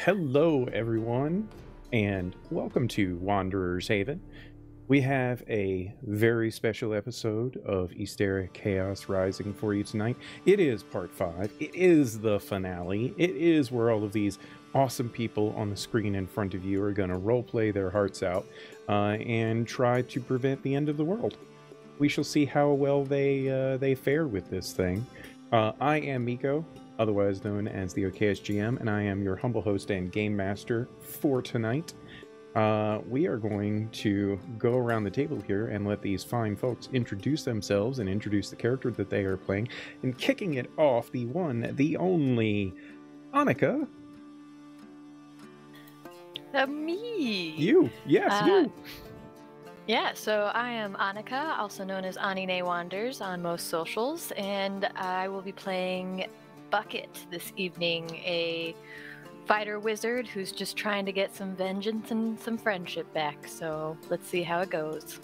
Hello, everyone, and welcome to Wanderer's Haven. We have a very special episode of Ysterra Chaos Rising for you tonight. It is part 5. It is the finale. It is where all of these awesome people on the screen in front of you are going to roleplay their hearts out and try to prevent the end of the world. We shall see how well they fare with this thing. I am Miko, otherwise known as the OKS GM, and I am your humble host and game master for tonight. We are going to go around the table here and let these fine folks introduce themselves and introduce the character that they are playing. And kicking it off, the one, the only, Annika. Me. You. Yes, you. Yeah, so I am Annika, also known as Anine Wanders on most socials, and I will be playing Bucket this evening, a fighter wizard who's just trying to get some vengeance and some friendship back. So let's see how it goes.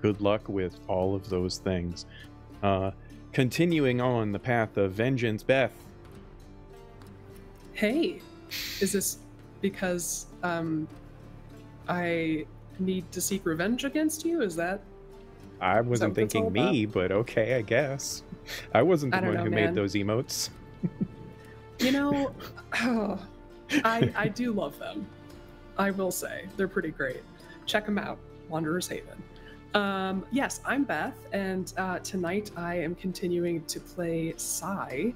Good luck with all of those things. Continuing on the path of vengeance, Beth. Hey, is this because I need to seek revenge against you? Is that? I wasn't thinking me, but okay, I guess. I wasn't the one who made those emotes. You know, I do love them. I will say they're pretty great. Check them out, Wanderer's Haven. Yes, I'm Beth, and tonight I am continuing to play Cze,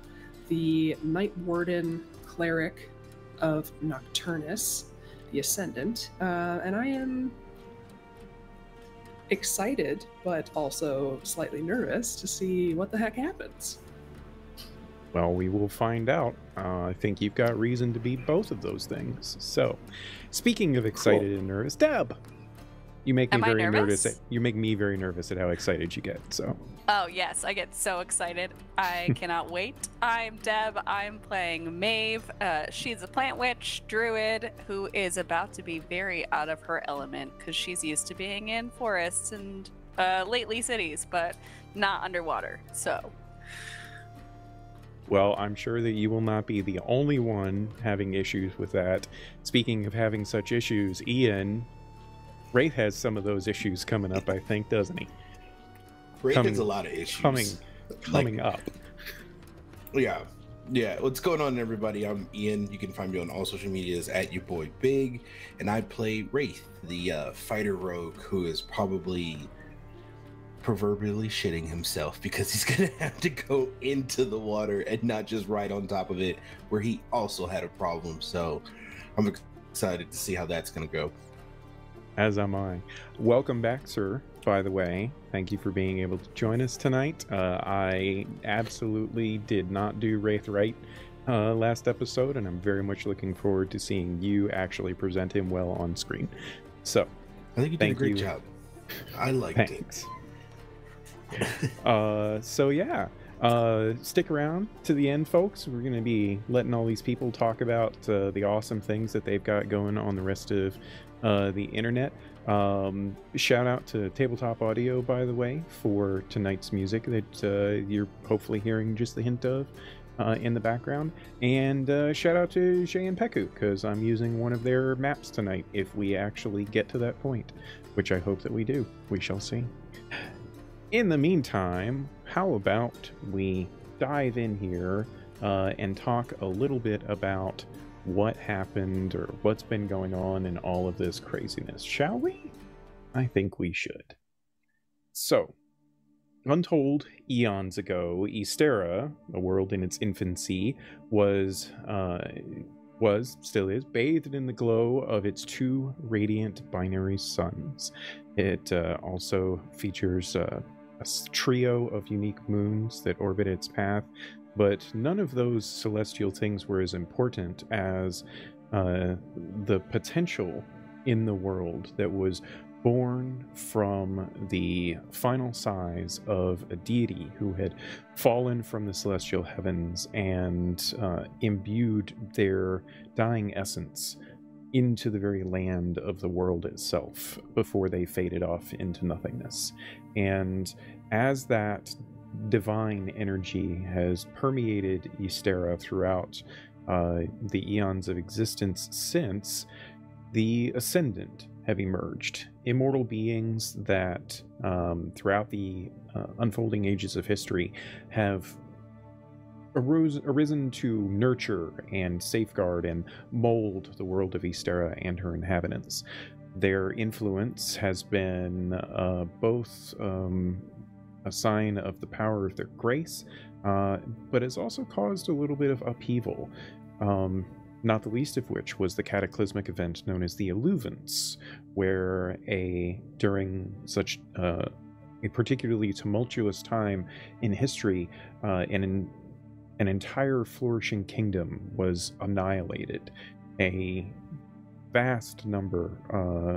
the Night Warden cleric of Nocturnus, the Ascendant, and I am excited, but also slightly nervous to see what the heck happens. Well, we will find out. I think you've got reason to be both of those things. So, speaking of excited and nervous, Deb, you make me very nervous. You make me very nervous at how excited you get. So. Oh yes, I get so excited. I cannot wait. I'm Deb. I'm playing Maeve. She's a plant witch druid who is about to be very out of her element because she's used to being in forests and lately cities, but not underwater. So. Well, I'm sure that you will not be the only one having issues with that. Speaking of having such issues, Ian, Wraith has some of those issues coming up, I think, doesn't he? Wraith has a lot of issues. Coming up. Yeah. What's going on, everybody? I'm Ian. You can find me on all social medias at your boy Big, and I play Wraith, the fighter rogue who is probably proverbially shitting himself because he's gonna have to go into the water and not just right on top of it, where he also had a problem. So I'm excited to see how that's gonna go. As am I. Welcome back, sir, by the way. Thank you for being able to join us tonight. I absolutely did not do Wraith right last episode, and I'm very much looking forward to seeing you actually present him well on screen. So, I think you did a great job. I liked it. So yeah, stick around to the end, folks. We're going to be letting all these people talk about the awesome things that they've got going on the rest of the internet. Shout out to Tabletop Audio, by the way, for tonight's music that you're hopefully hearing just the hint of in the background. And shout out to Cze Peku, because I'm using one of their maps tonight if we actually get to that point, which I hope that we do. We shall see. In the meantime, how about we dive in here and talk a little bit about what happened or what's been going on in all of this craziness, shall we? I think we should. So, untold eons ago, Ysterra, a world in its infancy, still is, bathed in the glow of its two radiant binary suns. It also features a trio of unique moons that orbit its path, but none of those celestial things were as important as the potential in the world that was born from the final size of a deity who had fallen from the celestial heavens and imbued their dying essence into the very land of the world itself before they faded off into nothingness. And as that divine energy has permeated Ysterra throughout the eons of existence since, the Ascendant have emerged. Immortal beings that, throughout the unfolding ages of history, have arisen to nurture and safeguard and mold the world of Ysterra and her inhabitants. Their influence has been both a sign of the power of their grace, but has also caused a little bit of upheaval, not the least of which was the cataclysmic event known as the Illuvance, where during such a particularly tumultuous time in history, an entire flourishing kingdom was annihilated. A vast number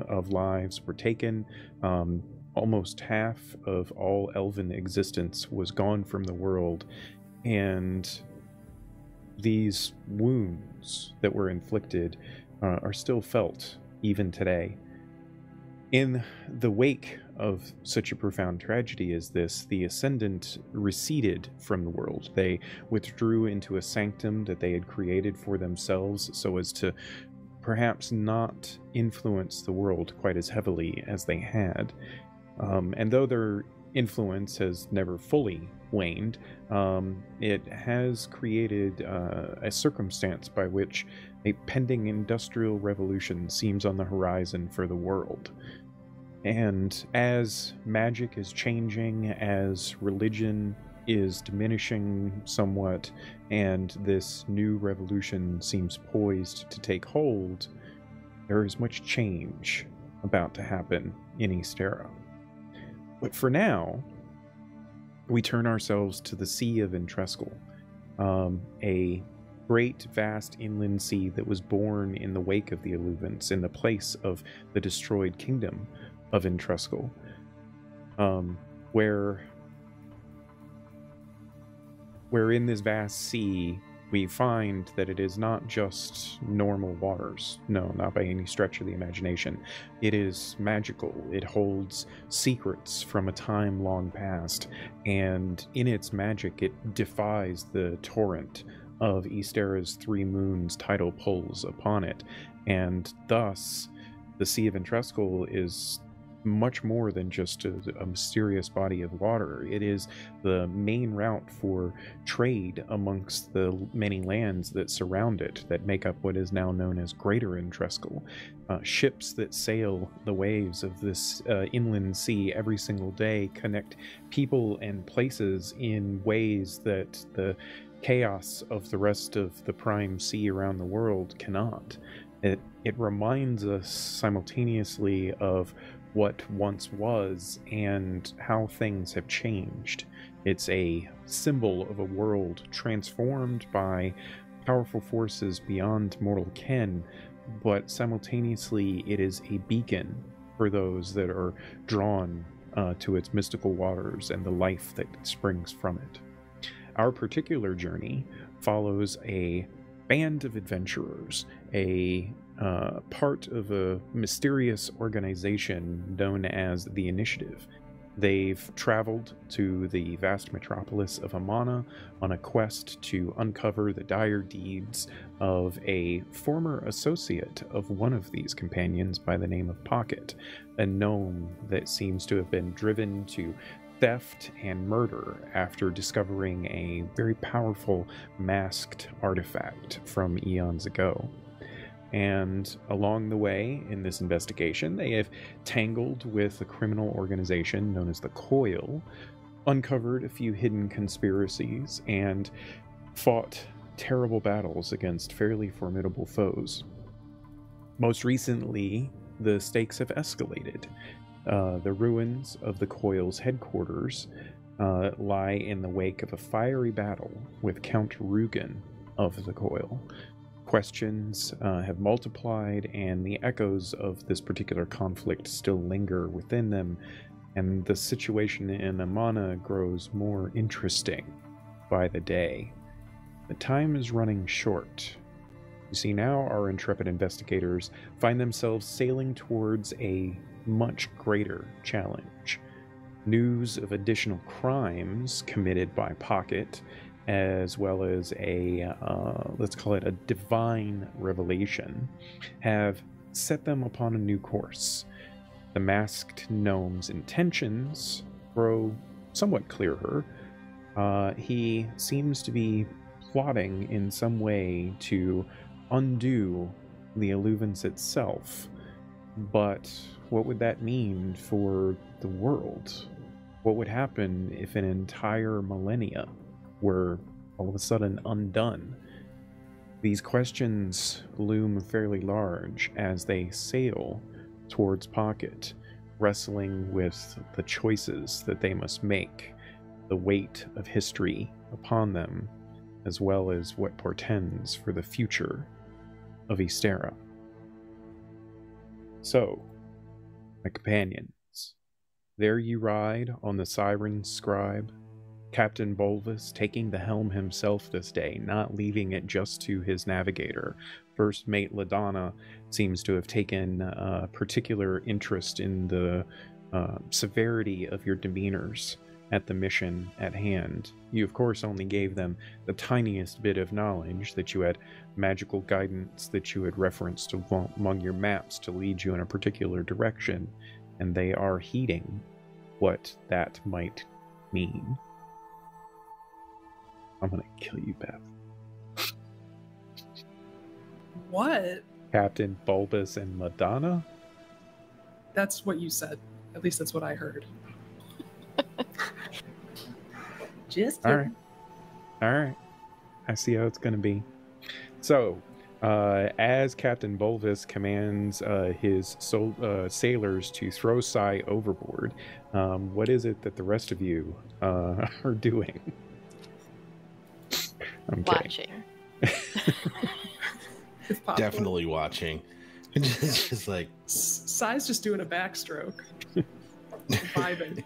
of lives were taken. Almost half of all elven existence was gone from the world, and these wounds that were inflicted are still felt even today. In the wake of such a profound tragedy as this, the Ascendant receded from the world. They withdrew into a sanctum that they had created for themselves so as to perhaps not influence the world quite as heavily as they had. And though their influence has never fully waned, it has created a circumstance by which a pending industrial revolution seems on the horizon for the world. And as magic is changing, as religion is diminishing somewhat, and this new revolution seems poised to take hold, there is much change about to happen in Ysterra. But for now, we turn ourselves to the Sea of Entreskel, a great, vast inland sea that was born in the wake of the Illuvance, in the place of the destroyed kingdom of Entreskel, where in this vast sea we find that it is not just normal waters. No, not by any stretch of the imagination. It is magical. It holds secrets from a time long past, and in its magic it defies the torrent of Ysterra's three moons' tidal pulls upon it, and thus the Sea of Entreskel is much more than just a mysterious body of water. It is the main route for trade amongst the many lands that surround it, that make up what is now known as Greater Entreskel. Ships that sail the waves of this inland sea every single day connect people and places in ways that the chaos of the rest of the prime sea around the world cannot. It reminds us simultaneously of what once was and how things have changed. It's a symbol of a world transformed by powerful forces beyond mortal ken, but simultaneously it is a beacon for those that are drawn to its mystical waters and the life that springs from it. Our particular journey follows a band of adventurers, a part of a mysterious organization known as the Initiative. They've traveled to the vast metropolis of Amana on a quest to uncover the dire deeds of a former associate of one of these companions by the name of Pocket, a gnome that seems to have been driven to theft and murder after discovering a very powerful masked artifact from eons ago. And along the way in this investigation, they have tangled with a criminal organization known as the Coil, uncovered a few hidden conspiracies, and fought terrible battles against fairly formidable foes. Most recently, the stakes have escalated. The ruins of the Coil's headquarters lie in the wake of a fiery battle with Count Rugen of the Coil. Questions have multiplied, and the echoes of this particular conflict still linger within them, and the situation in Amana grows more interesting by the day. The time is running short. You see, now our intrepid investigators find themselves sailing towards a much greater challenge. News of additional crimes committed by Pocket as well as a, let's call it a divine revelation, have set them upon a new course. The masked gnome's intentions grow somewhat clearer. He seems to be plotting in some way to undo the Illuvance itself. But what would that mean for the world? What would happen if an entire millennia were all of a sudden undone? These questions loom fairly large as they sail towards Pocket, wrestling with the choices that they must make, the weight of history upon them, as well as what portends for the future of Ysterra. So, my companions, there you ride on the Siren Scribe, Captain Bolvis taking the helm himself this day, not leaving it just to his navigator. First Mate LaDonna seems to have taken a particular interest in the severity of your demeanors at the mission at hand. You, of course, only gave them the tiniest bit of knowledge, that you had magical guidance that you had referenced among your maps to lead you in a particular direction, and they are heeding what that might mean. I'm gonna kill you, Beth. What? Captain Bulbous and Madonna? That's what you said. At least that's what I heard. Just kidding. All right. I see how it's going to be. So, as Captain Bulvis commands his sailors to throw Sai overboard, what is it that the rest of you are doing? I'm Watching. Definitely watching. just like Sai's just doing a backstroke. Vibing.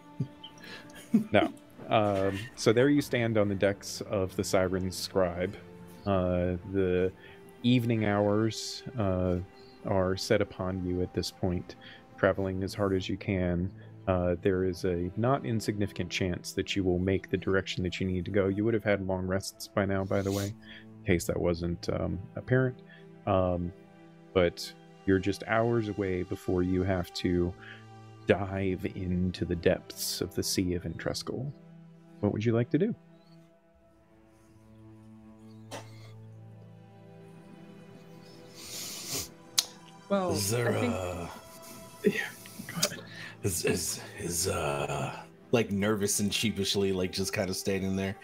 No. So there you stand on the decks of the Siren Scribe. The evening hours are set upon you at this point, traveling as hard as you can. There is a not insignificant chance that you will make the direction that you need to go. You would have had long rests by now, by the way, in case that wasn't apparent. But you're just hours away before you have to dive into the depths of the Sea of Entrescal. What would you like to do? Well, is there I think... Yeah, go ahead. Is like nervous and sheepishly, like just kind of standing there.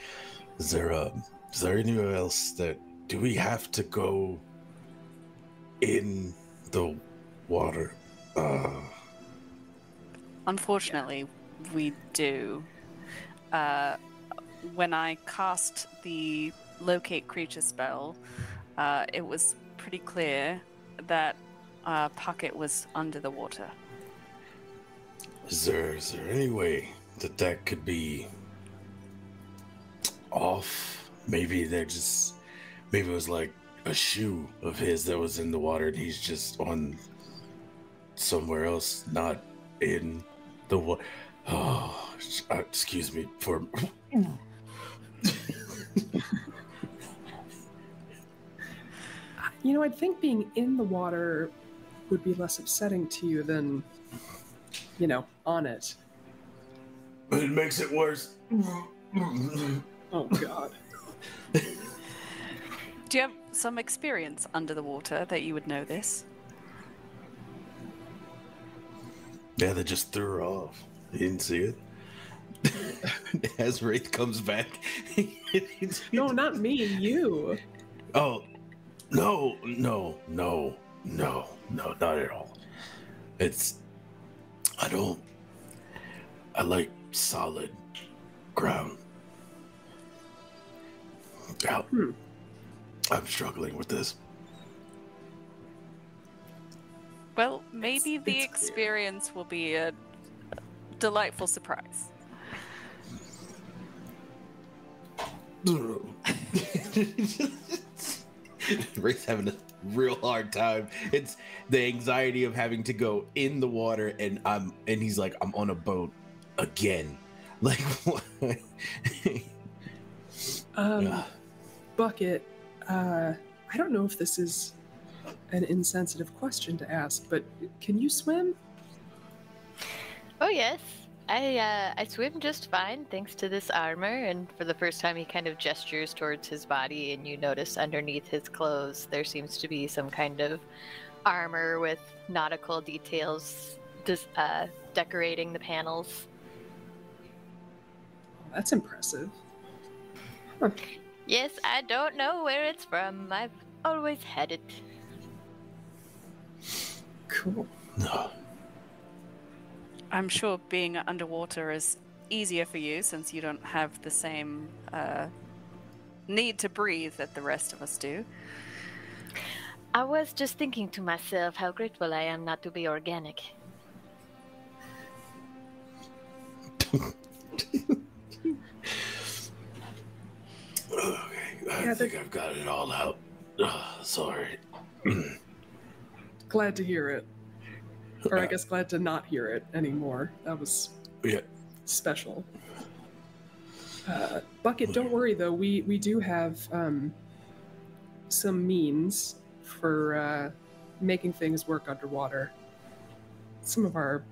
Is there anywhere else that do we have to go in the water? Unfortunately, we do. When I cast the locate creature spell, it was pretty clear that Pocket was under the water. Is there any way that could be off? Maybe it was like a shoe of his that was in the water and he's just on somewhere else, not in the water. Oh, excuse me for... You know, I think being in the water would be less upsetting to you than, you know, on it. It makes it worse. Oh, God. Do you have some experience under the water that you would know this? Yeah, they just threw her off. You didn't see it? As Wraith comes back. No, not me, you. Oh, no, not at all. I like solid ground. Yeah. I'm struggling with this. Well, maybe the experience will be a delightful surprise. Ray's having a real hard time. It's the anxiety of having to go in the water, and he's like, I'm on a boat again. Like, what? Yeah. Bucket, I don't know if this is an insensitive question to ask, but can you swim? Oh yes, I swim just fine thanks to this armor. And for the first time, he kind of gestures towards his body, and you notice underneath his clothes there seems to be some kind of armor with nautical details decorating the panels. Oh, that's impressive. Yes, I don't know where it's from. I've always had it. Cool. No. I'm sure being underwater is easier for you since you don't have the same need to breathe that the rest of us do. I was just thinking to myself how grateful I am not to be organic. Okay, I think I've got it all out. Sorry. Glad to hear it. Or I guess glad to not hear it anymore. That was special. Bucket, don't worry though. We do have some means for making things work underwater. Some of our,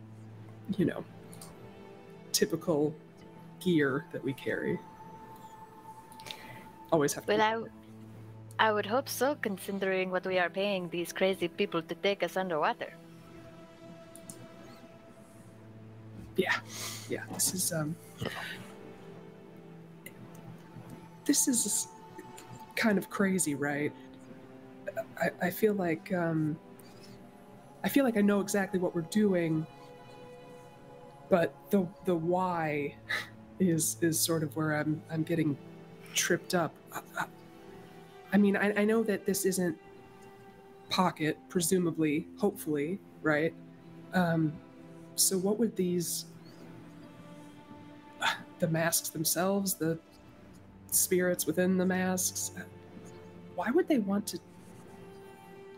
typical gear that we carry. Always have to. Well, I would hope so, considering what we are paying these crazy people to take us underwater. Yeah. This is kind of crazy, right? I feel like I know exactly what we're doing, but the why is sort of where I'm getting tripped up. I mean, I know that this isn't Pocket, presumably, hopefully, right? So what would these, the masks themselves, the spirits within the masks, why would they want to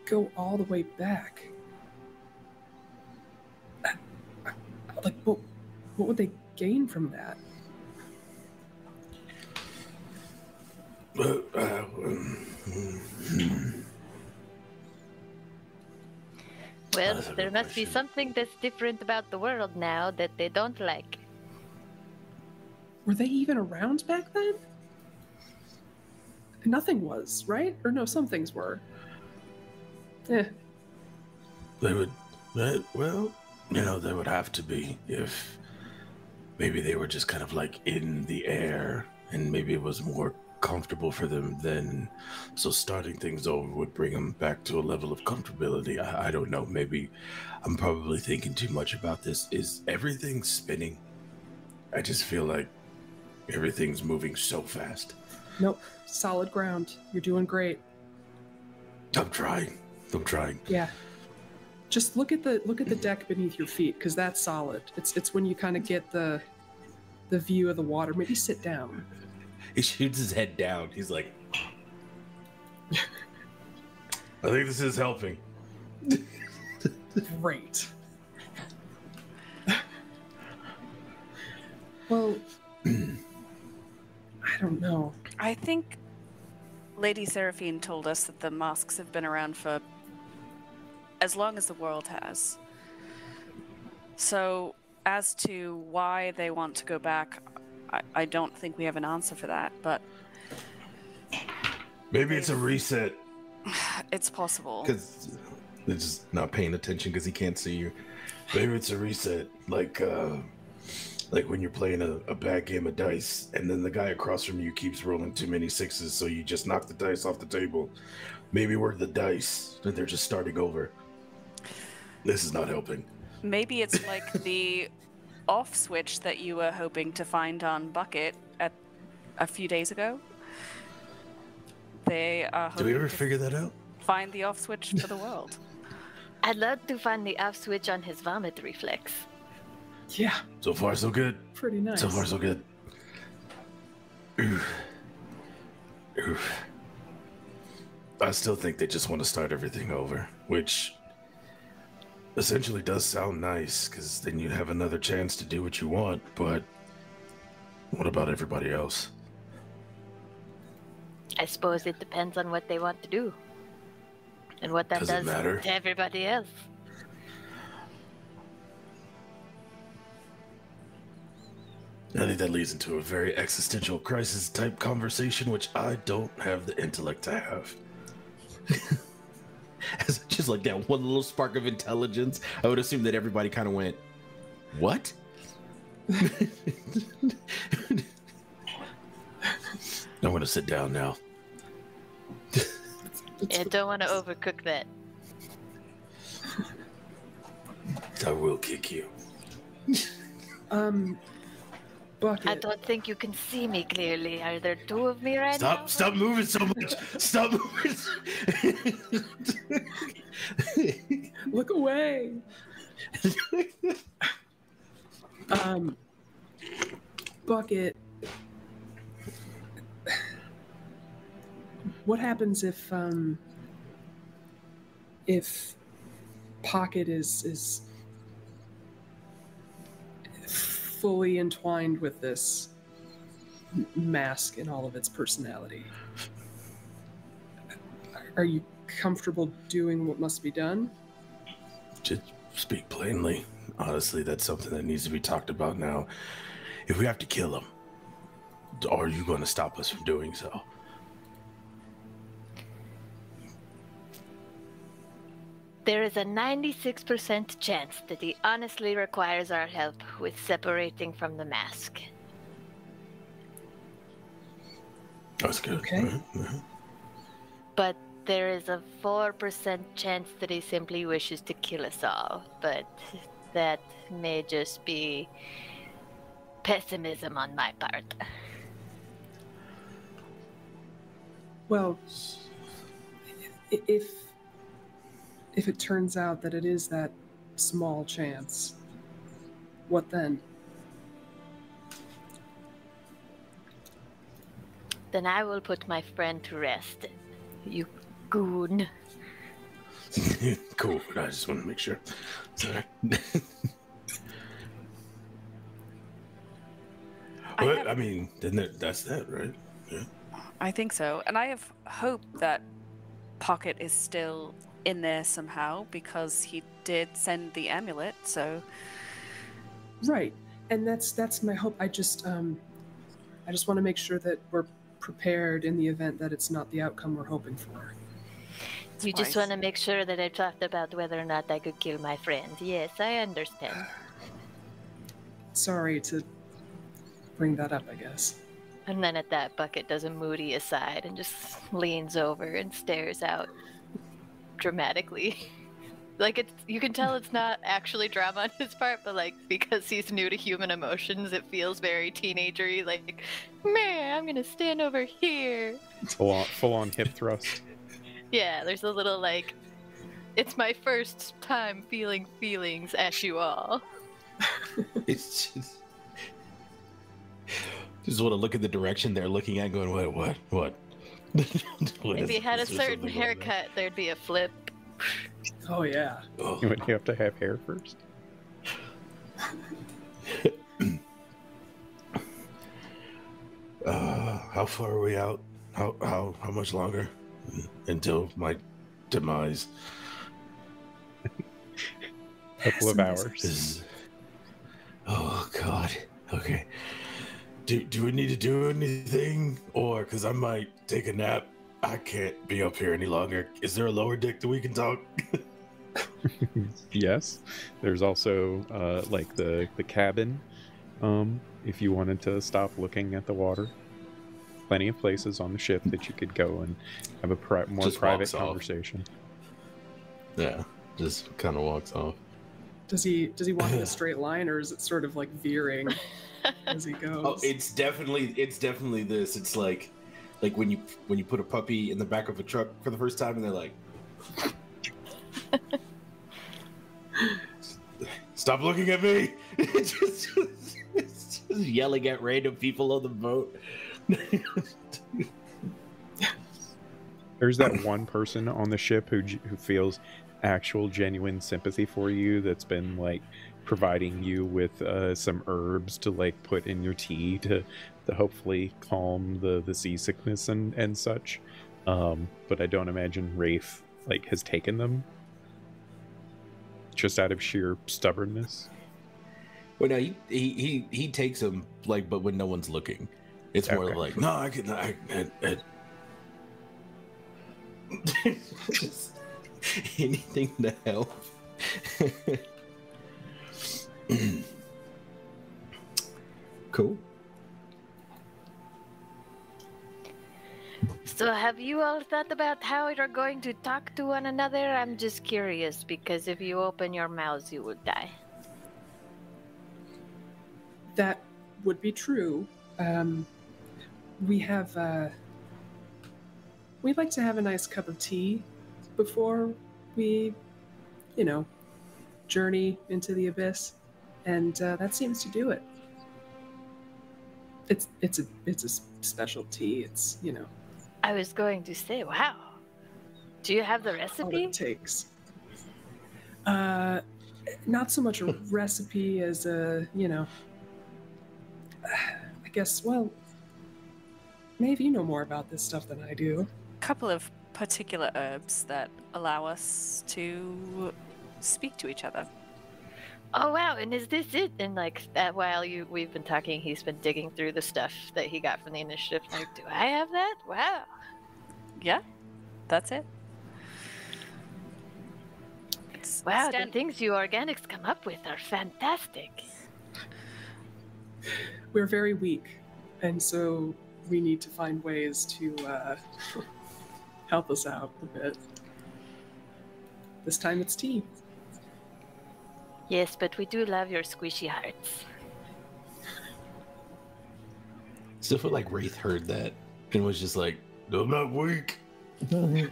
go all the way back? Like, what would they gain from that? Well, there must be something that's different about the world now that they don't like. Were they even around back then? Nothing was, right? Or no, some things were. They would, well, they would have to be if maybe they were just kind of like in the air and maybe it was more comfortable for them then, so starting things over would bring them back to a level of comfortability. I don't know, maybe I'm probably thinking too much about this. Is everything spinning? I just feel like everything's moving so fast. Nope, solid ground. You're doing great. I'm trying. Yeah, just look at the deck beneath your feet, because that's solid. It's when you kind of get the view of the water. Maybe sit down. He shoots his head down. He's like, I think this is helping. Great. Well, I don't know. I think Lady Seraphine told us that the masks have been around for as long as the world has. So, as to why they want to go back, I don't think we have an answer for that, but... Maybe it's a reset. It's possible. Because they're just not paying attention because he can't see you. Maybe it's a reset, like when you're playing a bad game of dice, and then the guy across from you keeps rolling too many sixes, so you just knock the dice off the table. Maybe we're the dice, and they're just starting over. This is not helping. Maybe it's like the off switch that you were hoping to find on Bucket at a few days ago. They are hoping. Did we ever figure that out? Find the off switch for the world. I'd love to find the off switch on his vomit reflex. Yeah. So far, so good. Pretty nice. So far, so good. Oof. I still think they just want to start everything over, which essentially does sound nice, because then you have another chance to do what you want, but what about everybody else? I suppose it depends on what they want to do. And what that Does it does matter? to everybody else. I think that leads into a very existential crisis type conversation, which I don't have the intellect to have. As just like that one little spark of intelligence, I would assume that everybody kind of went, "What?" I'm going to sit down now. Yeah, don't want to overcook that. I will kick you. Bucket. I don't think you can see me clearly. Are there two of me right now? Stop moving so much. Stop moving. Look away. Bucket. What happens if Pocket is fully entwined with this mask in all of its personality? Are you comfortable doing what must be done? Just speak plainly. Honestly, that's something that needs to be talked about now. If we have to kill him, are you going to stop us from doing so? There is a 96% chance that he honestly requires our help with separating from the mask. That's good. Okay. But there is a 4% chance that he simply wishes to kill us all. But that may just be pessimism on my part. Well, if it turns out that it is that small chance, what then? Then I will put my friend to rest. You goon. Cool. I just want to make sure. Sorry. Well, I mean, that's that, right? Yeah. I think so. And I have hope that Pocket is still in there somehow because he did send the amulet, so Right. And that's my hope. I just want to make sure that we're prepared in the event that it's not the outcome we're hoping for. You just want to make sure that I talked about whether or not I could kill my friend. Yes, I understand. Sorry to bring that up, I guess. And then at that, Bucket does a moody aside and just leans over and stares out dramatically. Like, it's, you can tell it's not actually drama on his part, but like, because he's new to human emotions, it feels very teenagery. Like, man, I'm gonna stand over here. Full on hip thrust. Yeah, there's a little like, it's my first time feeling feelings at you all. It's just want to look at the direction they're looking at, going, what? If he had a certain haircut, there'd be a flip. Oh yeah. Oh. You would have to have hair first. How far are we out? How much longer until my demise? Couple of hours. Oh God. Okay. Do we need to do anything, or because I might take a nap? I can't be up here any longer. Is there a lower deck that we can talk? Yes. There's also like the cabin. If you wanted to stop looking at the water, plenty of places on the ship that you could go and have a more Just private walks off. conversation. Yeah, just kind of walks off. Does he walk in a straight line, or is it sort of like veering as he goes? Oh, it's definitely this. It's like when you put a puppy in the back of a truck for the first time, and they're like, Stop looking at me! just yelling at random people on the boat. There's that one person on the ship who feels actual genuine sympathy for you, that's been like providing you with some herbs to like put in your tea to to hopefully calm the seasickness and such. But I don't imagine Wraith like has taken them just out of sheer stubbornness. Well, no, he takes them like, but when no one's looking, it's more Okay. like, no, I can. Anything to help. Cool. So have you all thought about how you're going to talk to one another? I'm just curious, because if you open your mouths, you will die. That would be true. We have, we'd like to have a nice cup of tea before we, journey into the abyss, and that seems to do it. It's a special tea. It's I was going to say, wow. Do you have the all recipe? it takes. Not so much a recipe as a I guess. Well, maybe you know more about this stuff than I do. Couple of particular herbs that allow us to speak to each other. Oh wow! And is this it? And like that, while we've been talking, he's been digging through the stuff that he got from the initiative. Like, do I have that? Wow. Yeah, that's it. It's Wow, the things you organics come up with are fantastic. We're very weak, and so we need to find ways to help us out a bit. This time it's tea. Yes, but we do love your squishy hearts. Still feel like Wraith heard that and was just like, "I'm not weak." Do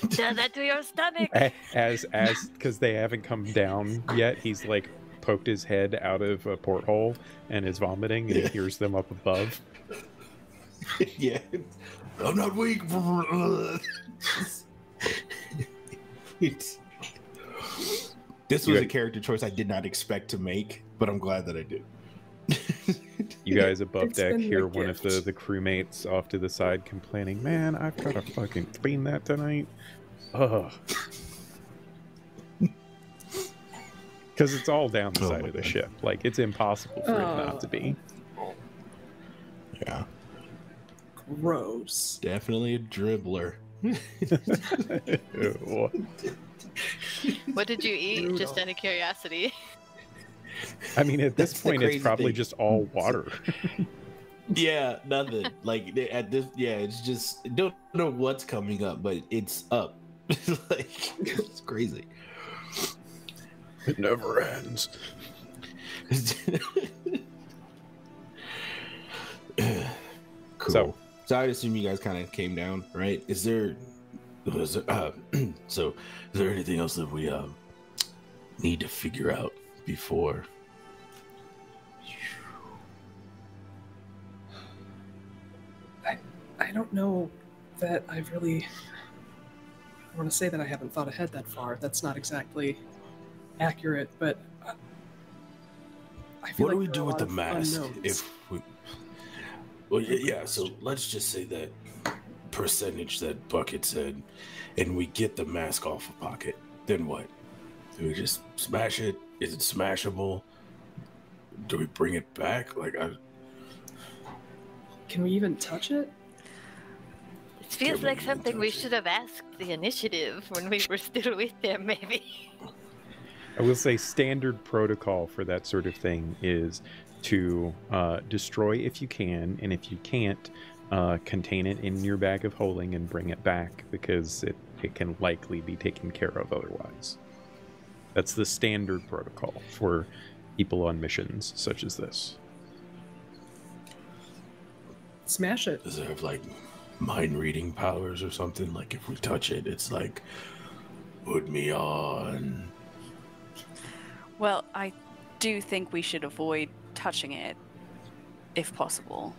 that to your stomach. As because they haven't come down yet, he's like poked his head out of a porthole and is vomiting, and he hears them up above. Yeah, I'm not weak. This was a character choice I did not expect to make, but I'm glad that I did. You guys above It's deck been hear my one of gift. the crewmates off to the side complaining, "Man, I've got to fucking clean that tonight." Ugh. Because it's all down the Oh side my of the God. ship. Like, it's impossible for it not Oh. to be. Yeah, Gross. definitely a dribbler. Ew. What did you eat? Just out of curiosity. I mean, at this That's the point, it's crazy probably thing. just all water. Yeah, nothing. Like at this, yeah, it's just don't know what's coming up, but it's up. Like it's crazy. It never ends. Cool. So I'd assume you guys kind of came down, right? So, is there anything else that we need to figure out before? I don't know that I've really. I want to say that I haven't thought ahead that far. That's not exactly accurate, but I feel What do like we there are do a with the lot of mask unknowns. if we? Well, yeah. So let's just say that percentage that Bucket said, and we get the mask off of Pocket. Then what? Do we just smash it? Is it smashable? Do we bring it back? Can we even touch it? It feels Can't like really something we touch it. should have asked the initiative when we were still with them, maybe. I will say standard protocol for that sort of thing is to destroy if you can, and if you can't, contain it in your bag of holding and bring it back, because it can likely be taken care of otherwise. That's the standard protocol for people on missions such as this. Smash it. Does it have mind reading powers or something? Like if we touch it, it's like, put me on. Well, I do think we should avoid touching it, if possible.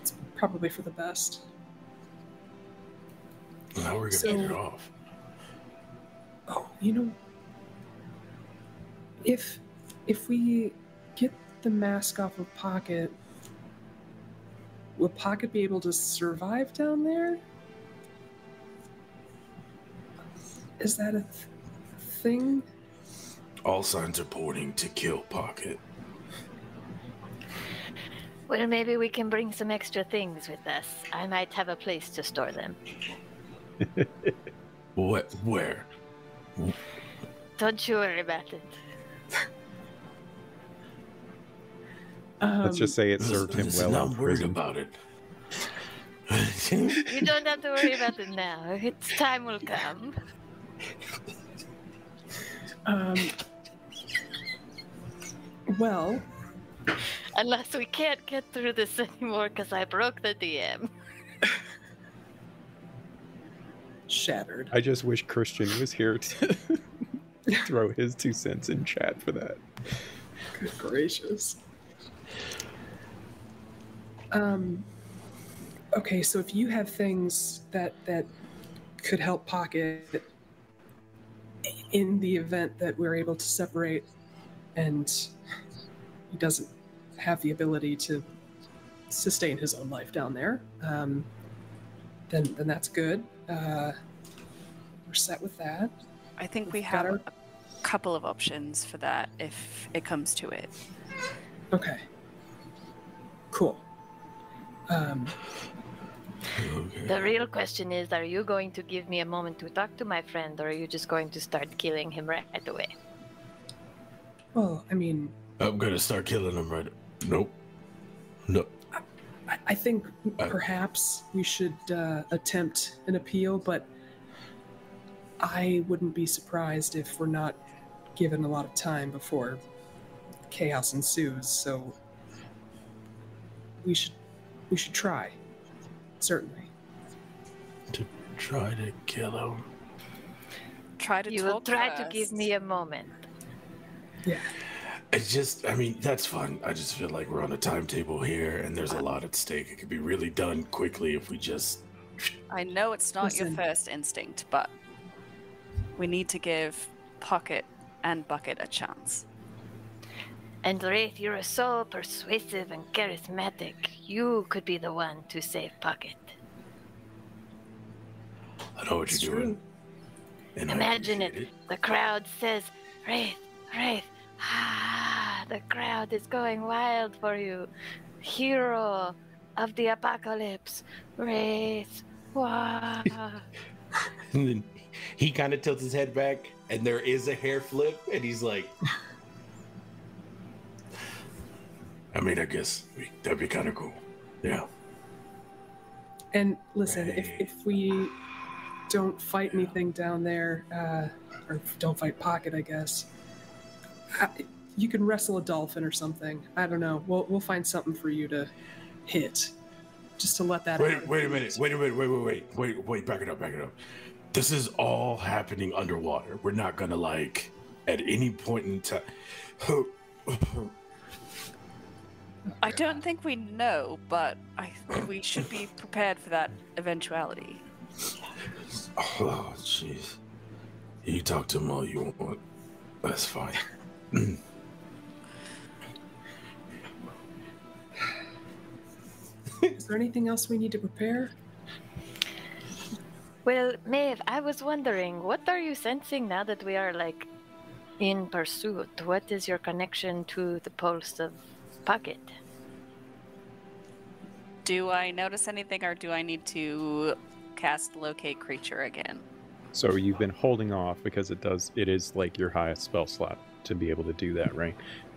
It's probably for the best. How are we gonna So- get it off? Oh, if we get the mask off of Pocket, will Pocket be able to survive down there? Is that a thing? All signs are pointing to kill Pocket. Well, maybe we can bring some extra things with us. I might have a place to store them. What? Where? Don't you worry about it. Let's just say it served him Listen, well I'm in worried prison. about it. You don't have to worry about it now. Its time will come. Well, Unless we can't get through this anymore because I broke the DM. shattered. I just wish Christian was here to throw his 2 cents in chat for that. Good gracious. Okay, so if you have things that could help Pocket in the event that we're able to separate and he doesn't have the ability to sustain his own life down there, then that's good. We're set with that. I think we We've got have our- a couple of options for that if it comes to it. Okay. Cool. Okay. The real question is, are you going to give me a moment to talk to my friend, or are you just going to start killing him right away? Well, I mean, I'm gonna start killing him right. Nope. No. I think perhaps we should attempt an appeal, but I wouldn't be surprised if we're not given a lot of time before chaos ensues. So we should try, certainly. To try to kill him. Try to You talk will try to first. give me a moment. Yeah. It's just, I mean, that's fun. I just feel like we're on a timetable here and there's a lot at stake. It could be really done quickly if we just. I know it's not your Listen. first instinct, but we need to give Pocket and Bucket a chance. And Wraith, you're so persuasive and charismatic. You could be the one to save Pocket. I know what It's you're doing. And I Imagine appreciate it. The crowd says, Wraith, Wraith. Ah, the crowd is going wild for you. Hero of the apocalypse. Wraith. Wow. And then he kind of tilts his head back, and there is a hair flip, and he's like, I mean, I guess that'd be kind of cool. Yeah. And listen, if we don't fight anything down there, or don't fight Pocket, I guess, you can wrestle a dolphin or something. I don't know. We'll find something for you to hit, just to let that out. Wait a minute. Wait, back it up. This is all happening underwater. We're not gonna, like, at any point in time. I don't think we know, but we should be prepared for that eventuality. Oh, jeez. You talk to him all you want. That's fine. Is there anything else we need to prepare? Well, Maeve, I was wondering, what are you sensing now that we are, like, in pursuit? What is your connection to the pulse of Pocket? Do I notice anything, or do I need to cast Locate Creature again? So you've been holding off because it is like your highest spell slot to be able to do that, right?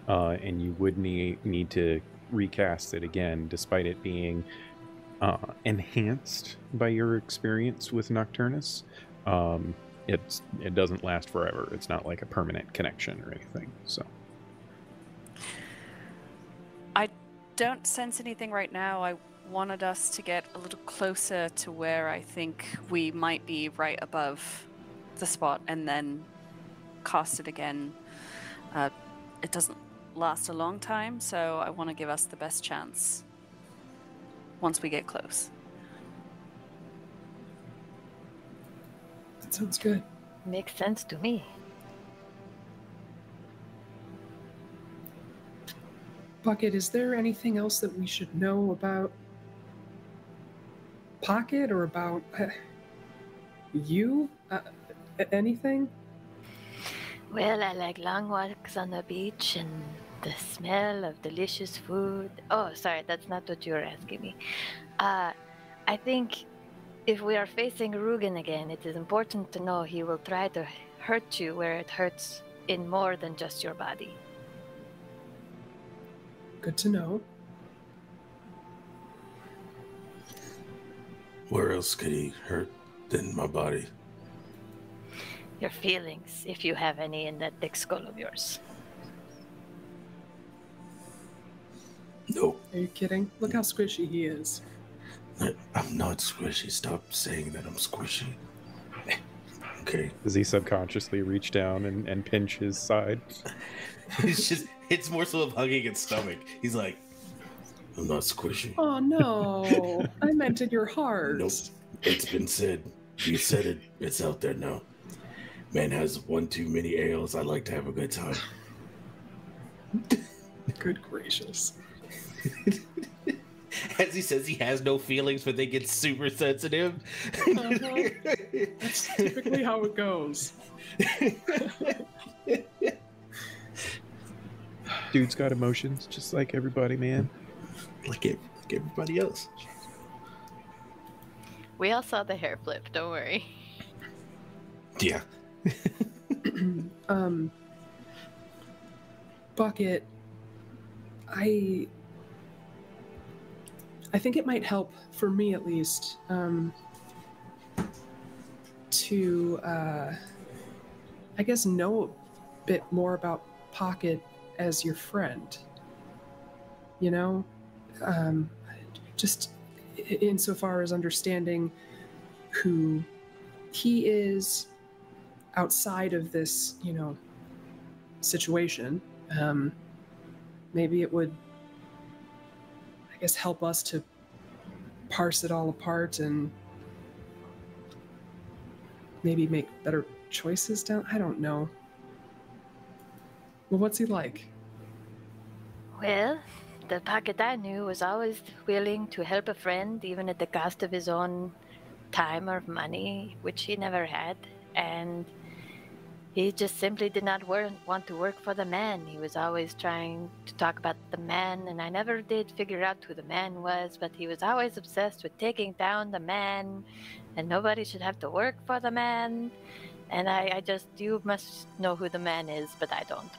And you would need to recast it again, despite it being enhanced by your experience with Nocturnus. It doesn't last forever. It's not like a permanent connection or anything. So I don't sense anything right now. I wanted us to get a little closer to where I think we might be, right above the spot, and then cast it again. It doesn't last a long time, so I want to give us the best chance once we get close. That sounds good. Makes sense to me. Bucket, is there anything else that we should know about Pocket or about you? Anything? Well, I like long walks on the beach and the smell of delicious food. Oh, sorry, that's not what you were asking me. I think if we are facing Rugen again, it is important to know he will try to hurt you where it hurts in more than just your body. Good to know. Where else could he hurt than my body? Your feelings, if you have any in that thick skull of yours. Nope. Are you kidding? Look how squishy he is. I'm not squishy. Stop saying that I'm squishy. Okay. Does he subconsciously reach down and pinch his side? It's more so of hugging its stomach. He's like, I'm not squishy. Oh no, I meant in your heart. Nope. It's been said. You said it. It's out there now. Man has one too many ales. I like to have a good time. Good gracious. as he says he has no feelings, but they get super sensitive. That's typically how it goes. Dude's got emotions, just like everybody, man. like everybody else. We all saw the hair flip, don't worry. Yeah. Bucket, I think it might help, for me at least, to, I guess, know a bit more about Pocket as your friend. You know? Just insofar as understanding who he is outside of this, situation. Maybe it would, I guess, help us to parse it all apart and maybe make better choices down. I don't know. Well, what's he like? Well, the Pocket I knew was always willing to help a friend, even at the cost of his own time or money, which he never had. And he just simply did not want to work for the man. He was always trying to talk about the man, and I never did figure out who the man was, but he was always obsessed with taking down the man, and nobody should have to work for the man. And I just, you must know who the man is, but I don't.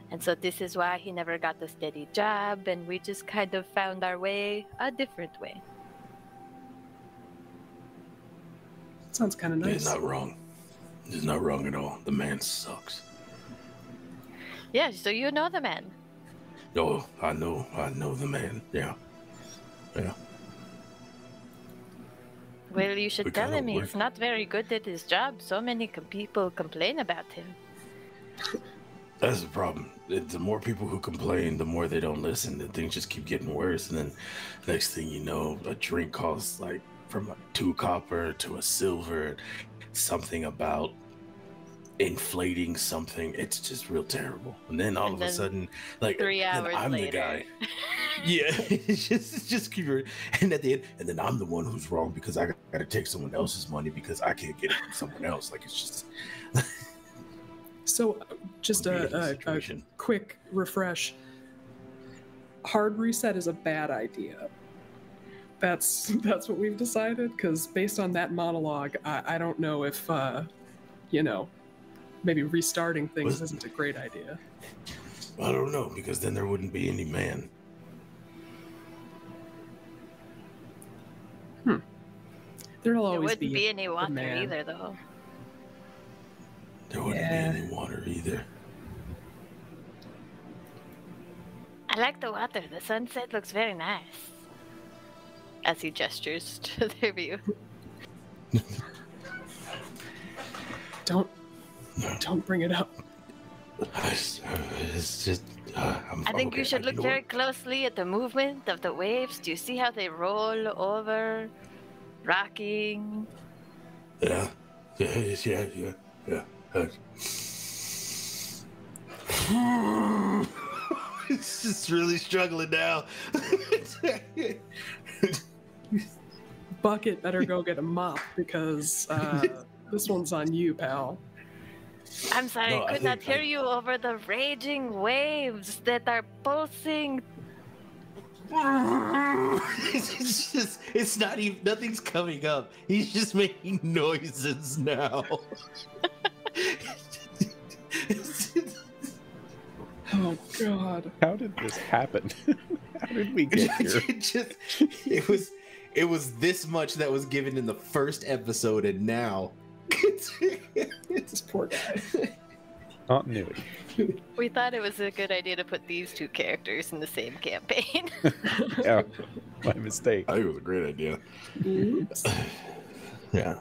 And so this is why he never got a steady job, and we just kind of found our way a different way. Sounds kind of nice. He's not wrong. He's not wrong at all. The man sucks. Yeah, so you know the man. Oh, I know the man. Yeah. Well, you should We tell kinda him he's work. not very good at his job. So many people complain about him. That's the problem. The more people who complain, the more they don't listen. And things just keep getting worse. And then next thing you know, a drink costs like from a 2 copper to a silver. Something about inflating something. It's just real terrible. And then all of a sudden, like 3 then hours I'm later. the guy. Yeah, it's just and at the end, and then I'm the one who's wrong because I got to take someone else's money because I can't get it from someone else. Like it's just. So, just a situation. quick refresh. Hard reset is a bad idea. That's what we've decided, because based on that monologue, I don't know if, maybe restarting things isn't a great idea. I don't know, because then there wouldn't be any man. There'll There always wouldn't be any a water man. either, though. There wouldn't Yeah. be any water either. I like the water. The sunset looks very nice. As he gestures to their view. Don't bring it up. It's just. I think you should look very closely at the movement of the waves. Do you see how they roll over, rocking? Yeah. It's just really struggling now. Bucket better go get a mop because this one's on you, pal. I'm sorry, No, I I could not think hear you over the raging waves that are pulsing. It's just, it's not even, nothing's coming up. He's just making noises now. Oh God! How did this happen? How did we get here? It was this much that was given in the first episode, and now This poor guy. Continuity. We thought it was a good idea to put these two characters in the same campaign. Yeah, my mistake. I think it was a great idea. Oops. Yeah.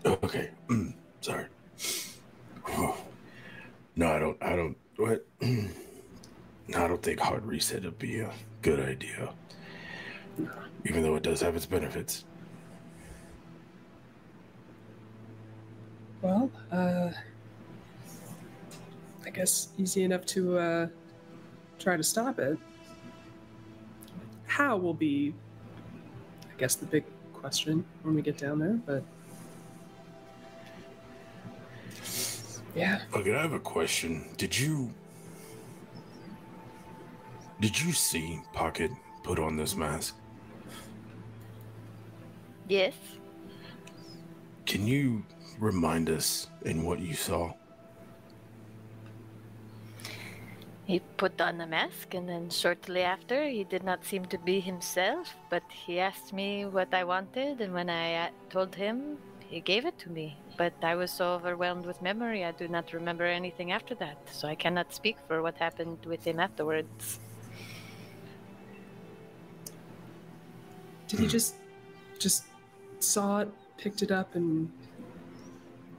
Okay. Sorry. No, I don't. What? No, I don't think hard reset would be a good idea. Even though it does have its benefits. Well, I guess easy enough to try to stop it. How will be, I guess, the big question when we get down there, but yeah. Okay, I have a question. Did you see Pocket put on this mask? Yes. Can you remind us in what you saw? He put on the mask, and then shortly after, he did not seem to be himself, but he asked me what I wanted, and when I told him, he gave it to me. But I was so overwhelmed with memory, I do not remember anything after that, so I cannot speak for what happened with him afterwards. Did he just saw it, picked it up, and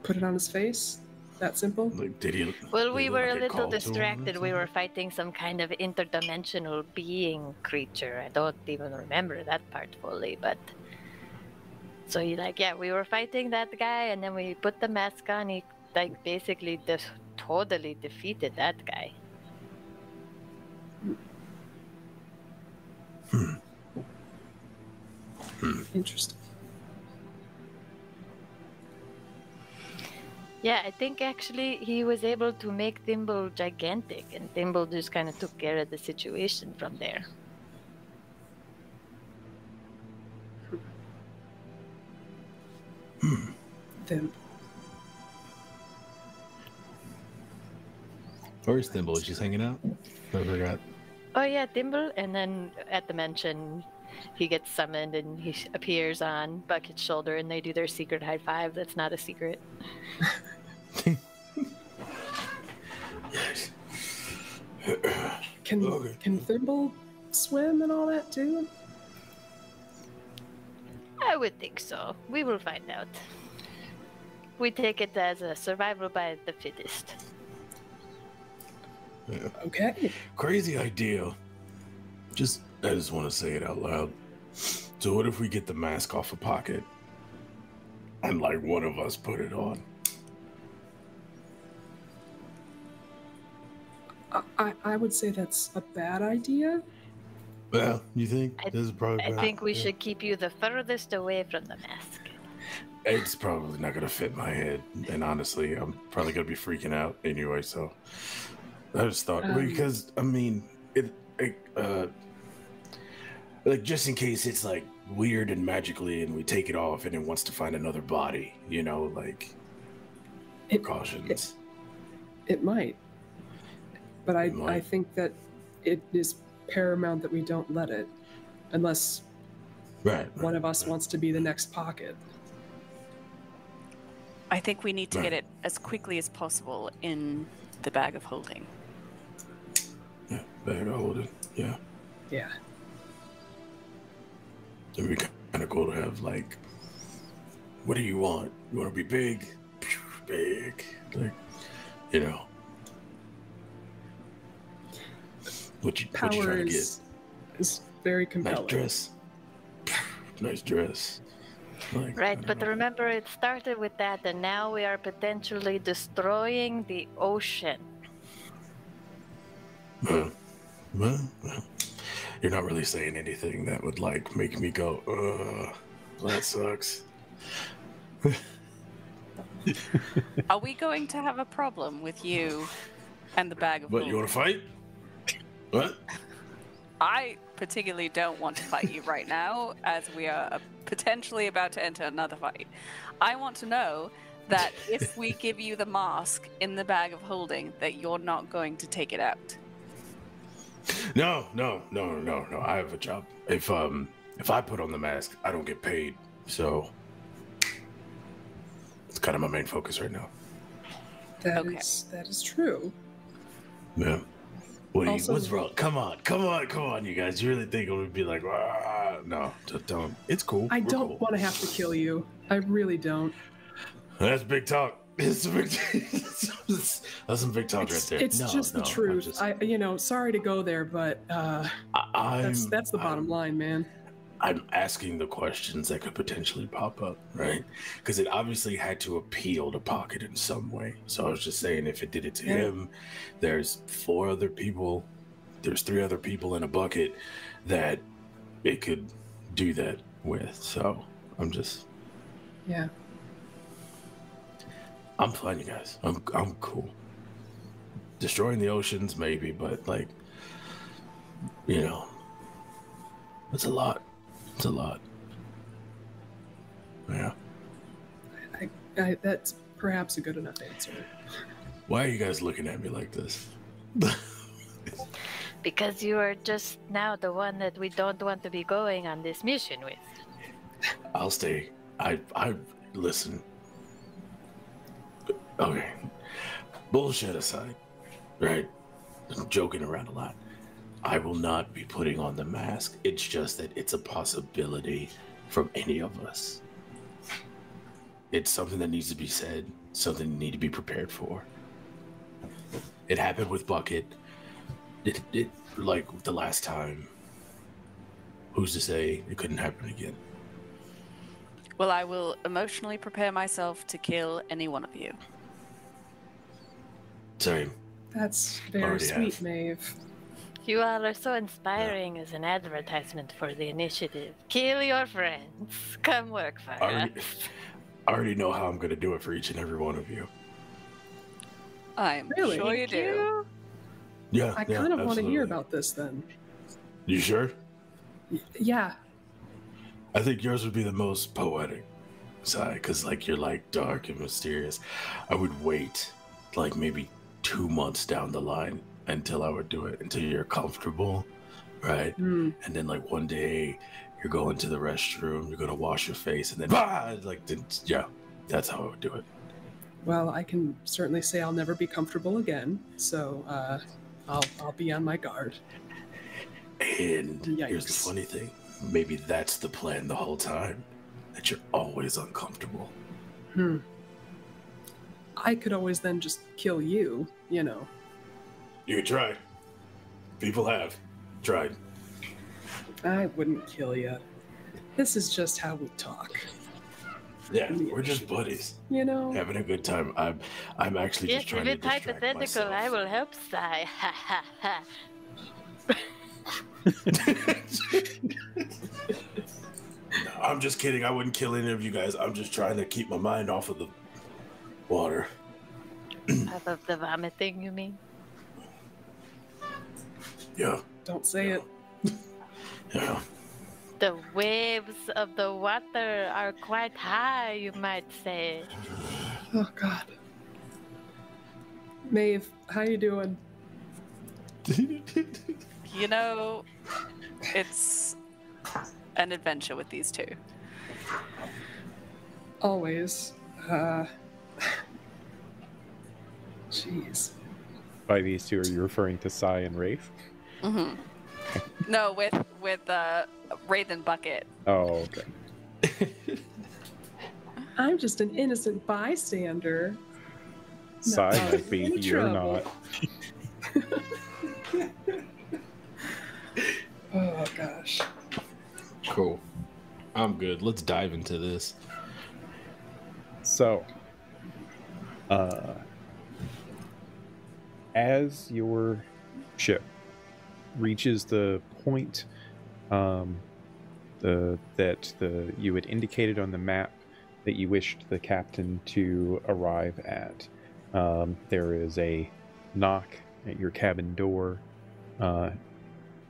put it on his face? That simple? Like, did he? Well, we did he were a like little call to him or distracted. We were something? fighting some kind of interdimensional being creature. I don't even remember that part fully, but... So he we were fighting that guy, and then we put the mask on. He, basically totally defeated that guy. Interesting. Yeah, I think actually he was able to make Thimble gigantic, and Thimble just kind of took care of the situation from there. Then Where's Thimble? Is she hanging out? I forgot. Oh yeah, Thimble, and then at the mention, he gets summoned and he appears on Bucket's shoulder, and they do their secret high five. That's not a secret. Yes. can Okay. can Thimble swim and all that too? I would think so. We will find out. We take it as a survival by the fittest. Yeah. Okay. Crazy idea. I just want to say it out loud. So what if we get the mask off a Pocket and one of us put it on? I would say that's a bad idea. Well, you think I- this is probably I bad? think we Yeah. should keep you the furthest away from the mask. It's probably not gonna fit my head, and honestly, I'm probably gonna be freaking out anyway. So I just thought, because I mean, just in case it's weird and magically, and we take it off, and it wants to find another body, precautions. It might. But It might. I think that it is paramount that we don't let it, unless Right. one of us wants to be the next Pocket. I think we need to Right. get it as quickly as possible in the bag of holding. Yeah, bag of holding. Yeah, Yeah. it'd be kind of cool to have what do you want? You want to be big? Big, What you Power trying to is very get? Nice compelling. dress. Nice dress. Right, but remember it started with that, and now we are potentially destroying the ocean. Well, you're not really saying anything that would like make me go, that sucks. Are we going to have a problem with you and the bag of What, you gold? want to fight? What? I particularly don't want to fight you right now, as we are potentially about to enter another fight. I want to know that if we give you the mask in the bag of holding, that you're not going to take it out. No. I have a job. If I put on the mask, I don't get paid. So it's kind of my main focus right now. That is true. Yeah. What's Also- wrong? Come on, you guys. You really think it would be like, no, just don't. It's cool. I We're don't cool. want to have to kill you. I really don't. That's big talk. It's big. That's some big talk right there. It's just the truth. I'm Sorry to go there, but that's the bottom line, man. I'm asking the questions that could potentially pop up, right? Because it obviously had to appeal to Pocket in some way. So I was just saying, if it did it to him, there's 4 other people, there's 3 other people in a bucket that it could do that with. So I'm fine, you guys. I'm cool. Destroying the oceans, maybe, but like, it's a lot. It's a lot. Yeah. I that's perhaps a good enough answer. Why are you guys looking at me like this? Because you are just now the one that we don't want to be going on this mission with. I'll stay. I listen. Okay. Bullshit aside, right? I'm joking around a lot. I will not be putting on the mask. It's just that it's a possibility from any of us. It's something that needs to be said, something you need to be prepared for. It happened with Bucket. It like the last time. Who's to say it couldn't happen again? Well, I will emotionally prepare myself to kill any one of you. Same. That's very Already sweet, have. Maeve. You all are so inspiring as an advertisement for the initiative. Kill your friends. Come work for us. I already know how I'm going to do it for each and every one of you. I'm Really? sure you Thank do. you. Yeah. I kind of want to hear about this then. You sure? Yeah. I think yours would be the most poetic side, because like you're like dark and mysterious. I would wait like maybe 2 months down the line until I would do it, until you're comfortable, right? And then like one day you're going to the restroom, you're gonna wash your face, and then that's how I would do it. Well, I can certainly say I'll never be comfortable again, so I'll be on my guard. And here's the Yikes. funny thing, maybe that's the plan the whole time, that you're always uncomfortable. I could always then just kill you, You could try. People have tried. I wouldn't kill you. This is just how we talk, Yeah, we're just buddies, having a good time. I'm actually Yes, just trying if to it's distract hypothetical, myself. I will help Sai. Ha ha ha. No, I'm just kidding. I wouldn't kill any of you guys. I'm just trying to keep my mind off of the water. Off of the vomiting, you mean? Yeah, Don't say it. yeah. The waves of the water are quite high, you might say. Oh God. Maeve, how you doing? It's an adventure with these two. Always. Jeez. By these two, are you referring to Sai and Rafe? Mm-hmm. No, with Wraith and Bucket. Oh, okay. I'm just an innocent bystander. Sai No, might be, any you're trouble. not. Oh gosh. Cool. I'm good. Let's dive into this. So, as your ship reaches the point you had indicated on the map that you wished the captain to arrive at, there is a knock at your cabin door.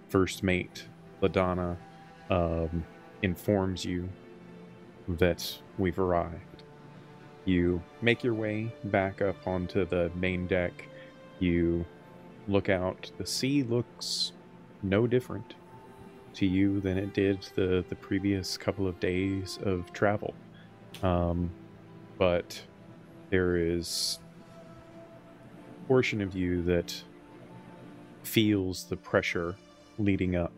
First mate LaDonna informs you that we've arrived. You make your way back up onto the main deck. You look out. The sea looks no different to you than it did the previous couple of days of travel. But there is a portion of you that feels the pressure leading up.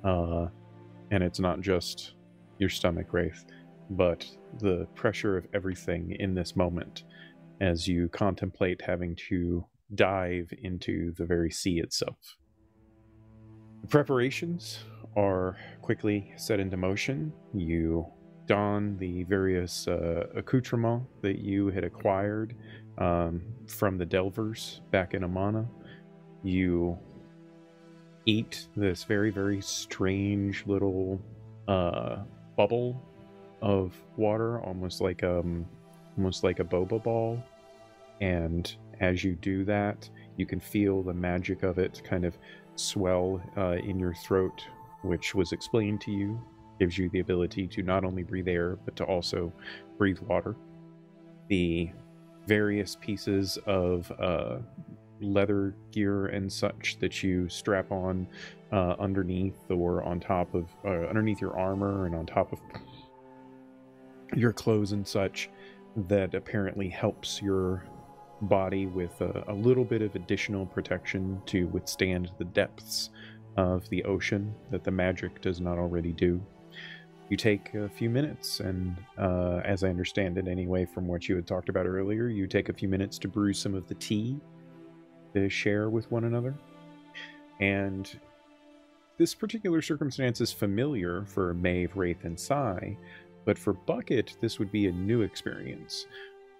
And it's not just your stomach, Wraith, but the pressure of everything in this moment as you contemplate having to dive into the very sea itself. The preparations are quickly set into motion. You don the various accoutrements that you had acquired from the Delvers back in Amana. You eat this very, very strange little bubble of water, almost like a boba ball. And as you do that, you can feel the magic of it kind of swell in your throat, which was explained to you. Gives you the ability to not only breathe air, but to also breathe water. The various pieces of leather gear and such that you strap on underneath or on top of underneath your armor and on top of your clothes and such, that apparently helps your body with a little bit of additional protection to withstand the depths of the ocean that the magic does not already do. You take a few minutes, and as I understand it anyway from what you had talked about earlier, you take a few minutes to brew some of the tea to share with one another. And this particular circumstance is familiar for Maeve, Wraith, and Sai, but for Bucket, this would be a new experience.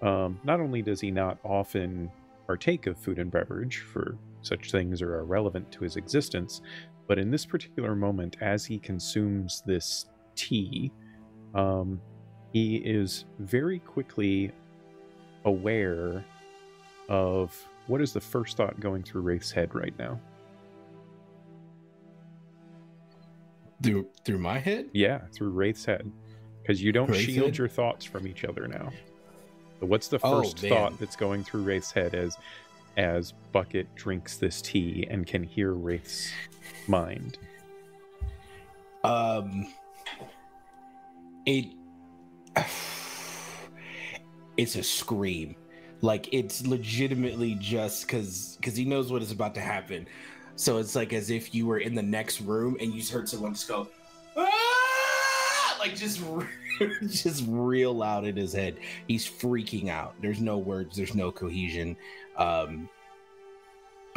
Not only does he not often partake of food and beverage, for such things are irrelevant to his existence, but in this particular moment, as he consumes this tea, he is very quickly aware of what is the first thought going through Wraith's head right now. Through my head? Yeah, through Wraith's head. Because you don't Wraith's shield head? your thoughts from each other now. So what's the first thought that's going through Wraith's head as Bucket drinks this tea and can hear Wraith's mind? It's a scream. Like, it's legitimately just because he knows what is about to happen. So it's like as if you were in the next room and you just heard someone just go, "Ah!" Like just real loud in his head. He's freaking out. There's no words. There's no cohesion. But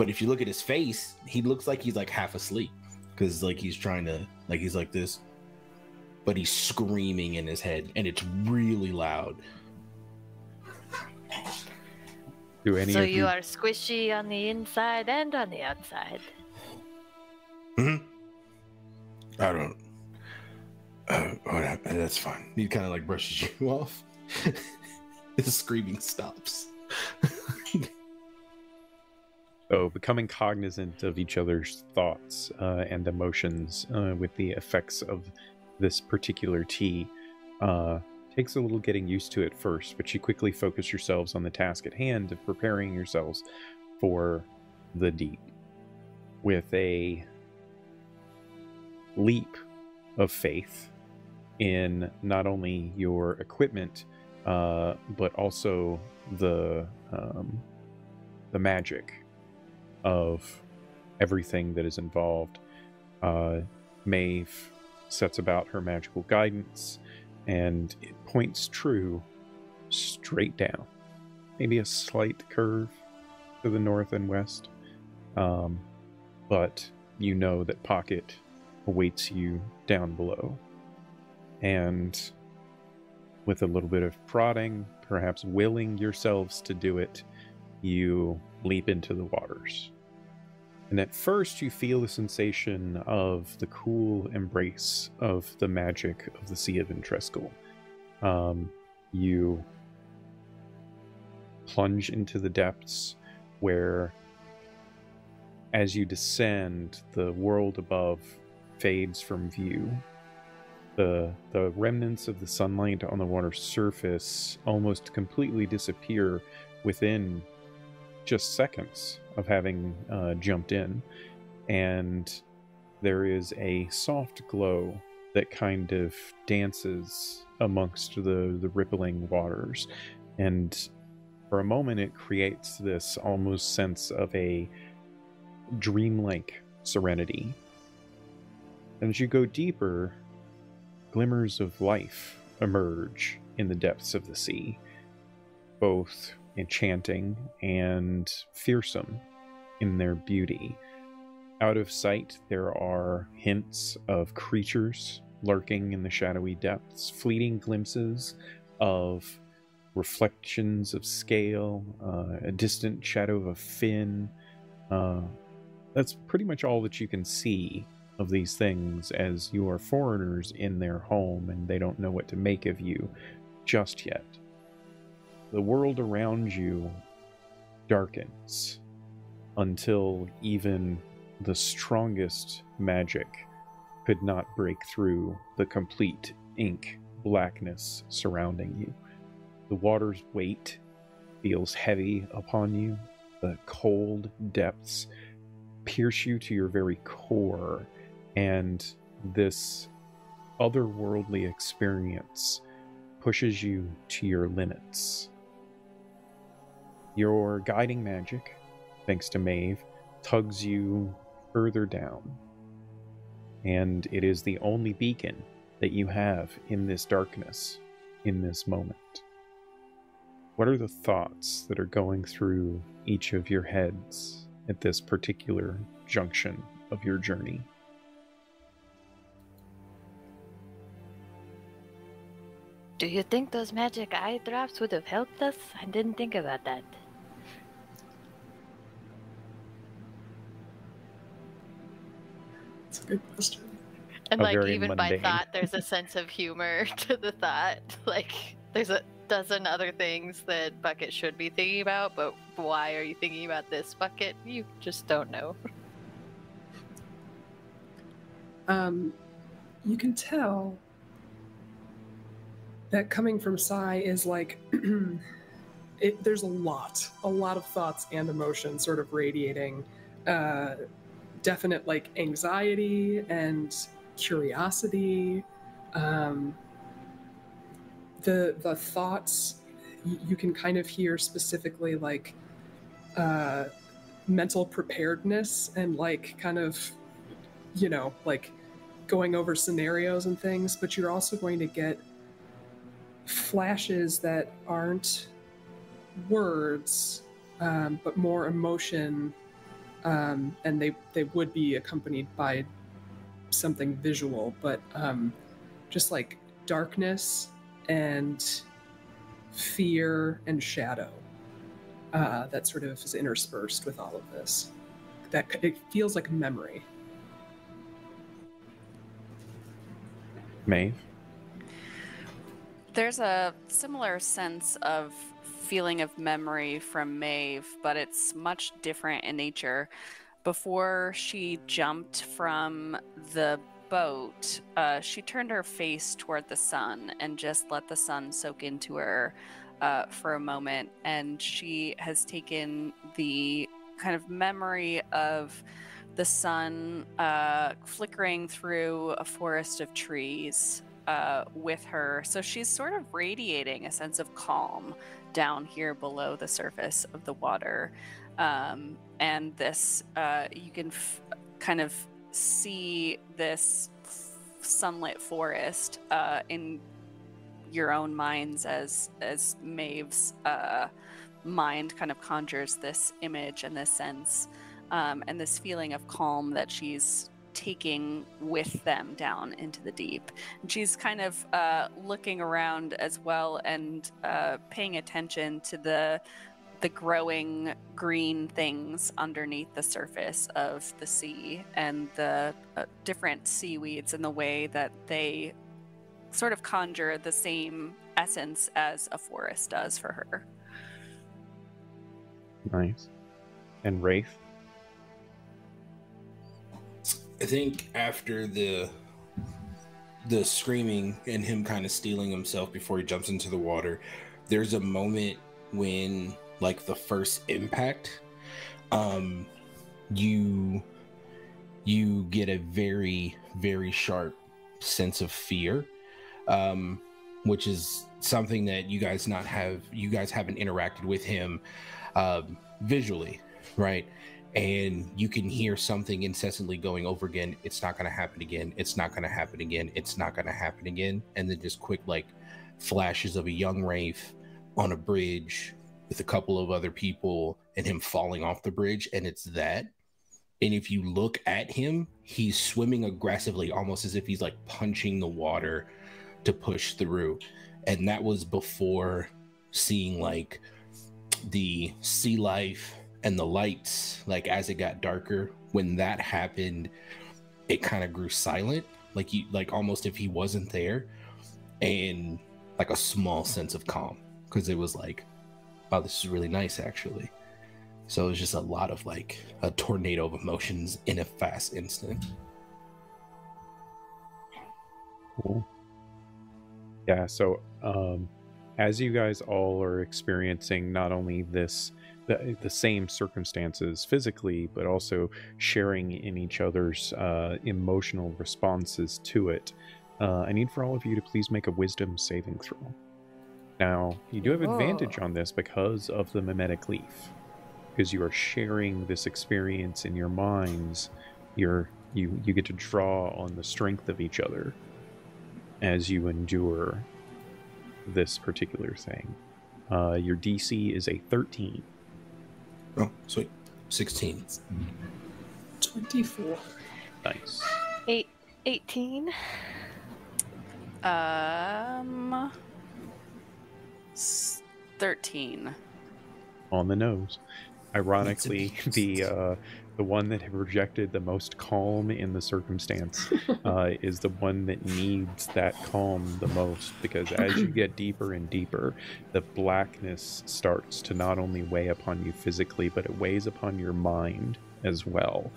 if you look at his face, he looks like he's like half asleep because like he's trying to, like he's like this, but he's screaming in his head and it's really loud. So you are squishy on the inside and on the outside. Mm-hmm. I don't. Whatever, that's fine. He kind of like brushes you off. The screaming stops. So becoming cognizant of each other's thoughts and emotions with the effects of this particular tea takes a little getting used to it first, but you quickly focus yourselves on the task at hand of preparing yourselves for the deep with a leap of faith in not only your equipment but also the magic of everything that is involved. Maeve sets about her magical guidance, and it points true straight down. Maybe a slight curve to the north and west. But you know that Pocket awaits you down below. And with a little bit of prodding, perhaps willing yourselves to do it, you leap into the waters. And at first you feel the sensation of the cool embrace of the magic of the Sea of Intreskel. You plunge into the depths where, as you descend, the world above fades from view. The remnants of the sunlight on the water's surface almost completely disappear within just seconds of having jumped in, and there is a soft glow that kind of dances amongst the rippling waters, and for a moment it creates this almost sense of a dreamlike serenity. And as you go deeper, glimmers of life emerge in the depths of the sea, both enchanting and fearsome in their beauty. Out of sight, there are hints of creatures lurking in the shadowy depths, fleeting glimpses of reflections of scale, a distant shadow of a fin. That's pretty much all that you can see of these things, as you are foreigners in their home and they don't know what to make of you just yet. The world around you darkens until even the strongest magic could not break through the complete ink blackness surrounding you. The water's weight feels heavy upon you. The cold depths pierce you to your core core, and this otherworldly experience pushes you to your limits. Your guiding magic, thanks to Maeve, tugs you further down, and it is the only beacon that you have in this darkness, in this moment. What are the thoughts that are going through each of your heads at this particular junction of your journey? Do you think those magic eye drops would have helped us? I didn't think about that. That's a good question. And A like, very even by mundane. thought, there's a sense of humor to the thought. Like, there's a dozen other things that Bucket should be thinking about, but why are you thinking about this, Bucket? You just don't know. You can tell that coming from Sai is like, there's a lot of thoughts and emotions sort of radiating. Definite like anxiety and curiosity. The thoughts you can kind of hear specifically like mental preparedness and like kind of, you know, like going over scenarios and things, but you're also going to get flashes that aren't words, but more emotion, and they would be accompanied by something visual, but just like darkness and fear and shadow that sort of is interspersed with all of this. That it feels like a memory. Maeve? There's a similar sense of feeling of memory from Maeve, but it's much different in nature. Before she jumped from the boat, she turned her face toward the sun and just let the sun soak into her for a moment. And she has taken the kind of memory of the sun flickering through a forest of trees with her. So she's sort of radiating a sense of calm down here below the surface of the water. And this, you can kind of see this sunlit forest in your own minds as Maeve's mind kind of conjures this image and this sense and this feeling of calm that she's taking with them down into the deep. And she's kind of looking around as well and paying attention to the the growing green things underneath the surface of the sea, and the different seaweeds and the way that they sort of conjure the same essence as a forest does for her. Nice. And Wraith? I think after the screaming and him kind of stealing himself before he jumps into the water, there's a moment when, like, the first impact, you get a very, very sharp sense of fear, which is something that you guys haven't interacted with him visually, right? And you can hear something incessantly going over again. It's not going to happen again. It's not going to happen again. It's not going to happen again. And then just quick, like, flashes of a young Wraith on a bridge with a couple of other people and him falling off the bridge. And it's that. And if you look at him, he's swimming aggressively, almost as if he's like punching the water to push through. And that was before seeing like the sea life and the lights. Like, as it got darker, when that happened, it kind of grew silent, like almost if he wasn't there, and like a small sense of calm, because it was like, wow, this is really nice actually. So it was just a lot of like a tornado of emotions in a fast instant. Cool. Yeah, so as you guys all are experiencing not only the same circumstances physically, but also sharing in each other's emotional responses to it, I need for all of you to please make a wisdom saving throw. Now, you do have advantage on this because of the mimetic leaf, because you are sharing this experience in your minds. You get to draw on the strength of each other as you endure this particular thing. Your DC is a 13. Oh, sweet. 16. 24. Nice. 18. 13. On the nose. Ironically, the one that projected the most calm in the circumstance is the one that needs that calm the most, because as you get deeper and deeper, the blackness starts to not only weigh upon you physically, but it weighs upon your mind as well.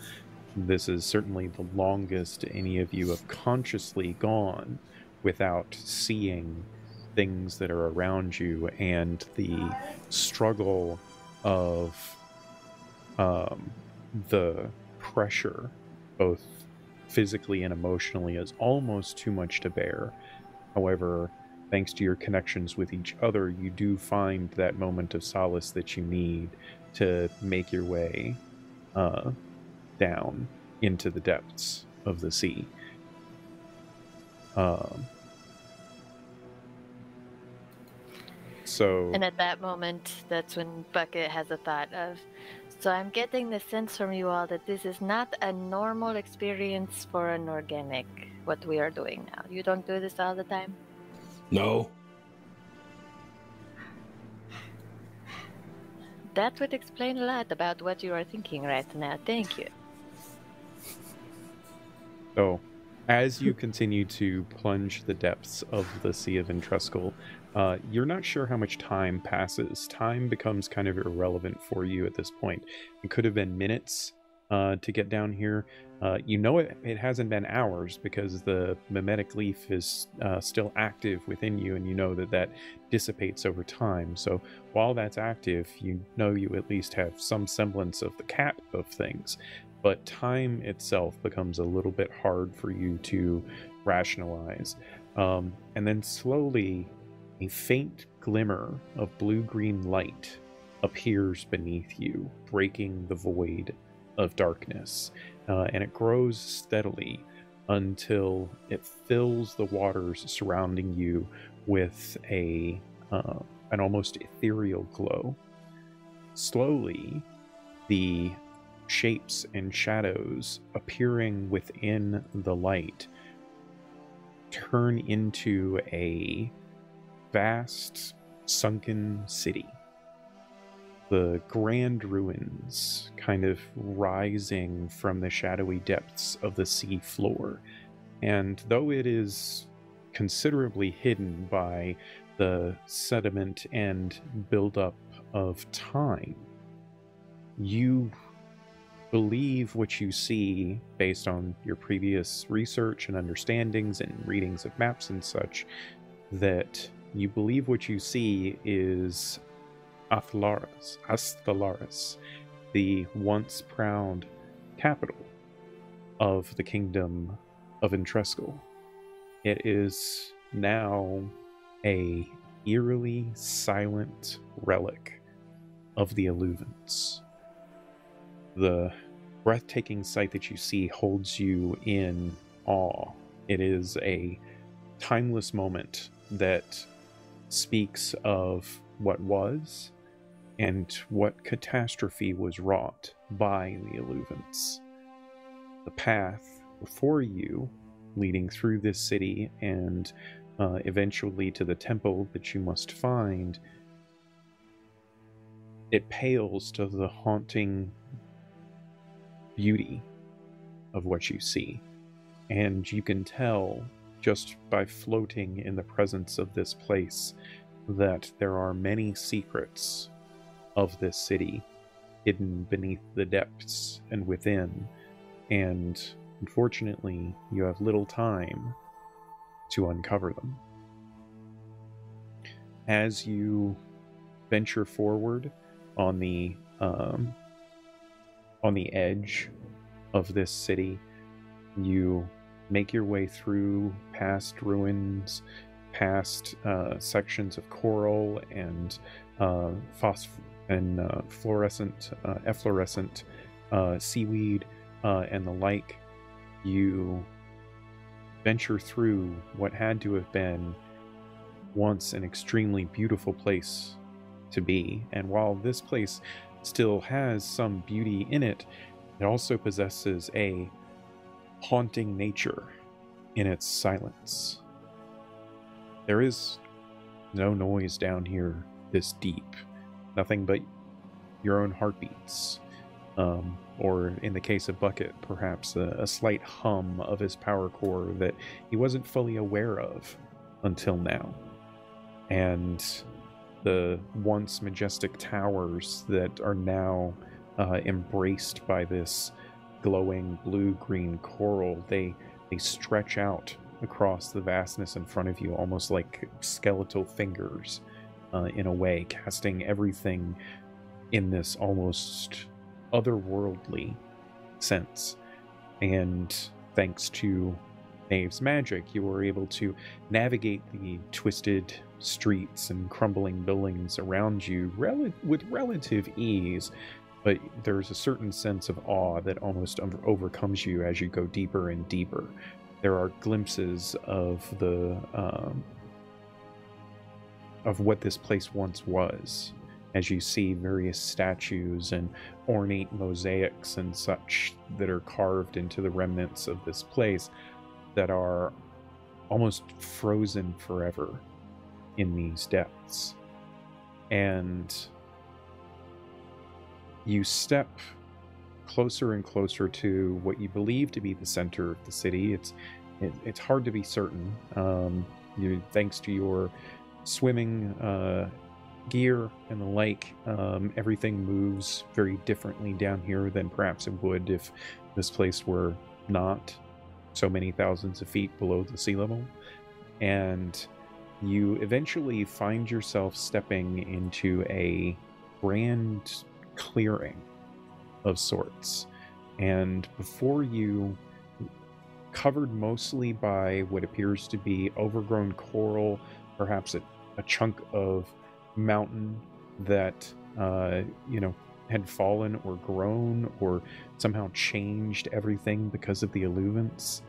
This is certainly the longest any of you have consciously gone without seeing things that are around you, and the struggle of the pressure, both physically and emotionally, is almost too much to bear. However, thanks to your connections with each other, you do find that moment of solace that you need to make your way down into the depths of the sea. And at that moment, that's when Bucket has a thought of, so I'm getting the sense from you all that this is not a normal experience for an organic, what we are doing now. You don't do this all the time? No. That would explain a lot about what you are thinking right now. Thank you. So, as you continue to plunge the depths of the Sea of Entruscal, you're not sure how much time passes. Time becomes kind of irrelevant for you at this point. It could have been minutes to get down here. You know it hasn't been hours, because the mimetic leaf is still active within you, and you know that dissipates over time. So while that's active, you know you at least have some semblance of the cap of things. But time itself becomes a little bit hard for you to rationalize. And then slowly, a faint glimmer of blue-green light appears beneath you, breaking the void of darkness. And it grows steadily until it fills the waters surrounding you with an almost ethereal glow. Slowly, the shapes and shadows appearing within the light turn into a vast sunken city. the grand ruins kind of rising from the shadowy depths of the sea floor. And though it is considerably hidden by the sediment and buildup of time, you believe what you see based on your previous research and understandings and readings of maps and such, that you believe what you see is Ysterra, the once proud capital of the kingdom of Entreskel. It is now a eerily silent relic of the Alluvans. The breathtaking sight that you see holds you in awe. It is a timeless moment that speaks of what was and what catastrophe was wrought by the Alluvans. The path before you, leading through this city and eventually to the temple that you must find, it pales to the haunting beauty of what you see. And you can tell just by floating in the presence of this place that there are many secrets of this city hidden beneath the depths and within, and unfortunately you have little time to uncover them. As you venture forward on the edge of this city, you make your way through past ruins, past sections of coral and efflorescent seaweed and the like. You venture through what had to have been once an extremely beautiful place to be, and while this place still has some beauty in it, it also possesses a haunting nature in its silence. There is no noise down here this deep, nothing but your own heartbeats, or in the case of Bucket, perhaps a slight hum of his power core that he wasn't fully aware of until now. And the once majestic towers that are now embraced by this glowing blue-green coral, they stretch out across the vastness in front of you, almost like skeletal fingers, in a way, casting everything in this almost otherworldly sense. And thanks to Maeve's magic, you were able to navigate the twisted streets and crumbling buildings around you with relative ease, but there's a certain sense of awe that almost overcomes you as you go deeper and deeper. There are glimpses of what this place once was, as you see various statues and ornate mosaics and such that are carved into the remnants of this place that are almost frozen forever in these depths. And you step closer and closer to what you believe to be the center of the city. It's hard to be certain. Thanks to your swimming gear and the like, everything moves very differently down here than perhaps it would if this place were not so many thousands of feet below the sea level. And you eventually find yourself stepping into a grand clearing of sorts. And before you, covered mostly by what appears to be overgrown coral, perhaps a chunk of mountain that had fallen or grown or somehow changed everything because of the Alluvans.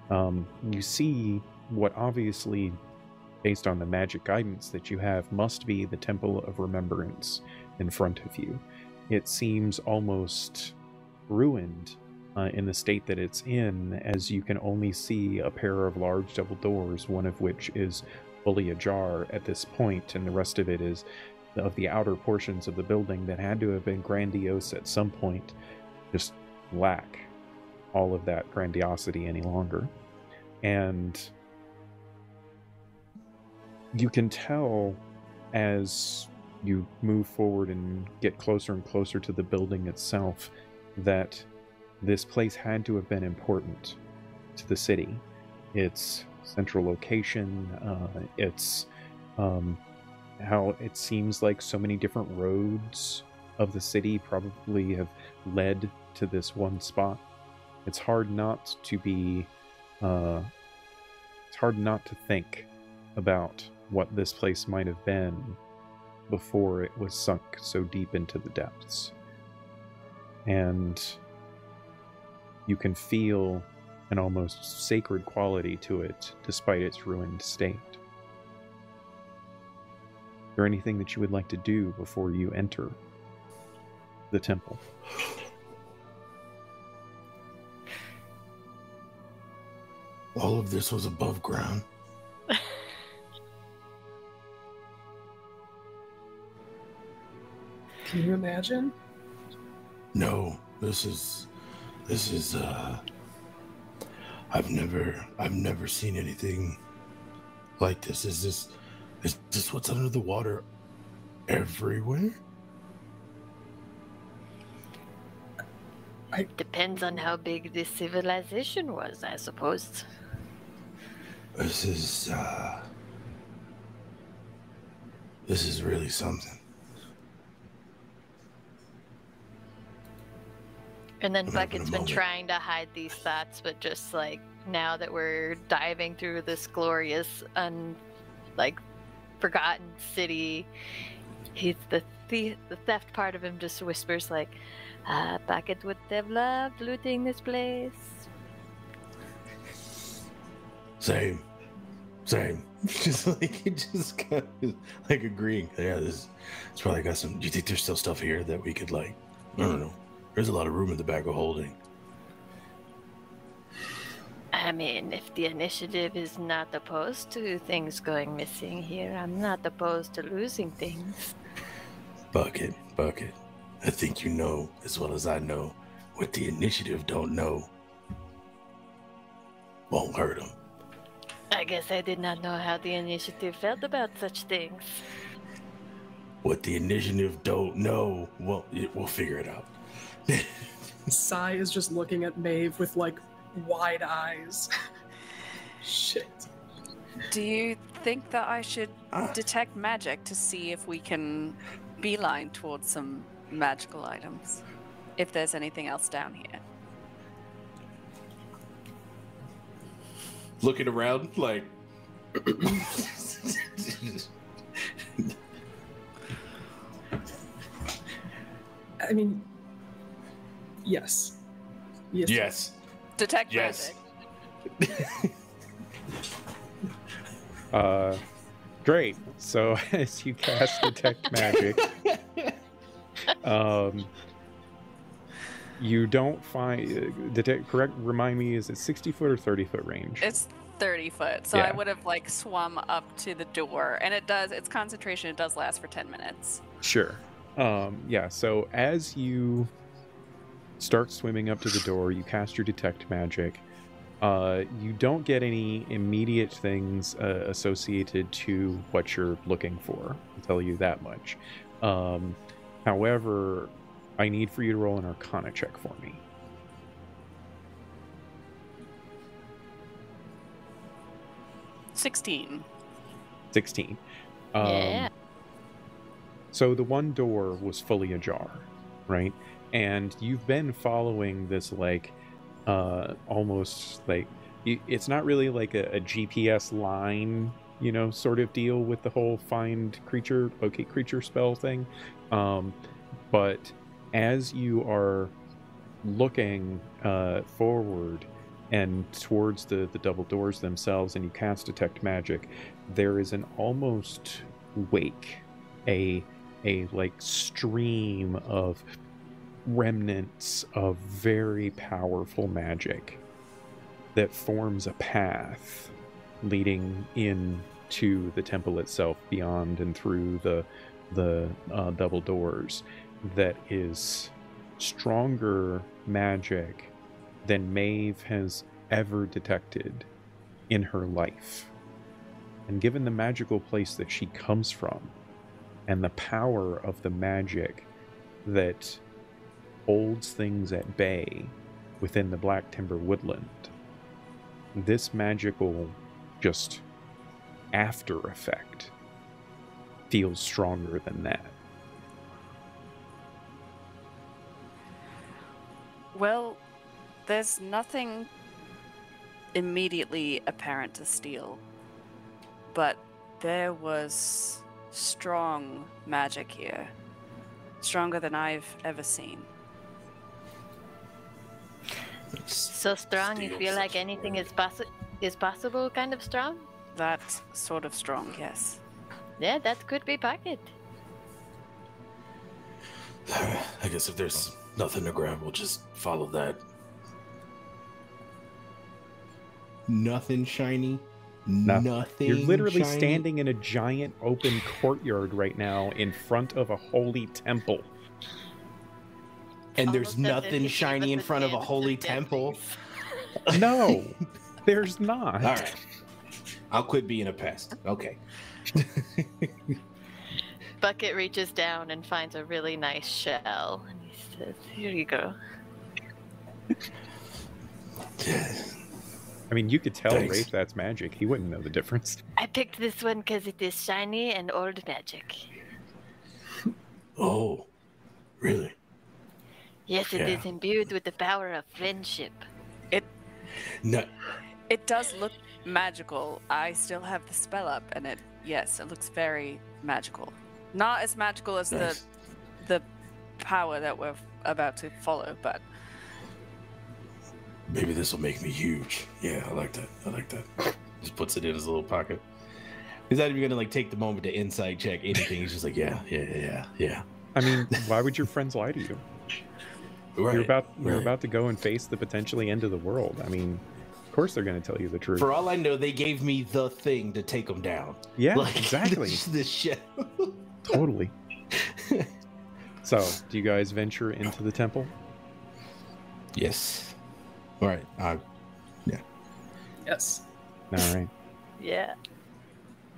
You see what obviously, based on the magic guidance that you have, must be the Temple of Remembrance in front of you. It seems almost ruined in the state that it's in, as you can only see a pair of large double doors, one of which is fully ajar at this point, and the rest of it is of the outer portions of the building that had to have been grandiose at some point just lack all of that grandiosity any longer. And you can tell as you move forward and get closer and closer to the building itself that this place had to have been important to the city. Its central location, its how it seems like so many different roads of the city probably have led to this one spot. It's hard not to be it's hard not to think about what this place might have been before it was sunk so deep into the depths. And you can feel an almost sacred quality to it despite its ruined state. Is there anything that you would like to do before you enter the temple? All of this was above ground. Can you imagine? No, this is I've never seen anything like this. Is this what's under the water everywhere? Depends on how big this civilization was, I suppose. This is really something. And then I'm having Bucket's a been moment. trying to hide these thoughts, but just like now that we're diving through this glorious, forgotten city, he's the theft part of him just whispers like, Bucket would have loved looting this place. Same. just kind of like agreeing. Yeah, it's probably got some. Do you think there's still stuff here that we could like? I don't know. There's a lot of room in the bag of holding. I mean, if the initiative is not opposed to things going missing here, I'm not opposed to losing things. Bucket. I think you know as well as I know what the initiative don't know won't hurt them. I guess I did not know how the initiative felt about such things. What the initiative don't know, well, we'll figure it out. Sai is just looking at Maeve with like wide eyes. Shit. Do you think that I should detect magic to see if we can beeline towards some magical items? If there's anything else down here. Looking around like I mean, yes. yes. Detect Yes. magic. Great. So as you cast Detect Magic, you don't find remind me, is it 60-foot or 30-foot range? It's 30 foot, so Yeah. I would have like swum up to the door, and its concentration, it does last for 10 minutes. Sure. Yeah, so as you start swimming up to the door, you cast your Detect Magic. You don't get any immediate things associated to what you're looking for. I'll tell you that much. However, I need for you to roll an Arcana check for me. 16. 16. Yeah. So the one door was fully ajar, right? And you've been following this like almost like it's not really like a GPS line, you know, sort of deal with the whole find creature, locate creature spell thing. But as you are looking forward and towards the double doors themselves, and you cast Detect Magic, there is an almost wake, a like stream of remnants of very powerful magic that forms a path leading in to the temple itself, beyond and through the the double doors that is stronger magic than Maeve has ever detected in her life. And given the magical place that she comes from and the power of the magic that holds things at bay within the Black Timber Woodland, this magical just after effect feels stronger than that. Well, there's nothing immediately apparent to steal, but there was strong magic here. Stronger than I've ever seen. So strong you feel like anything is possible kind of strong? That sort of strong, yes. Yeah, that could be Bucket. I guess if there's nothing to grab, we'll just follow that. Nothing shiny. Nothing. Nothing. You're literally shiny? standing in a giant open courtyard right now in front of a holy temple. And there's Almost as if nothing he shiny gave in us front of a chance holy to temple. No, there's not. All right. I'll quit being a pest. Okay. Bucket reaches down and finds a really nice shell. And he says, "Here you go." I mean, you could tell Thanks. Rafe that's magic. He wouldn't know the difference. I picked this one because it is shiny and old magic. Oh, really? Yes, it Yeah. is imbued with the power of friendship. No. It does look magical. I still have the spell up, and it looks very magical. Not as magical as Nice. the power that we're about to follow, but Maybe this will make me huge. Yeah, I like that. I like that. Just puts it in his little pocket. He's not even gonna like take the moment to insight check anything. He's just like, yeah. I mean, why would your friends lie to you? Right. You're about to go and face the potentially end of the world. I mean, of course they're going to tell you the truth. For all I know, they gave me the thing to take them down. Yeah, Like, exactly. This shit. Totally. So, do you guys venture into the temple? Yes. All right. Yes. All right. Yeah.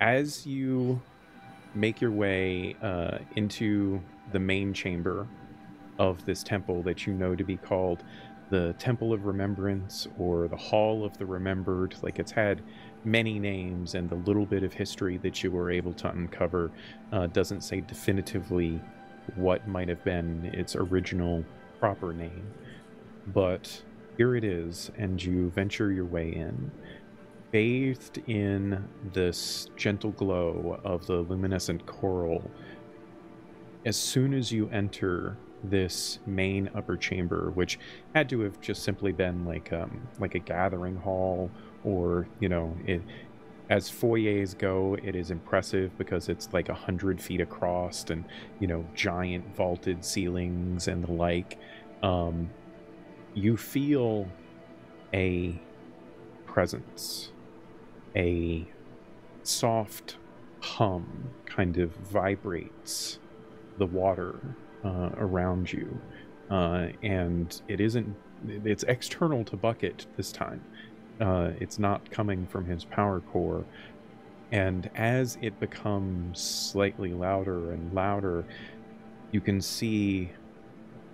As you make your way into the main chamber of this temple that you know to be called the Temple of Remembrance or the Hall of the Remembered, like it's had many names, and the little bit of history that you were able to uncover doesn't say definitively what might have been its original proper name. But here it is, and you venture your way in. Bathed in this gentle glow of the luminescent coral, as soon as you enter this main upper chamber, which had to have just simply been like a gathering hall, or as foyers go, it is impressive because it's like 100 feet across, and giant vaulted ceilings and the like. You feel a presence, a soft hum kind of vibrates the water around you, and it's external to Bucket this time. It's not coming from his power core, and as it becomes slightly louder and louder, you can see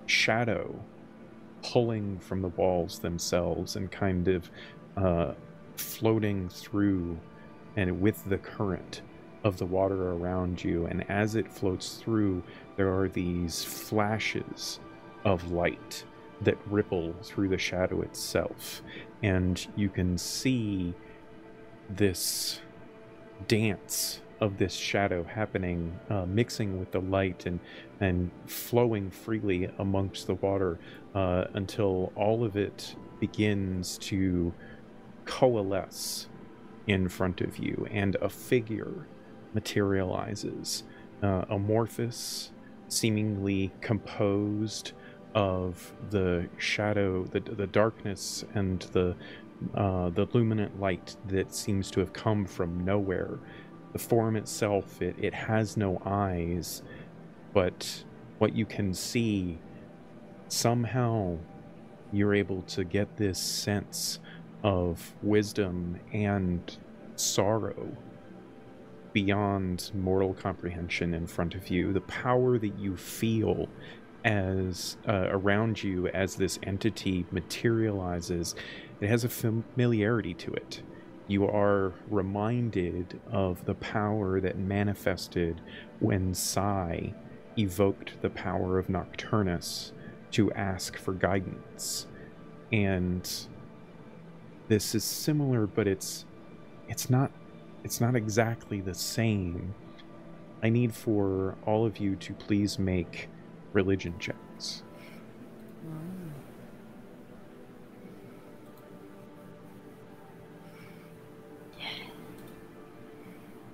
shadow pulling from the walls themselves and kind of floating through and with the current of the water around you. And as it floats through, there are these flashes of light that ripple through the shadow itself, and you can see this dance of this shadow happening, mixing with the light and flowing freely amongst the water, until all of it begins to coalesce in front of you, and a figure materializes, amorphous, seemingly composed of the shadow, the darkness, and the luminant light that seems to have come from nowhere. the form itself, it has no eyes, but what you can see, somehow you're able to get this sense of wisdom and sorrow beyond mortal comprehension in front of you. The power that you feel as around you as this entity materializes, it has a familiarity to it. You are reminded of the power that manifested when Cze evoked the power of Nocturnus to ask for guidance. And this is similar, but it's not exactly the same. I need for all of you to please make religion checks.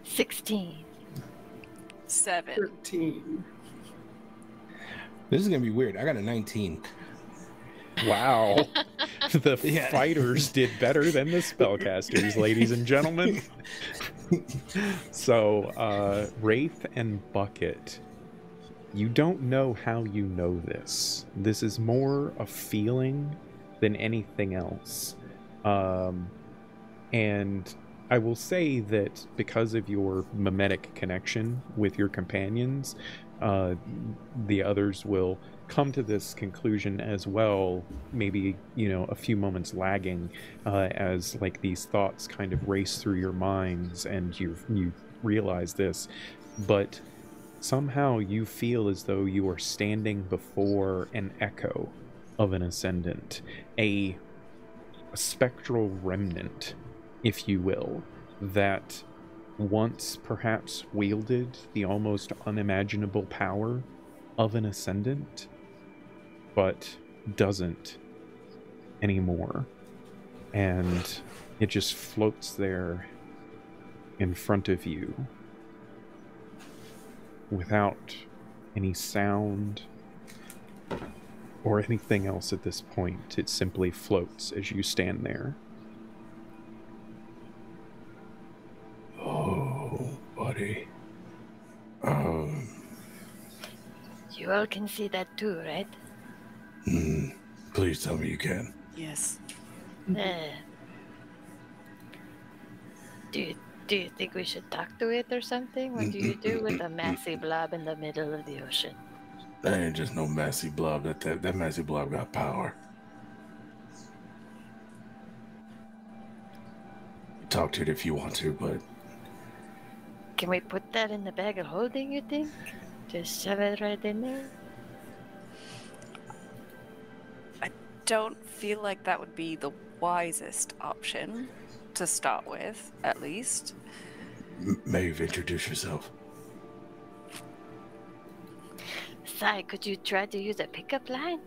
16. 7. 13. This is gonna be weird. I got a 19. Wow. The Yeah. fighters did better than the spellcasters, ladies and gentlemen. So, Wraith and Bucket, you don't know how you know this. This is more a feeling than anything else. And I will say that because of your mimetic connection with your companions, the others will come to this conclusion as well, maybe, a few moments lagging, as like these thoughts kind of race through your minds and you realize this. But somehow you feel as though you are standing before an echo of an ascendant, a spectral remnant, if you will, that once perhaps wielded the almost unimaginable power of an ascendant, but doesn't anymore. And it just floats there in front of you without any sound or anything else at this point. It simply floats as you stand there. Oh, buddy. You all can see that too, right? Please tell me you can. Yes. Do you think we should talk to it or something? What do you do with a massive blob in the middle of the ocean? That ain't just no massive blob. That massive blob got power. Talk to it if you want to, but Can we put that in the bag of holding, you think? Just shove it right in there? Don't feel like that would be the wisest option to start with, at least. Maeve, introduce yourself. Cze, could you try to use a pickup line?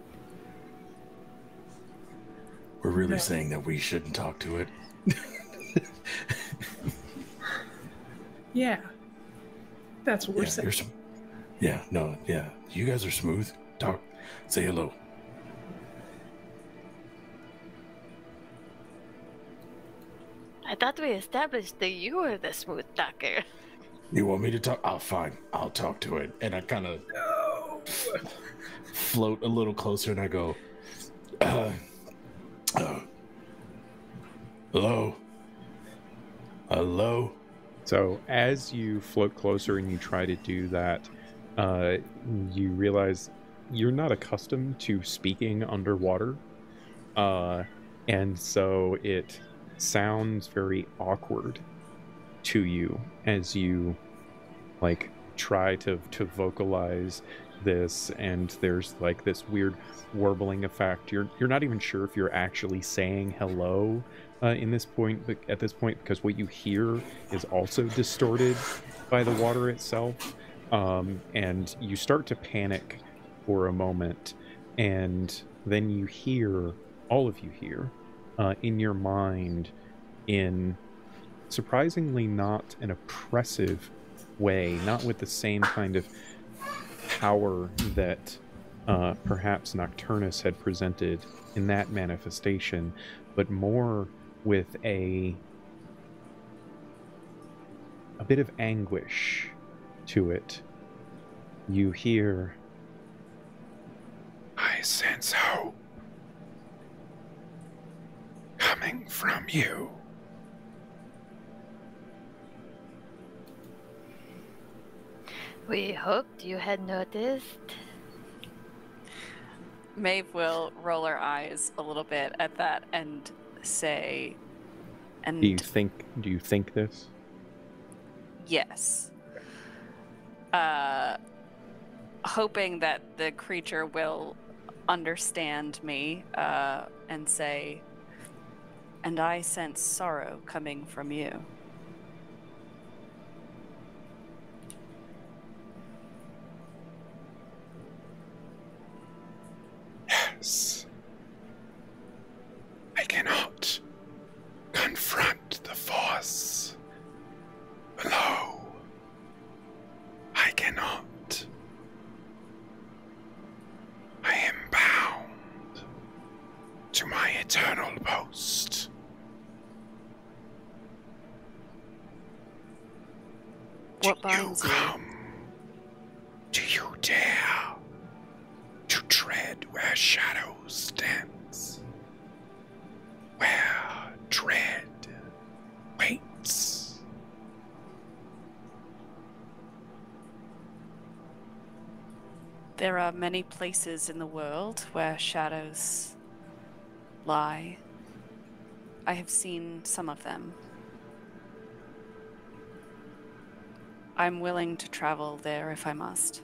We're really No. saying that we shouldn't talk to it. Yeah. That's what we're saying. You guys are smooth. Talk. Say hello. I thought we established that you were the smooth talker. You want me to talk? Oh, fine. I'll talk to it. And I kind of float a little closer and I go, hello? Hello? So as you float closer and you try to do that, you realize you're not accustomed to speaking underwater. And so it sounds very awkward to you as you try to vocalize this, and there's like this weird warbling effect. You're not even sure if you're actually saying hello at this point, because what you hear is also distorted by the water itself, and you start to panic for a moment, and then you hear, all of you hear, in your mind, in surprisingly not an oppressive way, not with the same kind of power that perhaps Nocturnus had presented in that manifestation, but more with a a bit of anguish to it. You hear, "I sense hope coming from you." We hoped you had noticed. Maeve will roll her eyes a little bit at that and say, and Do you think this? yes. Hoping that the creature will understand me and say, "And I sense sorrow coming from you." Yes. I cannot confront the force below. I cannot. I am bound to my eternal post. What Do you binds you? come? Do you dare to tread where shadows dance? Where dread waits? There are many places in the world where shadows lie. I have seen some of them. I'm willing to travel there if I must.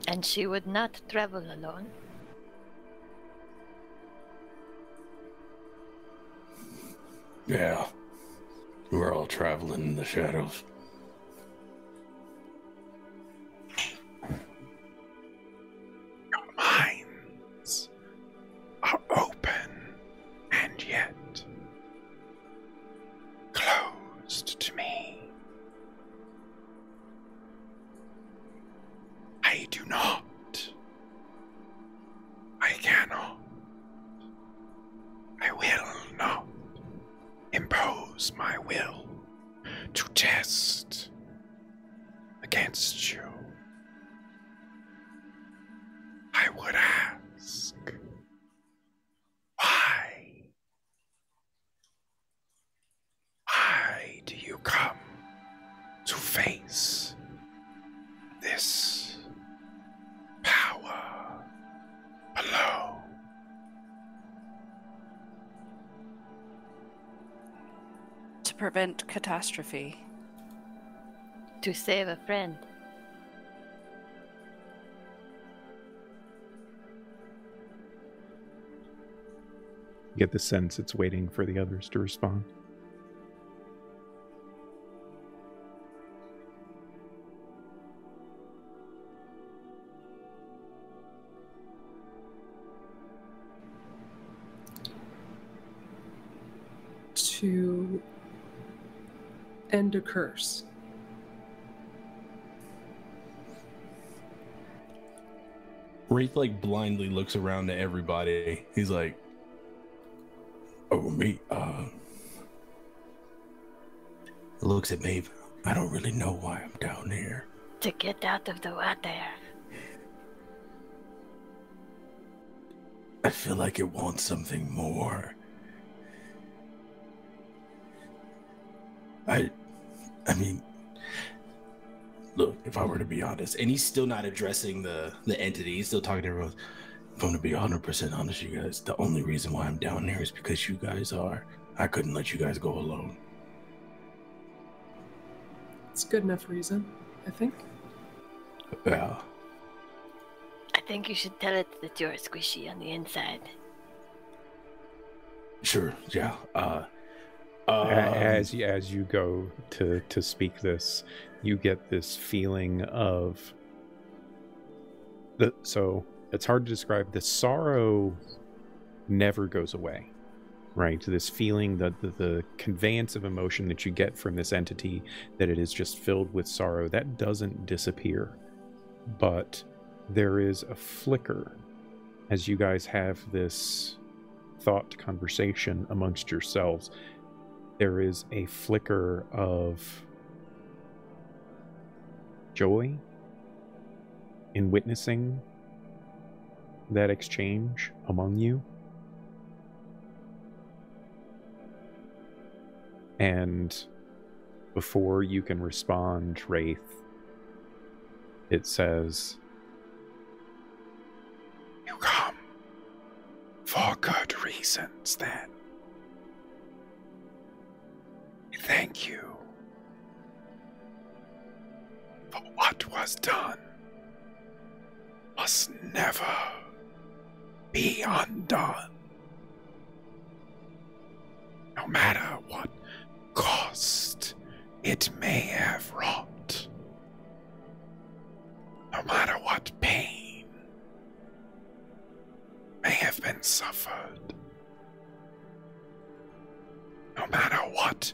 And she would not travel alone. Yeah. We're all traveling in the shadows. Your minds are open and yet closed to me. I do not. I cannot. I will not impose my will to test against you. I would ask, why? Why do you come to face this power below? To prevent catastrophe. To save a friend. You get the sense it's waiting for the others to respond. To end a curse. Wraith like blindly looks around to everybody. He's like, Oh, me? looks at Maeve. I don't really know why I'm down here. To get out of the water. I feel like it wants something more. I mean, look, if I were to be honest, And he's still not addressing the entity. He's still talking to everyone. if I'm to be 100% honest, you guys, the only reason why I'm down here is because you guys are. I couldn't let you guys go alone. It's a good enough reason, I think. Yeah. I think you should tell it that you're squishy on the inside. Sure, yeah. As you go to speak this, you get this feeling of so it's hard to describe. The sorrow never goes away, right? This feeling that the conveyance of emotion that you get from this entity, that it is just filled with sorrow, that doesn't disappear. But there is a flicker as you guys have this thought conversation amongst yourselves. there is a flicker of joy in witnessing that exchange among you. And before you can respond, Wraith, it says, "You come for good reasons, then. Thank you for what was done must never be undone, no matter what cost it may have wrought, no matter what pain may have been suffered, no matter what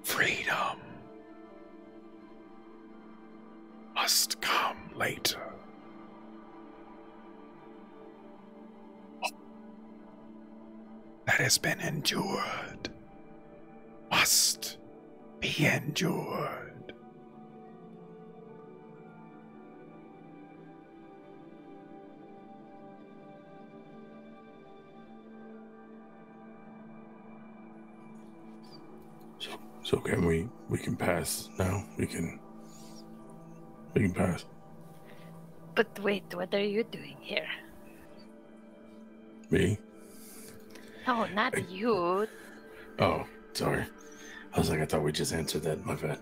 freedom must come later. That has been endured must be endured." So can we can pass now? We can pass. But wait, what are you doing here? Me? No, not you. Oh, sorry. I was like, I thought we just answered that. My bad.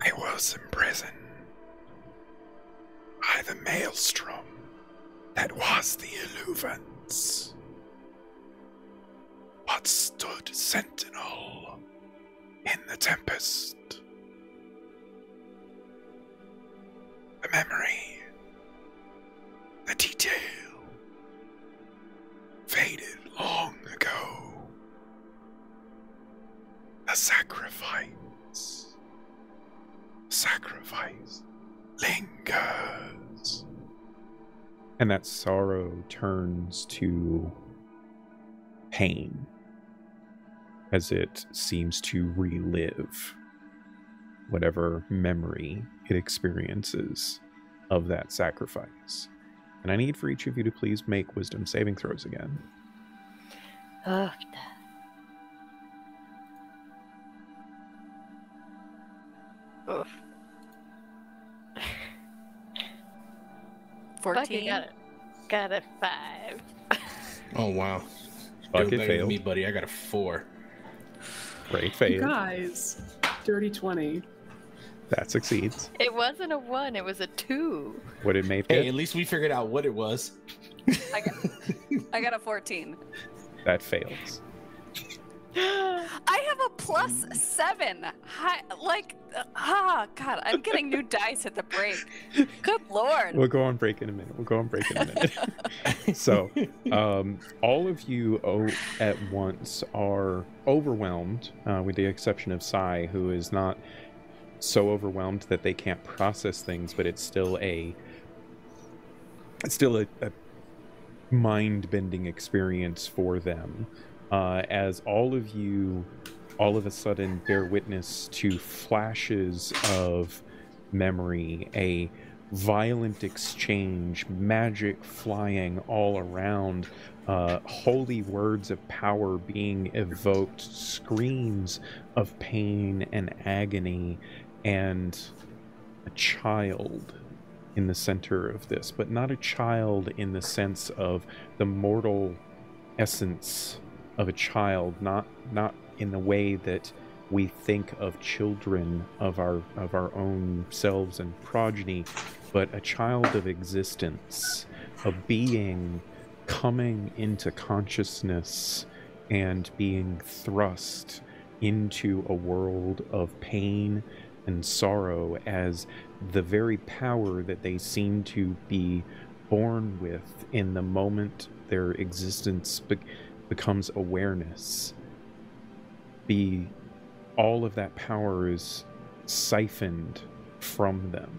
I was imprisoned by the maelstrom that was the Illuvans, but stood sentinel in the tempest. The memory, the detail, faded long ago. The sacrifice lingers. And that sorrow turns to pain as it seems to relive whatever memory it experiences of that sacrifice. And I need for each of you to please make wisdom saving throws again. Oh, 14. Got a 5. Oh, wow. Bucket Doing better than failed. me, buddy. I got a 4. Great You fail. guys, dirty 20. That succeeds. It wasn't a 1, it was a 2. What did Maeve Hey, get? at least we figured out what it was. I got a 14. That fails. I have a +7. God, I'm getting new dice at the break. Good lord. We'll go on break in a minute. So, all of you at once are overwhelmed, with the exception of Sai, who is not so overwhelmed that they can't process things, but it's still a mind-bending experience for them. As all of you all of a sudden bear witness to flashes of memory, a violent exchange, magic flying all around, holy words of power being evoked, screams of pain and agony, and a child in the center of this, but not a child in the sense of the mortal essence of a child, not in the way that we think of children of our own selves and progeny, but a child of existence, a being coming into consciousness and being thrust into a world of pain and sorrow as the very power that they seem to be born with in the moment their existence becomes awareness. All of that power is siphoned from them.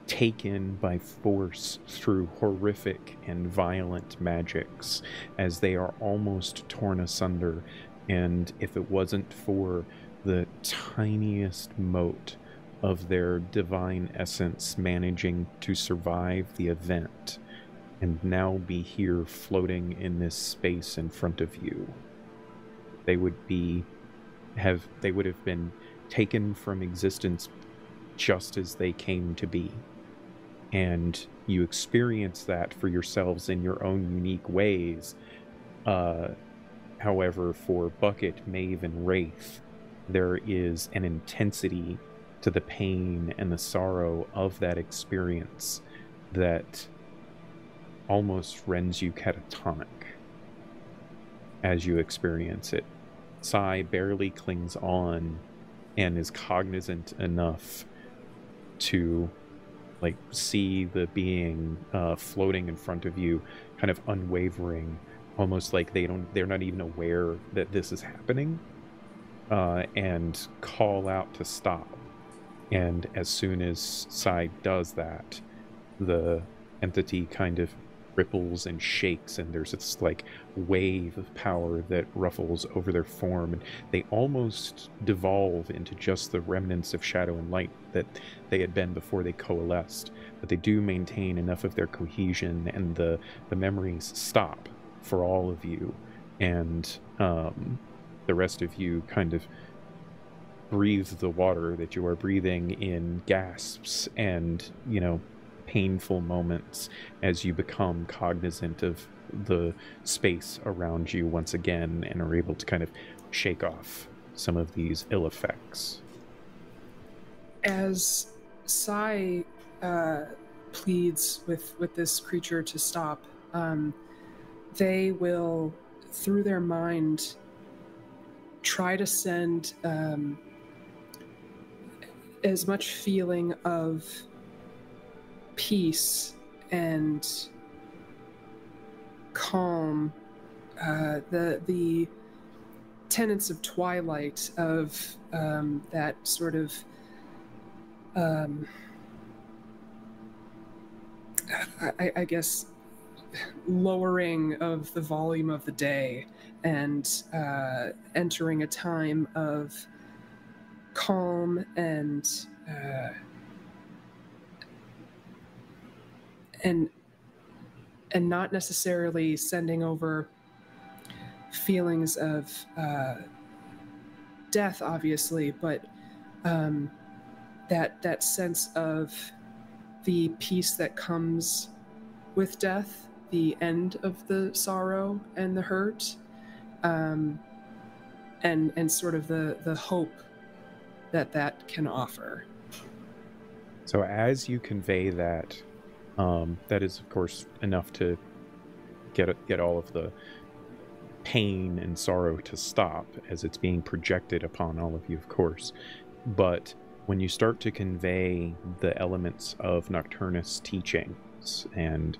taken by force through horrific and violent magics as they are almost torn asunder. And if it wasn't for the tiniest mote of their divine essence managing to survive the event and now be here floating in this space in front of you, they would have been taken from existence just as they came to be. And you experience that for yourselves in your own unique ways. However, for Bucket, Maeve, and Wraith, there is an intensity to the pain and the sorrow of that experience that almost rends you catatonic as you experience it. Sai barely clings on and is cognizant enough to see the being floating in front of you, kind of unwavering, almost like they're not even aware that this is happening, and call out to stop. And as soon as Sai does that, the entity kind of ripples and shakes, and there's this wave of power that ruffles over their form, and they almost devolve into just the remnants of shadow and light that they had been before they coalesced. But they do maintain enough of their cohesion, and the memories stop for all of you, and the rest of you kind of breathe the water that you are breathing in gasps and painful moments as you become cognizant of the space around you once again and are able to kind of shake off some of these ill effects. As Sai pleads with this creature to stop, they will, through their mind, try to send as much feeling of peace and calm, the tenets of twilight, of that sort of I guess lowering of the volume of the day, and entering a time of calm and not necessarily sending over feelings of death, obviously, but that sense of the peace that comes with death, the end of the sorrow and the hurt, and sort of the hope that can offer. So as you convey that, that is, of course, enough to get all of the pain and sorrow to stop as it's being projected upon all of you, of course. But when you start to convey the elements of Nocturnus teachings and,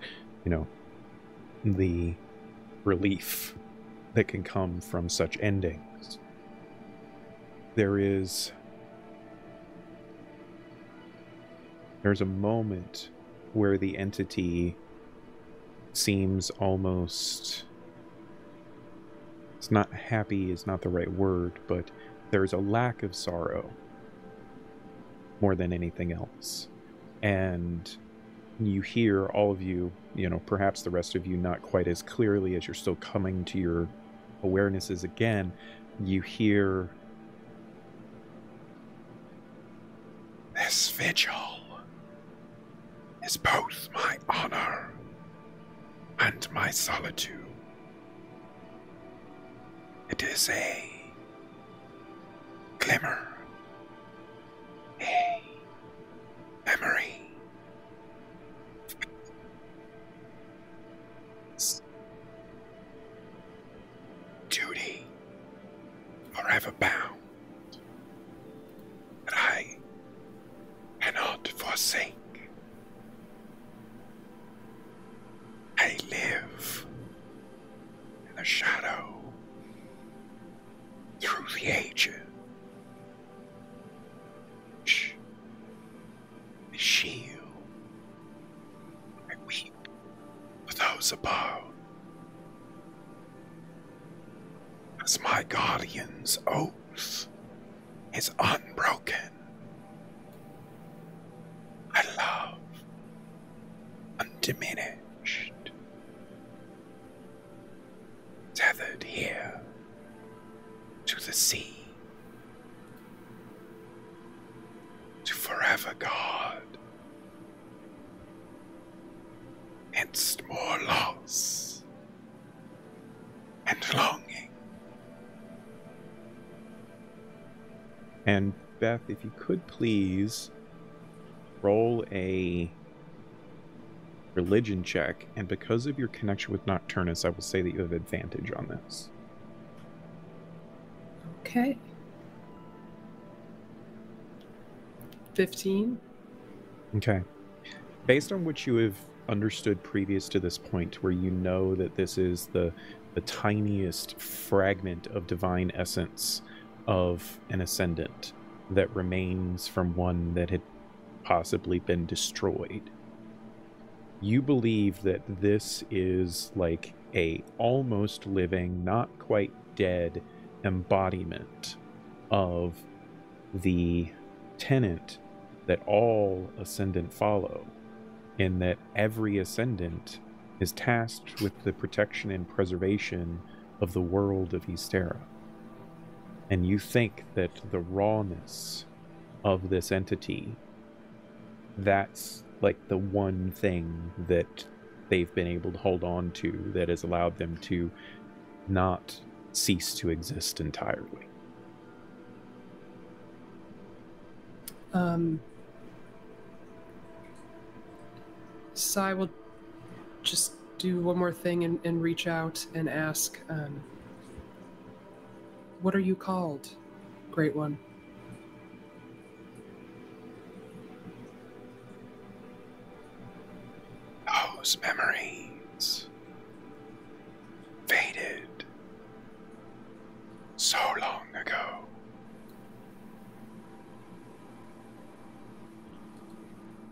the relief that can come from such endings, there's a moment where the entity seems almost, it's not happy is not the right word, but there's a lack of sorrow more than anything else. And you hear, all of you, perhaps the rest of you not quite as clearly as you're still coming to your awarenesses again, you hear, "This vigil is both my honor and my solitude. It is a glimmer, a memory. Duty forever bound that I cannot forsake. I live in the shadow through the ages. The shield powers above, as my guardian's oath is unbroken. I love undiminished, tethered here to the sea, to forever guard against more loss and longing. And Beth, if you could please roll a religion check, and because of your connection with Nocturnus, I will say that you have advantage on this. Okay. 15. Okay. Based on what you have understood previous to this point, where you know that this is the tiniest fragment of divine essence of an ascendant that remains from one that had possibly been destroyed, you believe that this is like a almost living, not quite dead embodiment of the tenet that all ascendant follow, in that every ascendant is tasked with the protection and preservation of the world of Ysterra. And you think that the rawness of this entity, that's like the one thing that they've been able to hold on to that has allowed them to not cease to exist entirely. So I will just do one more thing and reach out and ask, what are you called, Great One? Those memories faded so long ago.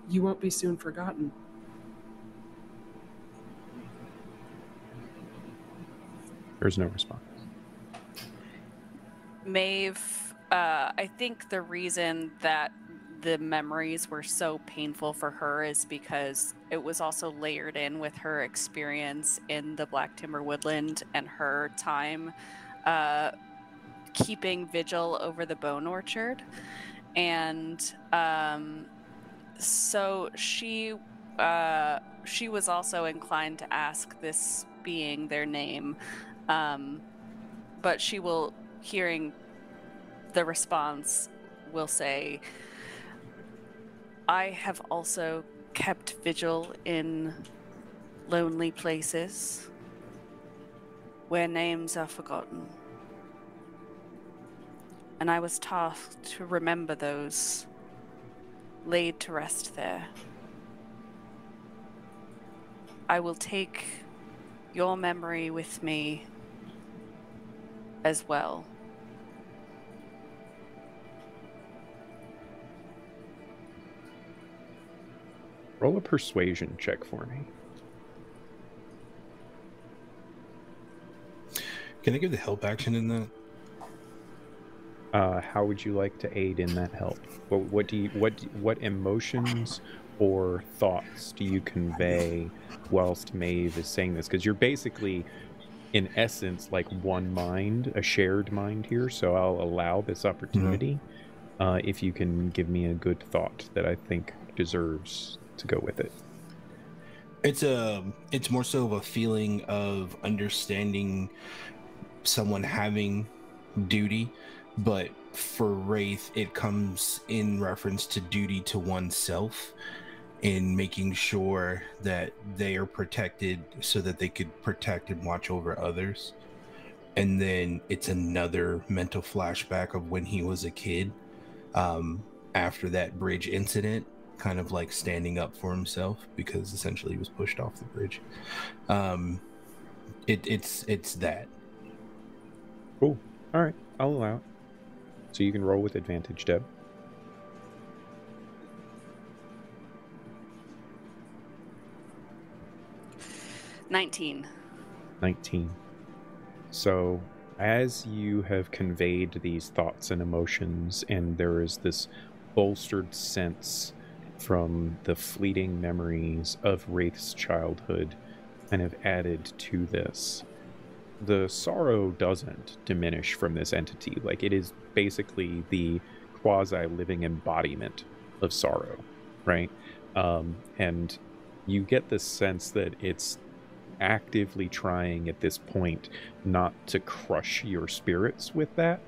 You won't be soon forgotten. There's no response. Maeve, I think the reason that the memories were so painful for her is because it was also layered in with her experience in the Black Timber Woodland and her time keeping vigil over the bone orchard. And so she was also inclined to ask this being their name, but she will, hearing the response, will say, I have also kept vigil in lonely places where names are forgotten, and I was tasked to remember those laid to rest there. I will take your memory with me as well. Roll a persuasion check for me. Can I give the help action in that? How would you like to aid in that help? What emotions or thoughts do you convey whilst Maeve is saying this? Because you're basically, in essence, like one mind, a shared mind here. So I'll allow this opportunity if you can give me a good thought that I think deserves to go with it. It's more so of a feeling of understanding someone having duty, but for Wraith it comes in reference to duty to oneself, in making sure that they are protected so that they could protect and watch over others. And then it's another mental flashback of when he was a kid, after that bridge incident, kind of like standing up for himself because essentially he was pushed off the bridge. It's that. Cool. All right, I'll allow it. So you can roll with advantage, Deb. 19. 19. So, as you have conveyed these thoughts and emotions, and there is this bolstered sense from the fleeting memories of Wraith's childhood kind of added to this, the sorrow doesn't diminish from this entity. Like, it is basically the quasi-living embodiment of sorrow, right? And you get the sense that it's actively trying at this point not to crush your spirits with that.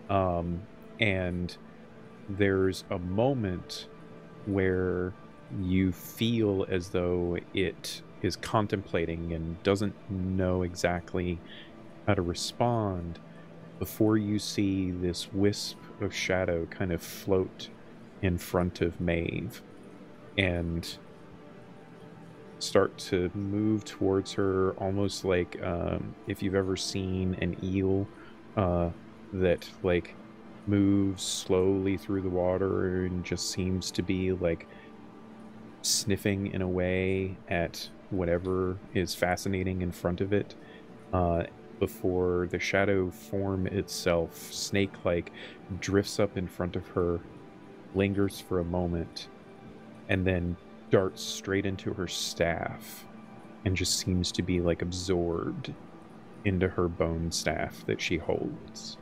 And there's a moment where you feel as though it is contemplating and doesn't know exactly how to respond before you see this wisp of shadow kind of float in front of Maeve and start to move towards her, almost like if you've ever seen an eel that like moves slowly through the water and just seems to be like sniffing in a way at whatever is fascinating in front of it, before the shadow form itself, snake-like, drifts up in front of her, lingers for a moment, and then darts straight into her staff and just seems to be like absorbed into her bone staff that she holds.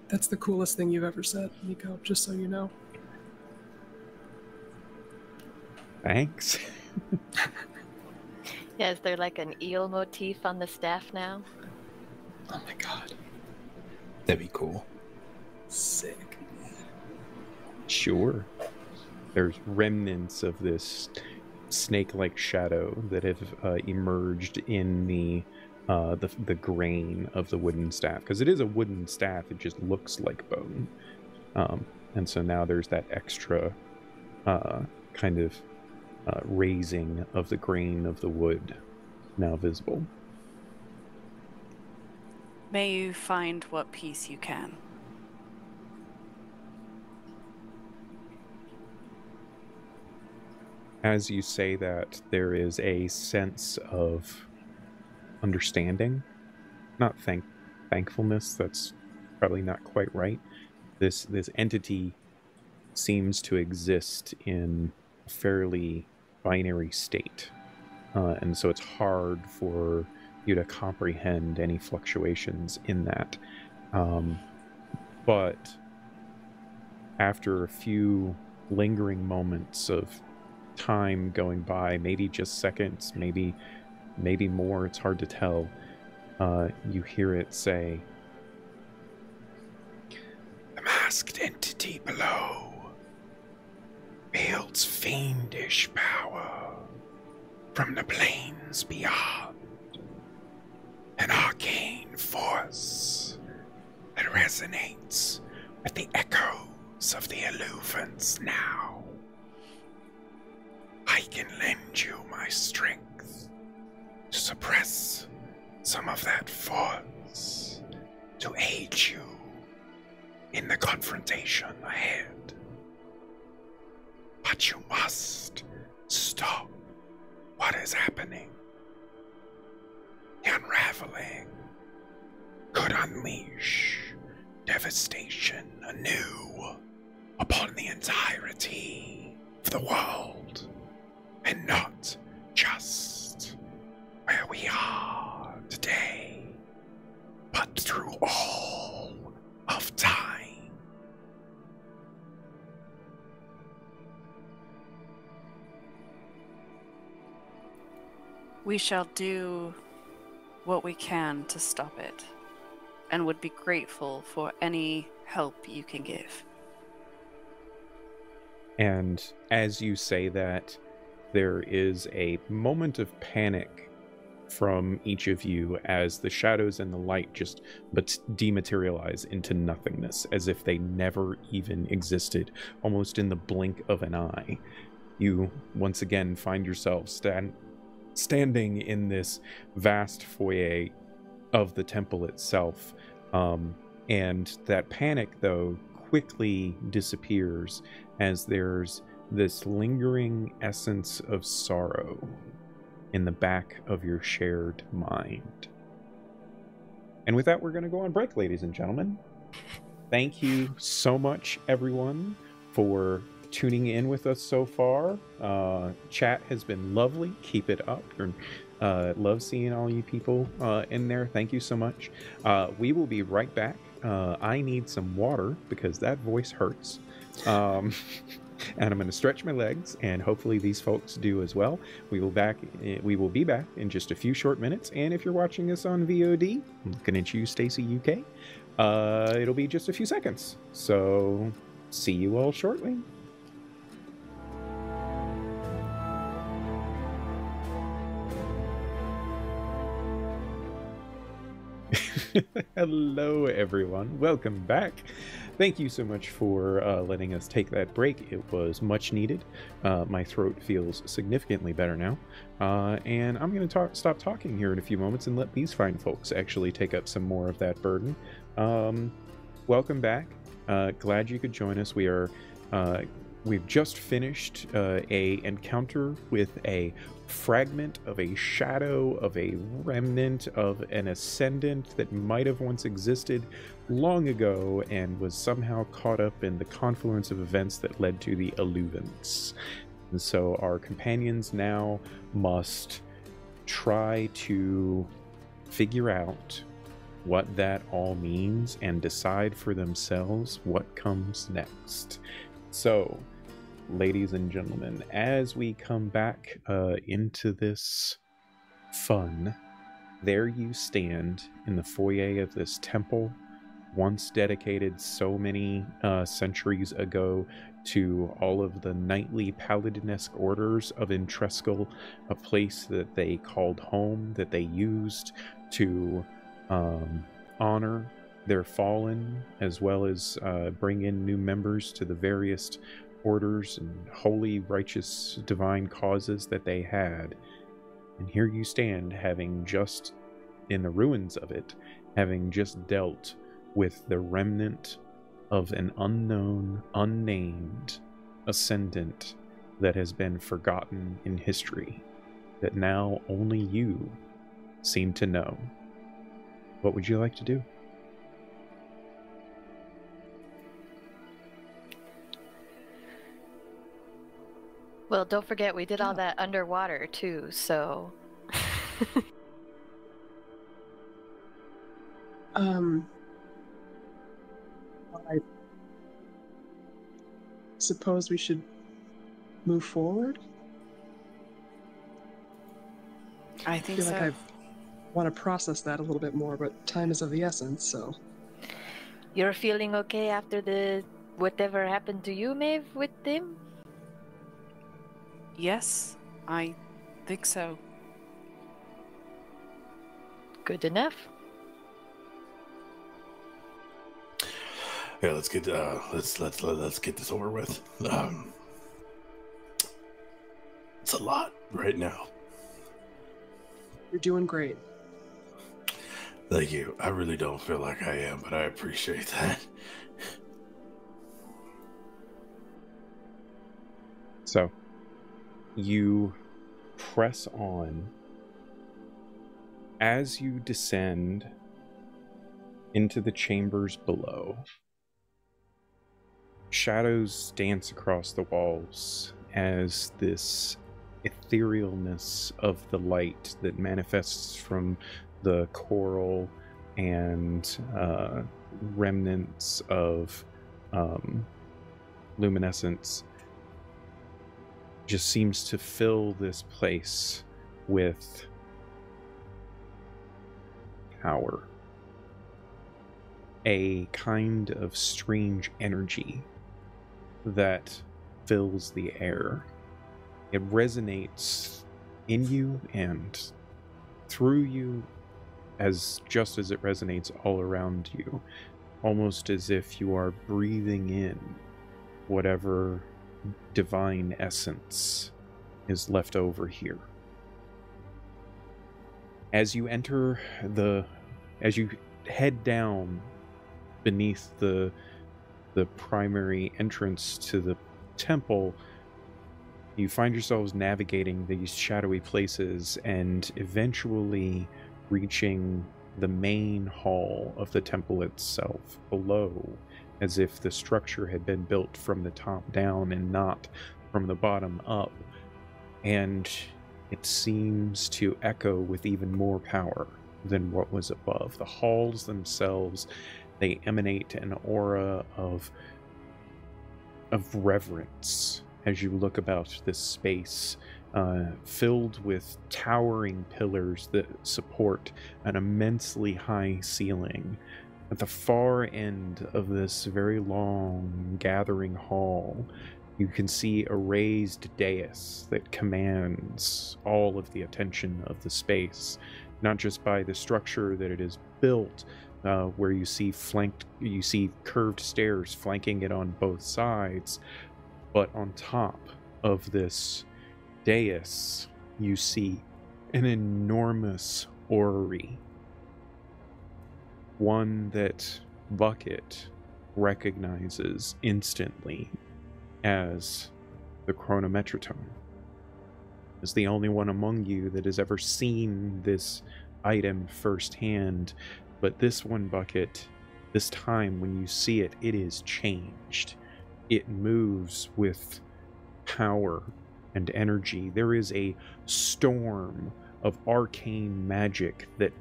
That's the coolest thing you've ever said, Miko, just so you know. Thanks. Yeah, is there like an eel motif on the staff now? Oh my god. That'd be cool. Sick. Sure. There's remnants of this snake-like shadow that have emerged in the grain of the wooden staff, because it is a wooden staff. It just looks like bone, and so now there's that extra kind of raising of the grain of the wood now visible. May you find what peace you can. As you say that, there is a sense of understanding, not thankfulness. That's probably not quite right. This entity seems to exist in a fairly binary state, and so it's hard for you to comprehend any fluctuations in that. But after a few lingering moments of time going by, maybe just seconds, maybe more, it's hard to tell, you hear it say, "The masked entity below wields fiendish power from the planes beyond, an arcane force that resonates with the echoes of the Illuvans now. I can lend you my strength to suppress some of that force, to aid you in the confrontation ahead. But you must stop what is happening. The unraveling could unleash devastation anew upon the entirety of the world, and not just where we are today, but through all of time." We shall do what we can to stop it, and would be grateful for any help you can give. And as you say that, there is a moment of panic from each of you as the shadows and the light just dematerialize into nothingness, as if they never even existed, almost in the blink of an eye. You once again find yourself standing in this vast foyer of the temple itself, and that panic, though, quickly disappears as there's this lingering essence of sorrow in the back of your shared mind. And with that, we're going to go on break, ladies and gentlemen. Thank you so much, everyone, for tuning in with us so far. Chat has been lovely. Keep it up. Love seeing all you people in there. Thank you so much. We will be right back. I need some water because that voice hurts. And I'm going to stretch my legs, and hopefully these folks do as well. We will be back in just a few short minutes. And if you're watching us on VOD, I'm looking at you, Stacy UK. It'll be just a few seconds. So see you all shortly. Hello, everyone. Welcome back. Thank you so much for letting us take that break. It was much needed. My throat feels significantly better now. And I'm going to stop talking here in a few moments and let these fine folks actually take up some more of that burden. Welcome back. Glad you could join us. We've just finished a encounter with a fragment of a shadow of a remnant of an ascendant that might have once existed long ago and was somehow caught up in the confluence of events that led to the Illuvans. And so our companions now must try to figure out what that all means and decide for themselves what comes next. So, ladies and gentlemen, as we come back into this fun, there you stand in the foyer of this temple, once dedicated so many centuries ago to all of the knightly paladinesque orders of Intreskel, a place that they called home, that they used to honor their fallen, as well as bring in new members to the various orders and holy, righteous, divine causes that they had. And here you stand, having just, in the ruins of it, having just dealt with the remnant of an unknown, unnamed ascendant that has been forgotten in history, that now only you seem to know. What would you like to do? Well, don't forget we did all that underwater too, so I suppose we should move forward. I I think feel so. like I want to process that a little bit more, but time is of the essence, so. you're feeling okay after the whatever happened to you, Maeve, with them? Yes, I think so. Good enough. Yeah, let's get let's get this over with. It's a lot right now. You're doing great. Thank you. I really don't feel like I am, but I appreciate that. So, you press on. As you descend into the chambers below, shadows dance across the walls as this etherealness of the light that manifests from the coral and remnants of luminescence just seems to fill this place with power. A kind of strange energy that fills the air. It resonates in you and through you just as it resonates all around you, almost as if you are breathing in whatever divine essence is left over here. As you head down beneath the primary entrance to the temple, you find yourselves navigating these shadowy places and eventually reaching the main hall of the temple itself below, as if the structure had been built from the top down and not from the bottom up. And it seems to echo with even more power than what was above. The halls themselves, they emanate an aura of reverence as you look about this space, filled with towering pillars that support an immensely high ceiling. At the far end of this very long gathering hall, you can see a raised dais that commands all of the attention of the space, not just by the structure that it is built, where you see curved stairs flanking it on both sides, but on top of this dais, you see an enormous orrery, one that Bucket recognizes instantly as the chronometratome. As the only one among you that has ever seen this item firsthand, but this one, Bucket, this time when you see it, it is changed. It moves with power and energy. There is a storm of arcane magic that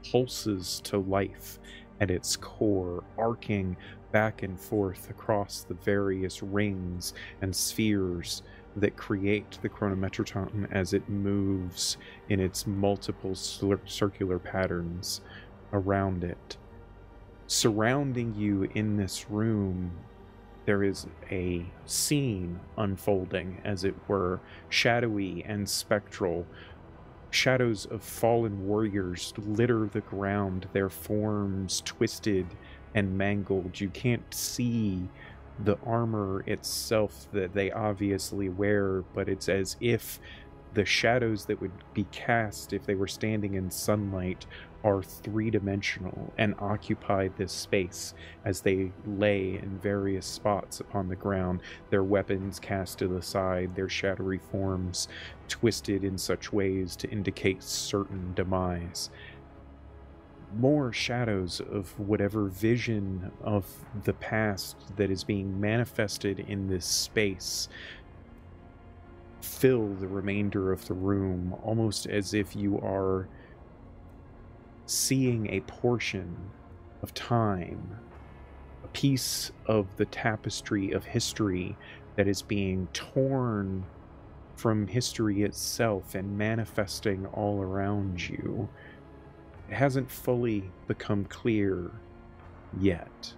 pulses to life at its core, arcing back and forth across the various rings and spheres that create the chronometratome as it moves in its multiple circular patterns around it. Surrounding you in this room, there is a scene unfolding, as it were, shadowy and spectral. Shadows of fallen warriors litter the ground, their forms twisted and mangled. You can't see the armor itself that they obviously wear, but it's as if the shadows that would be cast if they were standing in sunlight are three-dimensional and occupy this space as they lay in various spots upon the ground, their weapons cast to the side, their shadowy forms twisted in such ways to indicate certain demise. More shadows of whatever vision of the past that is being manifested in this space fill the remainder of the room, almost as if you are seeing a portion of time, a piece of the tapestry of history that is being torn from history itself and manifesting all around you. It hasn't fully become clear yet,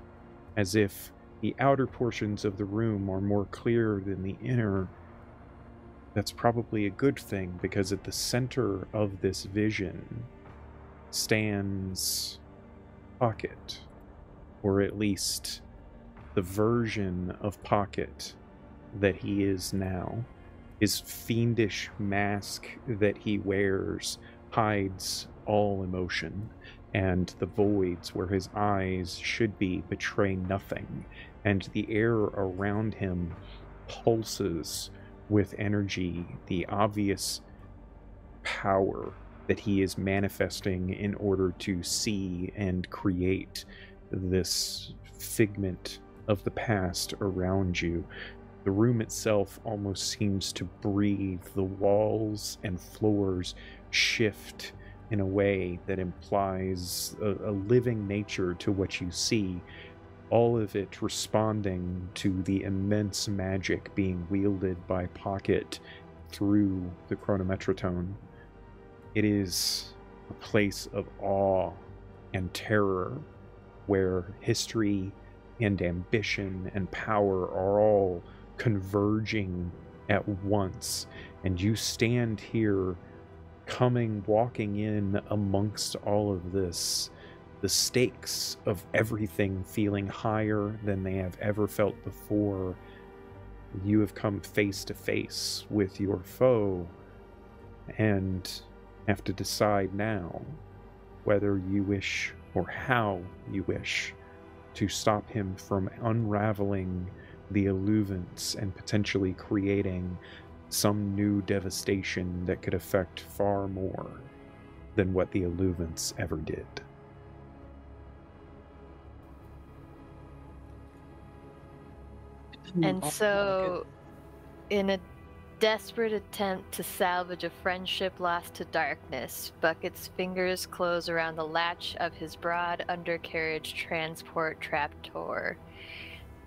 as if the outer portions of the room are more clear than the inner. That's probably a good thing, because at the center of this vision stands Pocket, or at least the version of Pocket that he is now. His fiendish mask that he wears hides all emotion, and the voids where his eyes should be betray nothing, and the air around him pulses with energy, the obvious power that he is manifesting in order to see and create this figment of the past around you. The room itself almost seems to breathe. The walls and floors shift in a way that implies a living nature to what you see, all of it responding to the immense magic being wielded by Pocket through the chronometratome. It is a place of awe and terror, where history and ambition and power are all converging at once, and you stand here walking in amongst all of this, the stakes of everything feeling higher than they have ever felt before. You have come face to face with your foe and have to decide now whether you wish, or how you wish, to stop him from unraveling the illuvance and potentially creating some new devastation that could affect far more than what the Illuvants ever did. And so, in a desperate attempt to salvage a friendship lost to darkness, Bucket's fingers close around the latch of his broad undercarriage transport trapdoor.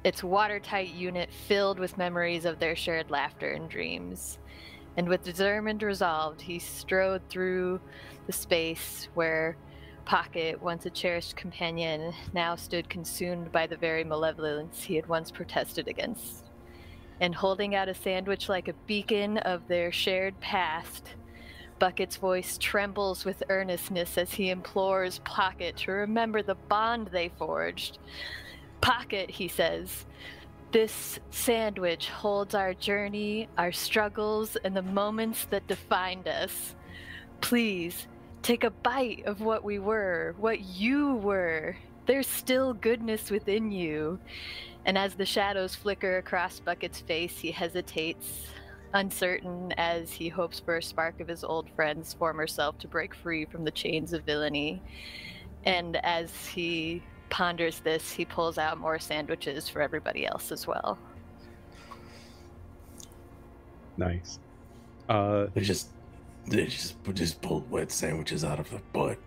Its watertight unit filled with memories of their shared laughter and dreams. And with determined resolve, he strode through the space where Pocket, once a cherished companion, now stood consumed by the very malevolence he had once protested against. And holding out a sandwich like a beacon of their shared past, Bucket's voice trembles with earnestness as he implores Pocket to remember the bond they forged. Pocket, he says, this sandwich holds our journey, our struggles, and the moments that defined us. Please, take a bite of what we were, what you were. There's still goodness within you. And as the shadows flicker across Bucket's face, he hesitates, uncertain as he hopes for a spark of his old friend's former self to break free from the chains of villainy. And as he ponders this, he pulls out more sandwiches for everybody else as well. Nice. They just pulled wet sandwiches out of the butt.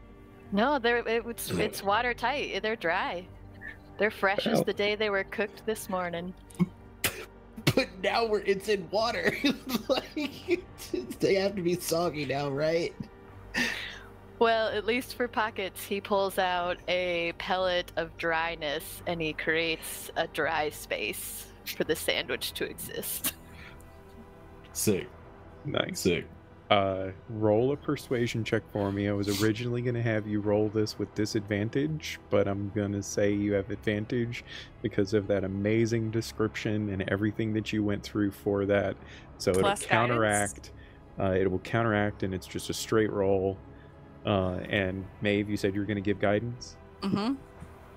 No, it's watertight. They're dry. They're fresh as the day they were cooked this morning. But now it's in water. Like, they have to be soggy now, right? Well, at least for Pockets, he pulls out a pellet of dryness and he creates a dry space for the sandwich to exist. Sick. Nice. Sick. Roll a persuasion check for me. I was originally going to have you roll this with disadvantage, but I'm going to say you have advantage because of that amazing description and everything that you went through for that. So Plus it'll counteract. It will counteract, and it's just a straight roll. And Maeve, you said you were going to give guidance? Mm-hmm.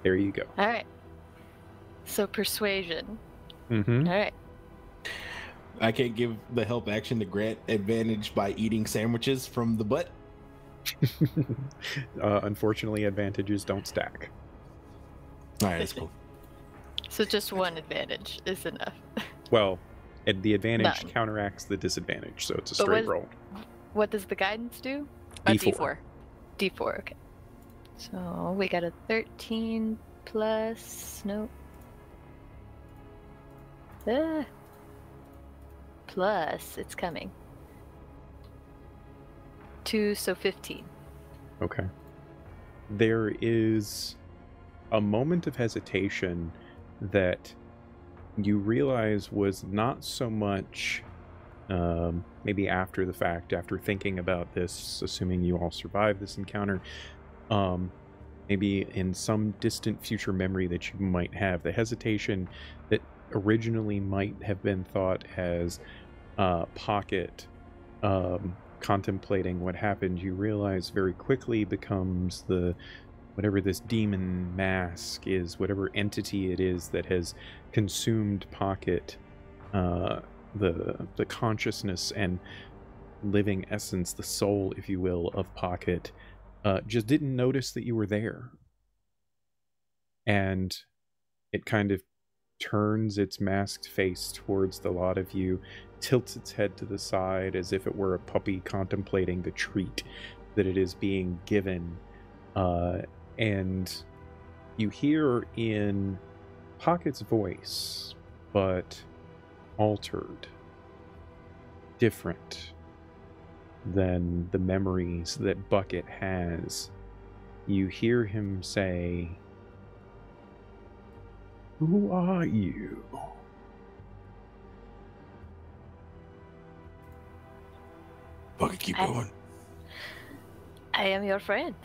There you go. All right. So persuasion. Mm-hmm. All right. I can't give the help action to grant advantage by eating sandwiches from the butt. Unfortunately, advantages don't stack. All right, that's cool. So just one advantage is enough. Well, the advantage None. counteracts the disadvantage, so it's a But straight roll. What does the guidance do? A D4. D4. D4, okay. So we got a 13 plus... Nope. Plus, it's coming. 2, so 15. Okay. There is a moment of hesitation that you realize was not so much maybe after the fact, after thinking about this, assuming you all survived this encounter, maybe in some distant future memory that you might have, the hesitation that originally might have been thought as Pocket contemplating what happened, you realize very quickly becomes the whatever this demon mask is, whatever entity it is that has consumed Pocket, the consciousness and living essence, the soul, if you will, of Pocket, just didn't notice that you were there. And it kind of turns its masked face towards the lot of you, tilts its head to the side as if it were a puppy contemplating the treat that it is being given. And you hear in Pocket's voice, but altered, different than the memories that Bucket has. You hear him say, "Who are you?" Bucket, keep going. I am your friend.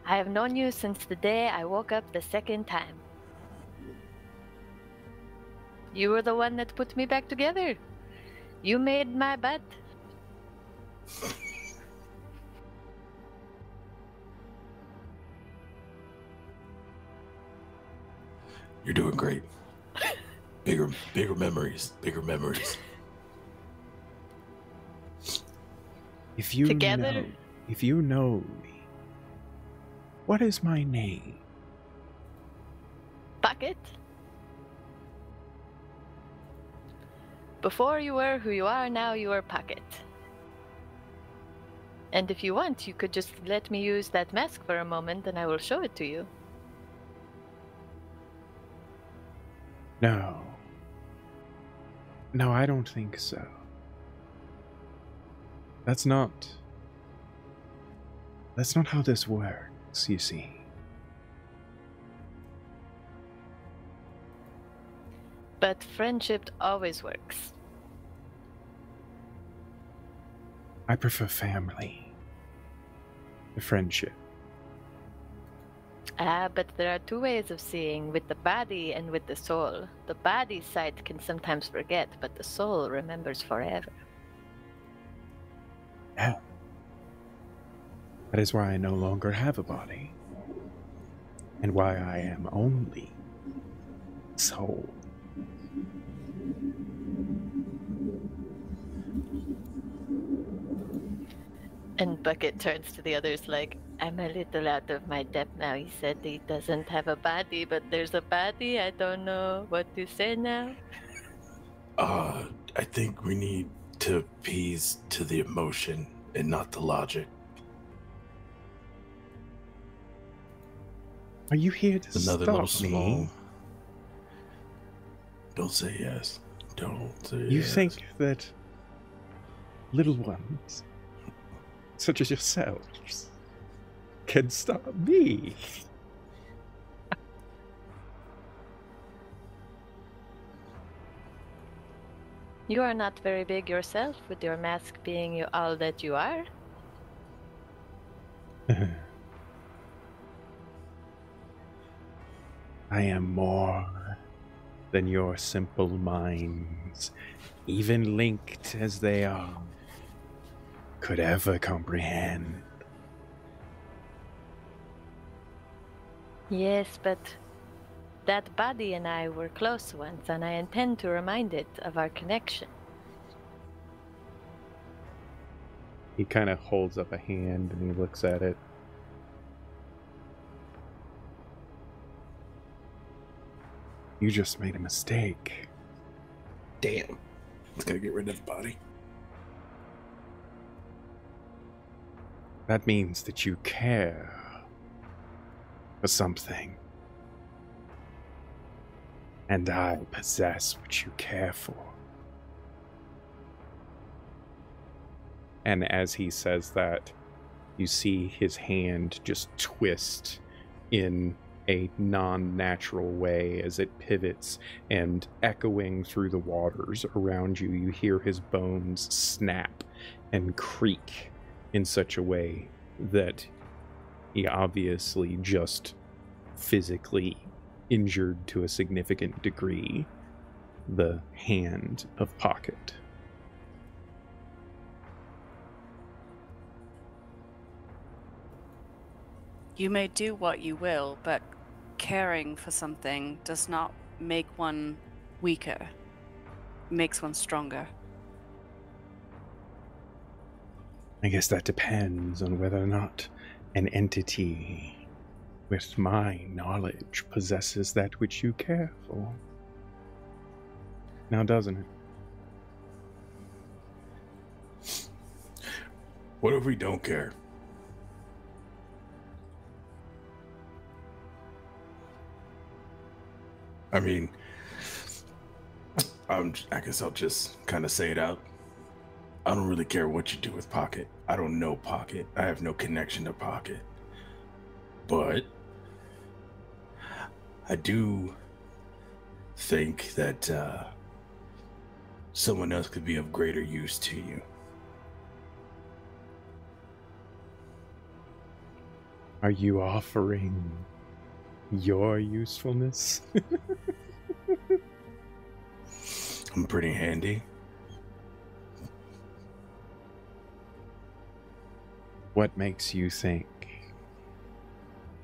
I have known you since the day I woke up the second time. You were the one that put me back together. You made my bed. You're doing great. Bigger memories. Bigger memories. If you Together? if you know me, what is my name? Bucket? Before you were who you are, now you are Pocket. And if you want, you could just let me use that mask for a moment and I will show it to you. No. No, I don't think so. That's not how this works, you see. But friendship always works. I prefer family. The friendship. But there are two ways of seeing, with the body and with the soul. The body sight can sometimes forget, but the soul remembers forever. Yeah. That is why I no longer have a body. And why I am only soul. And Bucket turns to the others like, I'm a little out of my depth now. He said he doesn't have a body, but there's a body. I don't know what to say now. I think we need to appease to the emotion and not the logic. Are you here to Another stop little small. me? Don't say yes. Don't say yes. You think that little ones, such as yourselves, can stop me? You are not very big yourself, with your mask being all that you are. I am more than your simple minds, even linked as they are, could ever comprehend. Yes, but that body and I were close once, and I intend to remind it of our connection. He kind of holds up a hand and he looks at it. You just made a mistake. Damn. It's gonna get rid of the body. That means that you care for something. And I possess what you care for. And as he says that, you see his hand just twist in a non-natural way as it pivots, and echoing through the waters around you, you hear his bones snap and creak in such a way that he obviously just physically injured to a significant degree the hand of Pocket. You may do what you will, but caring for something does not make one weaker. It makes one stronger. I guess that depends on whether or not an entity with my knowledge possesses that which you care for. Now, doesn't it? What if we don't care? I mean, I guess I'll just kind of say it out. I don't really care what you do with Pocket. I don't know Pocket. I have no connection to Pocket. But I do think that someone else could be of greater use to you. Are you offering your usefulness? I'm pretty handy. What makes you think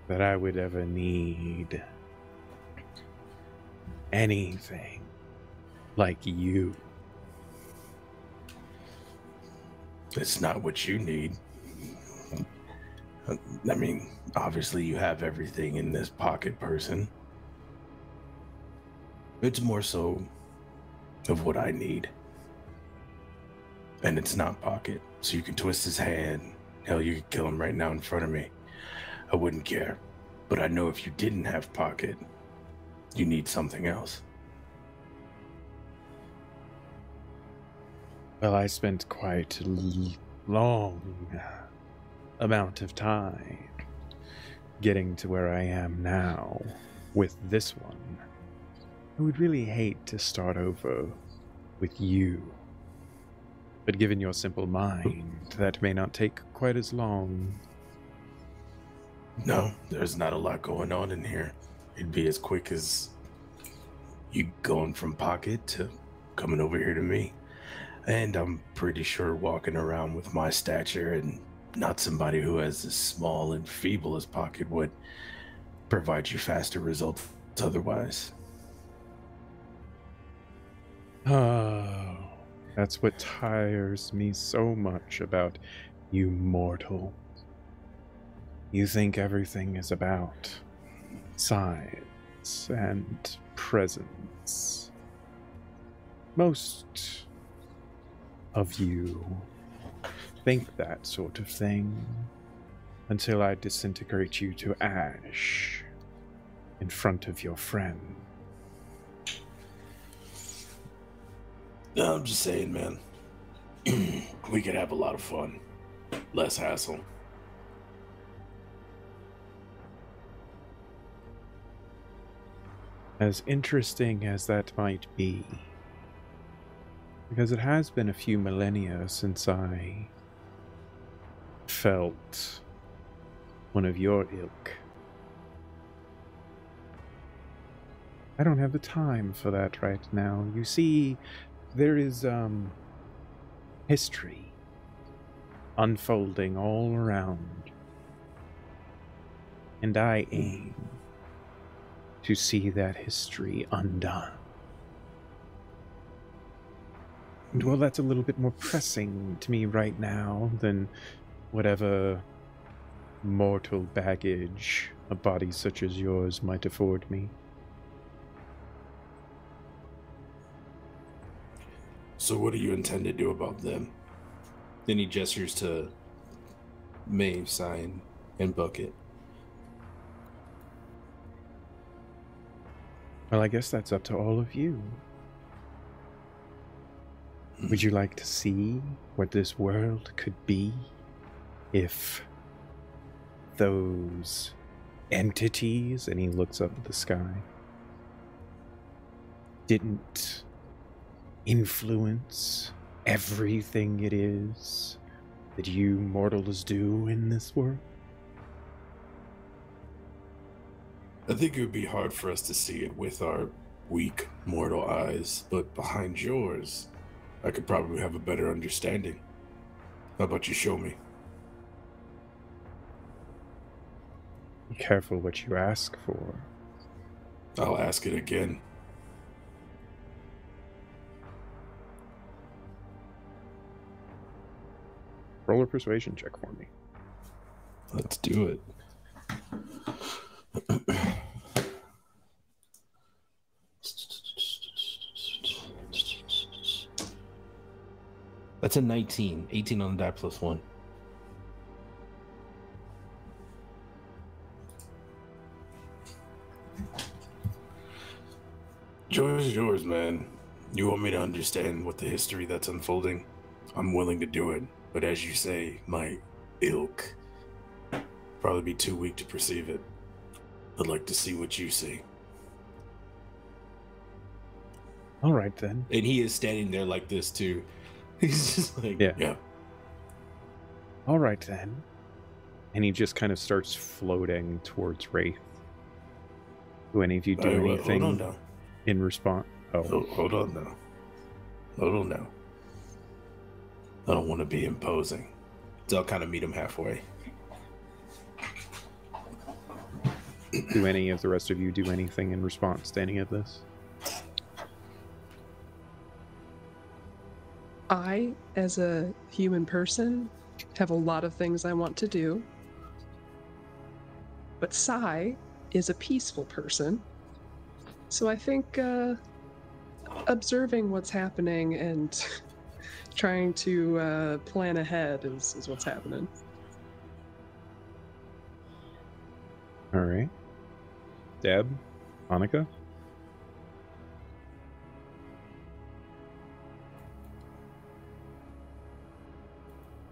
that I would ever need anything like you? It's not what you need. I mean, obviously you have everything in this pocket, person. It's more so of what I need. And it's not pocket, so you can twist his hand. Hell, you could kill him right now in front of me. I wouldn't care. But I know if you didn't have pocket, you need something else. Well, I spent quite a long amount of time getting to where I am now with this one. I would really hate to start over with you. But given your simple mind, that may not take quite as long. No, there's not a lot going on in here. It'd be as quick as you going from pocket to coming over here to me. And I'm pretty sure walking around with my stature and not somebody who has as small and feeble as pocket would provide you faster results otherwise. Oh, that's what tires me so much about you mortal. You think everything is about size and presence. Most of you think that sort of thing until I disintegrate you to ash in front of your friend. No, I'm just saying, man. We could have a lot of fun. Less hassle. As interesting as that might be, because it has been a few millennia since I felt one of your ilk. I don't have the time for that right now. You see, there is history unfolding all around, and I aim to see that history undone. And well, that's a little bit more pressing to me right now than whatever mortal baggage a body such as yours might afford me. So what do you intend to do about them? Then he gestures to Maeve, Sign, and Bucket. Well, I guess that's up to all of you. Would you like to see what this world could be if those entities, and he looks up at the sky, didn't influence everything it is that you mortals do in this world? I think it would be hard for us to see it with our weak mortal eyes, but behind yours, I could probably have a better understanding. How about you show me? Be careful what you ask for. I'll ask it again. Roll a persuasion check for me. Let's do it. That's a 19. 18 on the die plus 1. Joy is yours, man. You want me to understand what the history that's unfolding? I'm willing to do it. But as you say, my ilk probably be too weak to perceive it. I'd like to see what you see. All right, then. And he is standing there like this, too. He's just like... Yeah. All right, then. And he just kind of starts floating towards Wraith. Do any of you do anything hold on now. in response? Oh. Hold on now. Hold on now. I don't want to be imposing. So I'll kind of meet him halfway. Do any of the rest of you do anything in response to any of this? I, as a human person, have a lot of things I want to do. But Sai is a peaceful person. So I think observing what's happening and trying to plan ahead is what's happening. All right. Deb, Annika?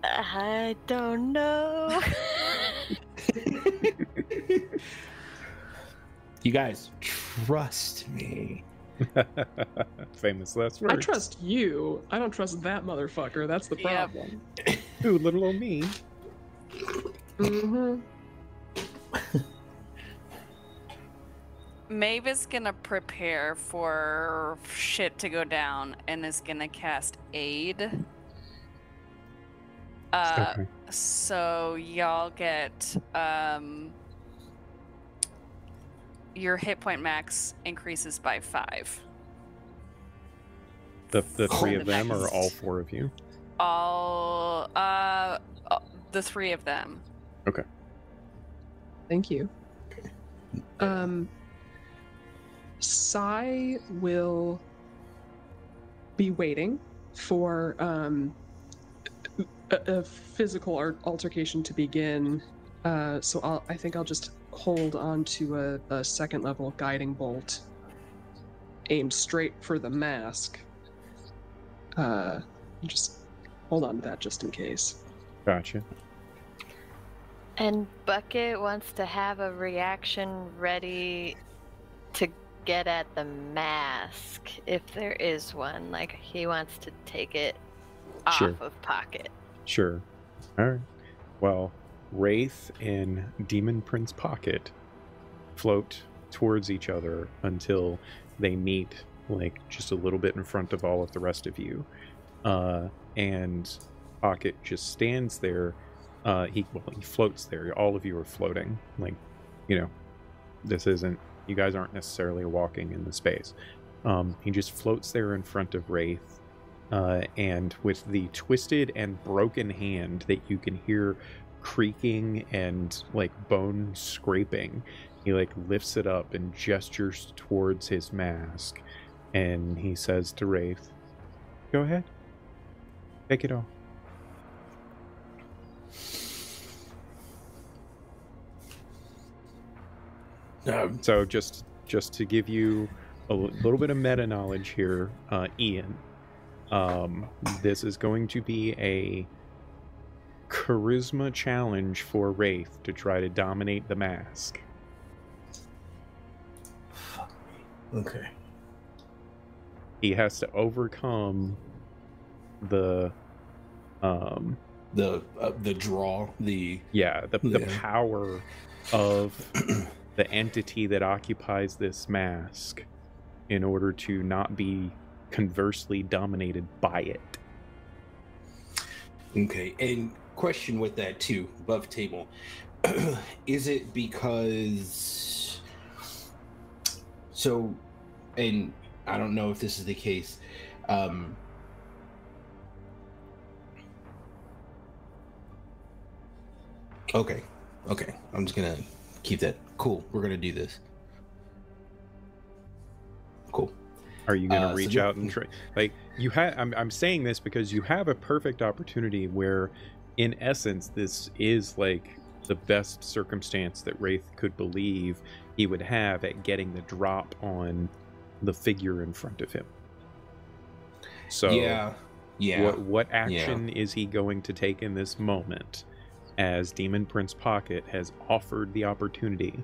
I don't know. You guys, trust me. Famous last words. I trust you. I don't trust that motherfucker. That's the Yep. problem. Ooh, little old me. Mm-hmm. Maeve is gonna prepare for shit to go down and is gonna cast aid. Okay. So y'all get your hit point max increases by 5. The three Oh, of them, or nice. all 4 of you? All the 3 of them. Okay. Thank you. Sai will be waiting for a physical altercation to begin. So I think I'll just hold on to a second level guiding bolt aimed straight for the mask. Just hold on to that just in case. Gotcha. And Bucket wants to have a reaction ready to get at the mask, if there is one. Like, he wants to take it Sure. off of Pocket. Sure. All right. Well, Wraith and Demon Prince Pocket float towards each other until they meet, like, just a little bit in front of all of the rest of you. And Pocket just stands there. He floats there. All of you are floating. Like, you guys aren't necessarily walking in the space. He just floats there in front of Wraith. And with the twisted and broken hand that you can hear creaking and like bone scraping, he like lifts it up and gestures towards his mask, and he says to Wraith, "Go ahead, take it off." So just to give you a little bit of meta knowledge here, Ian, this is going to be a charisma challenge for Wraith to try to dominate the mask. Okay. He has to overcome the draw, the power of the entity that occupies this mask in order to not be conversely dominated by it. Okay, and question with that too, above table. Is it because and I don't know if this is the case, okay, I'm just gonna keep that cool. We're gonna do this. Cool. Are you going to reach out and try? Like, you have. I'm saying this because you have a perfect opportunity where, in essence, this is like the best circumstance that Wraith could believe he would have at getting the drop on the figure in front of him. So yeah. What action is he going to take in this moment, as Demon Prince Pocket has offered the opportunity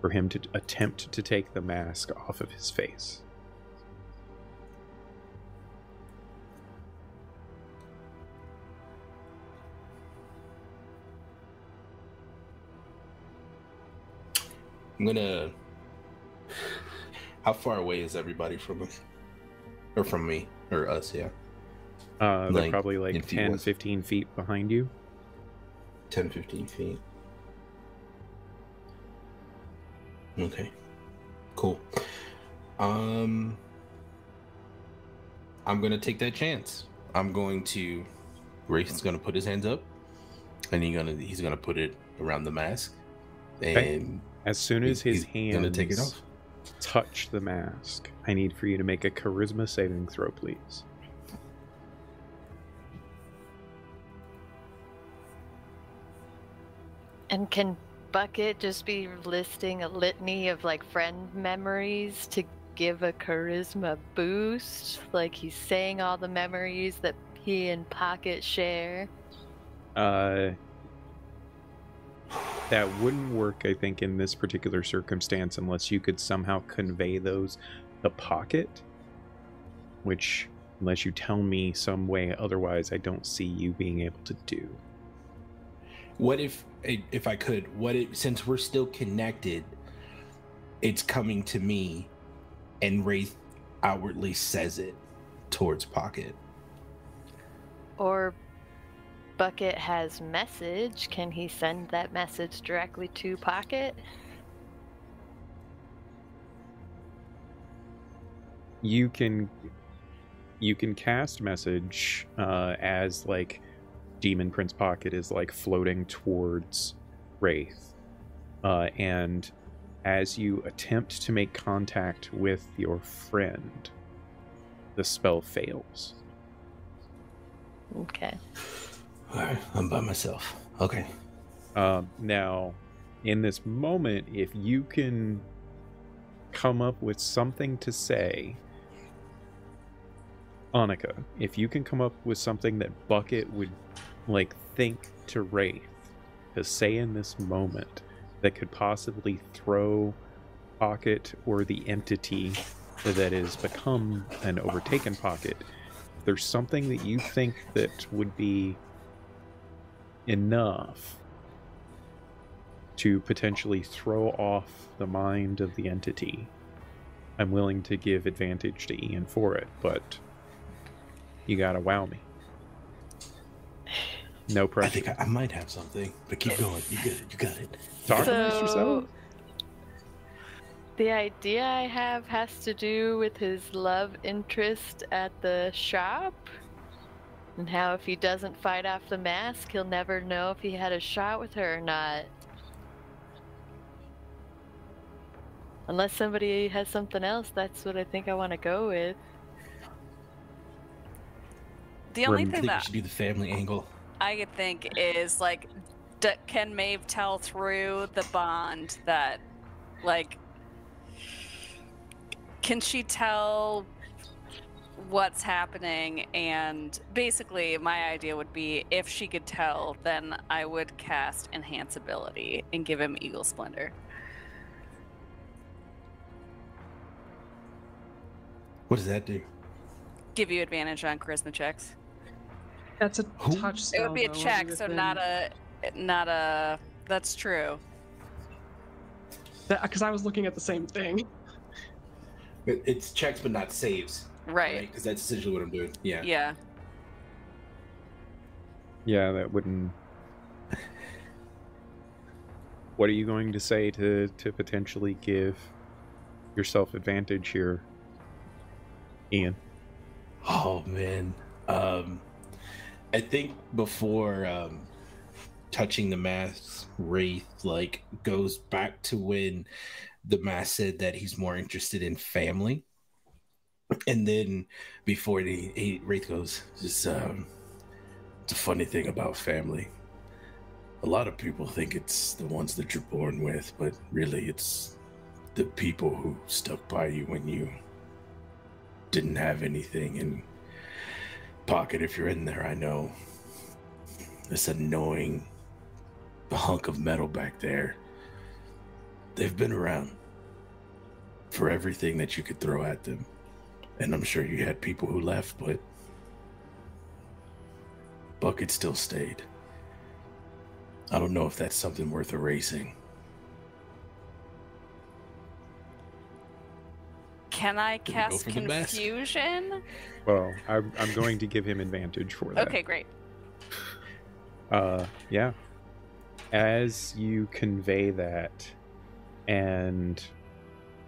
for him to attempt to take the mask off of his face? I'm gonna. How far away is everybody from us? Or from me? Or us, yeah. They're probably like 10, 15 feet behind you. 10, 15 feet. Okay. Cool. I'm gonna take that chance. I'm going to. Wraith's gonna put his hands up, and he's gonna put it around the mask, and Okay. As soon as his he's gonna take it hands off. touch the mask, I need for you to make a charisma saving throw, please. And can Bucket just be listing a litany of like friend memories to give a charisma boost? Like he's saying all the memories that he and Pocket share? That wouldn't work, I think, in this particular circumstance unless you could somehow convey those to Pocket, which, unless you tell me some way otherwise, I don't see you being able to do. What if I could? What if, since we're still connected, it's coming to me, and Wraith outwardly says it towards Pocket? Or Bucket has message. Can he send that message directly to Pocket? You can cast message as like Demon Prince Pocket is like floating towards Wraith, and as you attempt to make contact with your friend, the spell fails. Okay. Alright, I'm by myself. Okay. Now, in this moment, if you can come up with something to say, Annika, if you can come up with something that Bucket would like think to Wraith to say in this moment that could possibly throw Pocket or the entity that has become an overtaken Pocket, if there's something that you think that would be enough to potentially throw off the mind of the entity, I'm willing to give advantage to Ian for it, but you gotta wow me. No I pressure. think I might have something, but keep going. You got it. You got it. Talk amongst yourselves. So the idea I have has to do with his love interest at the shop, and how if he doesn't fight off the mask, he'll never know if he had a shot with her or not. Unless somebody has something else, that's what I think I want to go with. The only I thing think we that should do the family angle. I could think is like, can Maeve tell through the bond that, like, can she tell what's happening? And basically, my idea would be if she could tell, then I would cast Enhance Ability and give him Eagle Splendor. What does that do? Give you advantage on charisma checks. That's a Who? touch It spell. would be a though, check, other so than- not a. That's true. Because I was looking at the same thing. It's checks, but not saves. Right. Because that's essentially what I'm doing. Yeah. Yeah. Yeah, that wouldn't. What are you going to say to potentially give yourself advantage here, Ian? Oh man. I think before touching the mask, Wraith like goes back to when the mask said that he's more interested in family, and then before Wraith goes, just it's a funny thing about family. A lot of people think it's the ones that you're born with, but really it's the people who stuck by you when you didn't have anything. And Pocket, if you're in there, I know this annoying hunk of metal back there. They've been around for everything that you could throw at them. And I'm sure you had people who left, but Bucket still stayed. I don't know if that's something worth erasing. Can I we go cast for the mask? confusion? Well, I'm going to give him advantage for that. Okay, great. Yeah. As you convey that and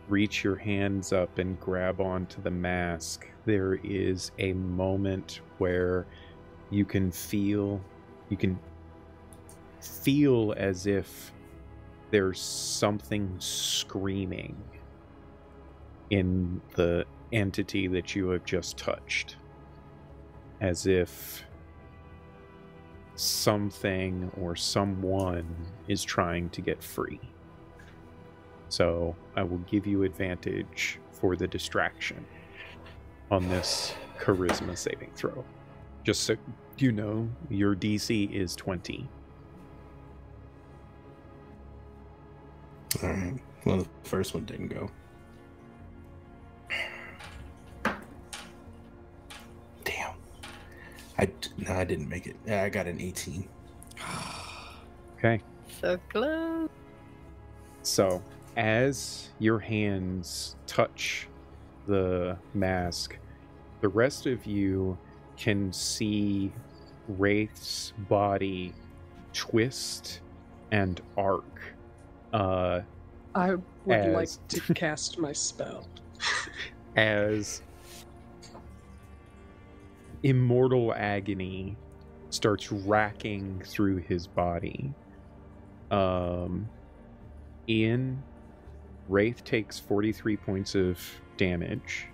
reach your hands up and grab onto the mask there is a moment where you can feel as if there's something screaming in the entity that you have just touched, as if something or someone is trying to get free. So I will give you advantage for the distraction on this charisma saving throw. Just so you know, your DC is 20. All right. Well, the first one didn't go. Damn. I didn't make it. I got an 18. Okay. So close. So, as your hands touch the mask, the rest of you can see Wraith's body twist and arc. I would like to cast my spell. As immortal agony starts racking through his body. Ian, Wraith takes 43 points of damage.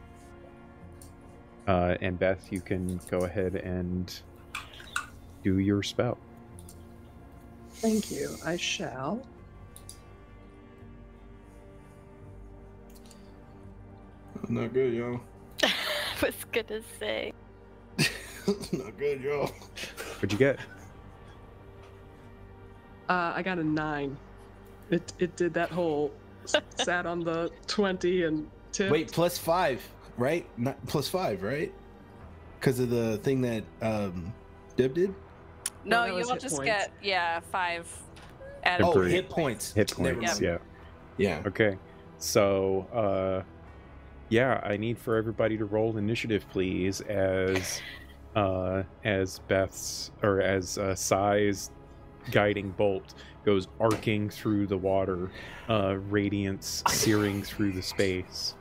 And Beth, you can go ahead and do your spell. Thank you. I shall. Not good, y'all. I was gonna say. Not good, y'all. What'd you get? I got a 9. It did that whole sat on the 20 and tipped. Wait, +5, right? Not +5, right? Because of the thing that Deb did? No, that you was will hit just points. get 5 added. Oh, Temporary. hit points. Hit Never points, mind. yeah. Yeah. Okay. So, yeah, I need for everybody to roll initiative, please, as Beth's, or as Sai's guiding bolt goes arcing through the water, radiance searing through the space.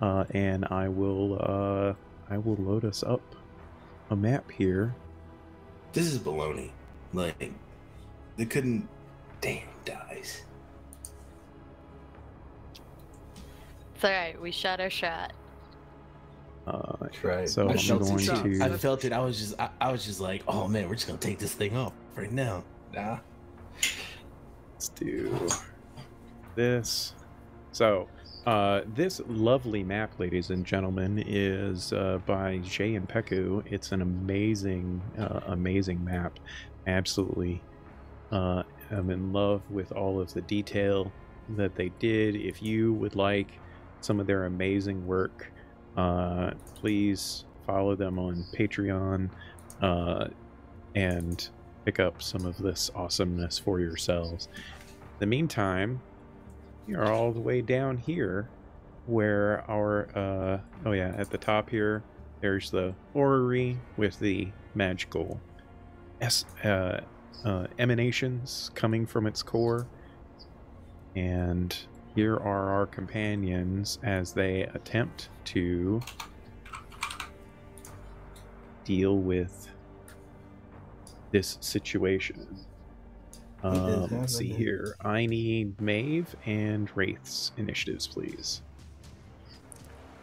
And I will load us up a map here. This is baloney. Like, they couldn't. Damn, dies. It's alright, we shot our shot. Right. So I I'm felt going it too. to. I felt it. I was just like, oh man, we're just gonna take this thing off right now. Nah. Let's do this. So, this lovely map, ladies and gentlemen, is by Cze Peku. It's an amazing, amazing map. Absolutely, I'm in love with all of the detail that they did. If you would like some of their amazing work, please follow them on Patreon and pick up some of this awesomeness for yourselves. In the meantime, we are all the way down here where our at the top here there's the orrery with the magical emanations coming from its core, and here are our companions as they attempt to deal with this situation. Let's see here. I need Maeve and Wraith's initiatives, please.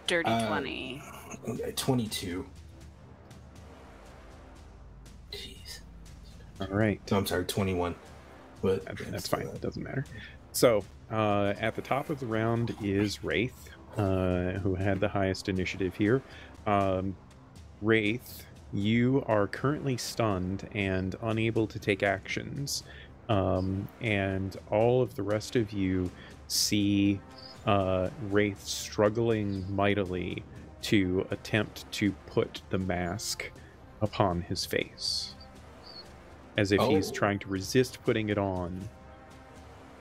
Dirty 20. Okay, 22. Jeez. All right. No, I'm sorry, 21. But That's fine. It doesn't matter. So, at the top of the round is Wraith, who had the highest initiative here. Wraith, you are currently stunned and unable to take actions. And all of the rest of you see Wraith struggling mightily to attempt to put the mask upon his face, as if he's trying to resist putting it on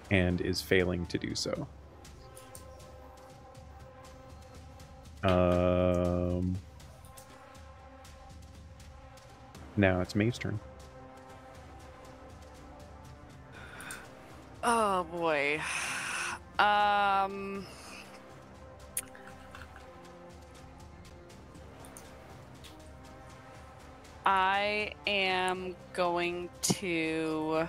and is failing to do so. Now it's Maeve's turn. Oh boy. I am going to...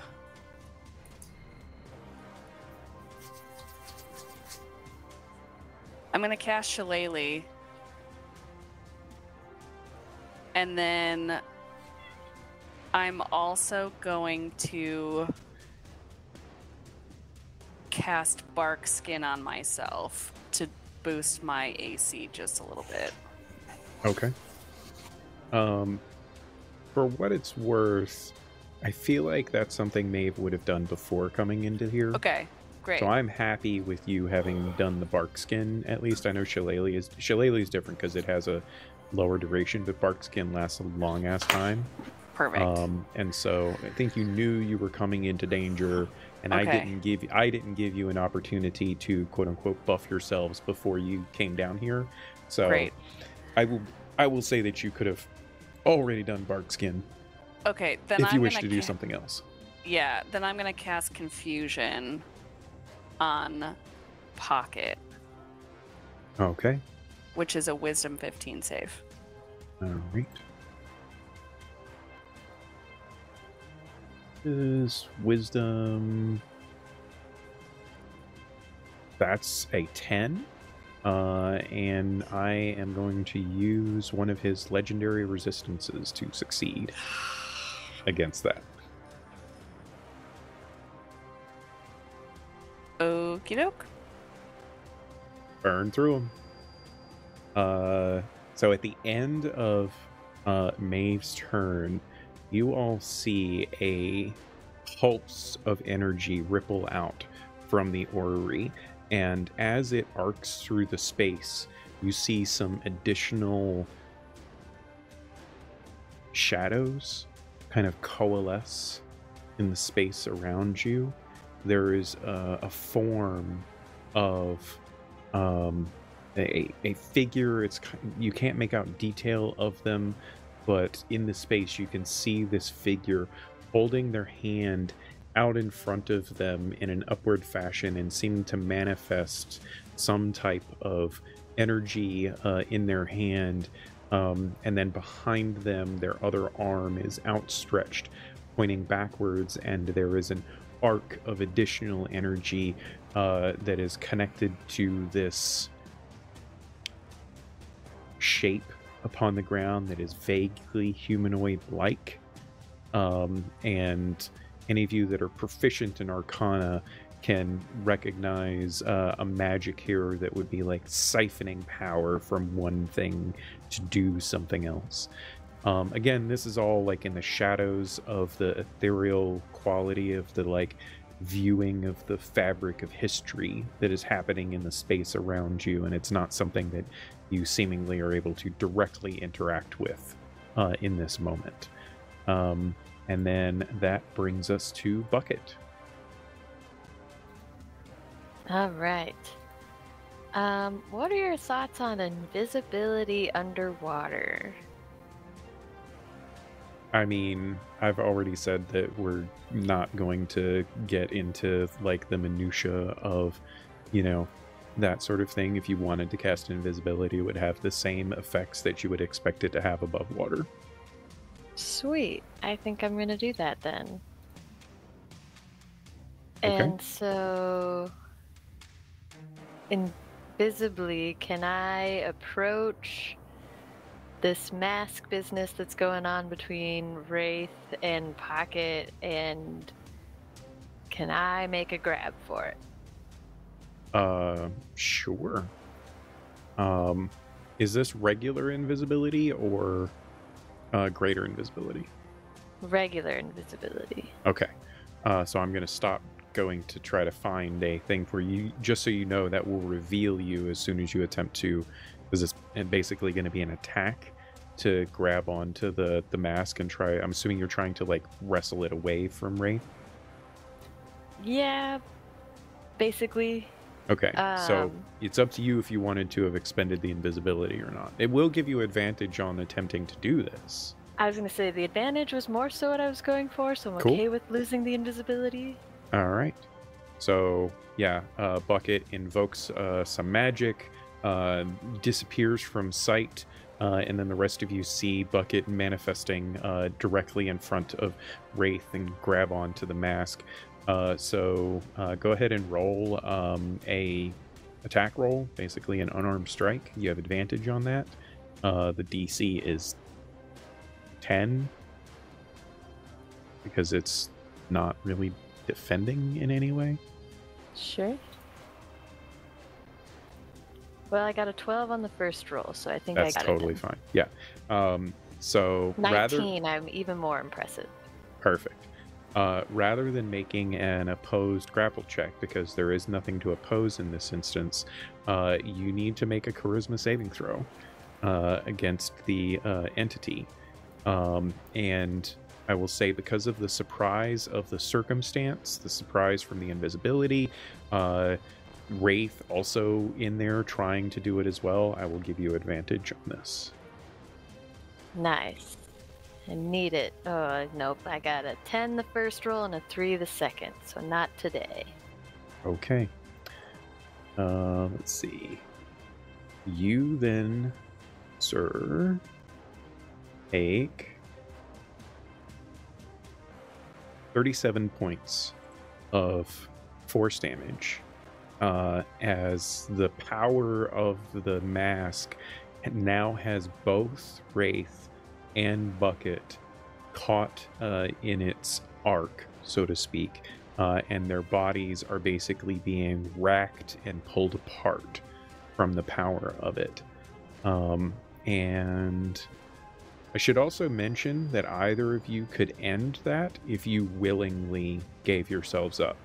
I'm going to cast Shillelagh. And then I'm also going to cast Bark Skin on myself to boost my AC just a little bit. Okay. For what it's worth, I feel like that's something Maeve would have done before coming into here. Okay, great. So I'm happy with you having done the bark skin. At least I know Shillelagh is different because it has a lower duration, but bark skin lasts a long ass time. Perfect. And so I think you knew you were coming into danger, and Okay. I didn't give you an opportunity to quote unquote buff yourselves before you came down here. So Great. I will say that you could have already done bark skin Okay, then if you I'm wish gonna to do something else. Yeah, then I'm gonna cast Confusion on Pocket, Okay. which is a Wisdom 15 save. All right. Is wisdom. That's a 10. And I am going to use one of his legendary resistances to succeed against that. Okie doke. Burn through him. So at the end of Maeve's turn, you all see a pulse of energy ripple out from the orrery, and as it arcs through the space, you see some additional shadows kind of coalesce in the space around you. There is a form of a figure. You can't make out detail of them, but in the space you can see this figure holding their hand out in front of them in an upward fashion and seeming to manifest some type of energy in their hand, and then behind them their other arm is outstretched pointing backwards, and there is an arc of additional energy that is connected to this shape upon the ground that is vaguely humanoid-like. And any of you that are proficient in Arcana can recognize a magic here that would be like siphoning power from one thing to do something else. Again, this is all like in the shadows of the ethereal quality of the like viewing of the fabric of history that is happening in the space around you, and it's not something that you seemingly are able to directly interact with in this moment. And then that brings us to Bucket. All right. What are your thoughts on invisibility underwater? I mean, I've already said that we're not going to get into like the minutia of, you know, that sort of thing. If you wanted to cast invisibility, it would have the same effects that you would expect it to have above water. Sweet. I think I'm going to do that then. Okay. And so, invisibly, can I approach this mask business that's going on between Wraith and Pocket, and can I make a grab for it? Sure. Is this regular invisibility or greater invisibility? Regular invisibility. Okay. So I'm going to stop going to try to find a thing for you, just so you know that will reveal you as soon as you attempt to, because it's basically going to be an attack to grab onto the mask and try. I'm assuming you're trying to like wrestle it away from Wraith. Yeah, basically. Okay, so it's up to you if you wanted to have expended the invisibility or not. It will give you advantage on attempting to do this. I was going to say the advantage was more so what I was going for, so I'm Cool. okay with losing the invisibility. All right. So, yeah, Bucket invokes some magic, disappears from sight and then the rest of you see Bucket manifesting directly in front of Wraith and grab onto the mask. So go ahead and roll a attack roll, basically an unarmed strike. You have advantage on that. The DC is 10 because it's not really defending in any way. Sure. Well, I got a 12 on the first roll, so I think That's I got totally it. Fine. Yeah. So 19, I'm even more impressive. Perfect. Rather than making an opposed grapple check, because there is nothing to oppose in this instance, you need to make a charisma saving throw against the entity. And I will say, because of the surprise of the circumstance, the surprise from the invisibility, Wraith also in there trying to do it as well, I will give you advantage on this. Nice. I need it. Oh, nope. I got a 10 the first roll and a 3 the second, so not today. Okay. Let's see. You then, sir, take 37 points of force damage as the power of the mask now has both Wraith and Bucket caught in its arc, so to speak, and their bodies are basically being racked and pulled apart from the power of it. And I should also mention that either of you could end that if you willingly gave yourselves up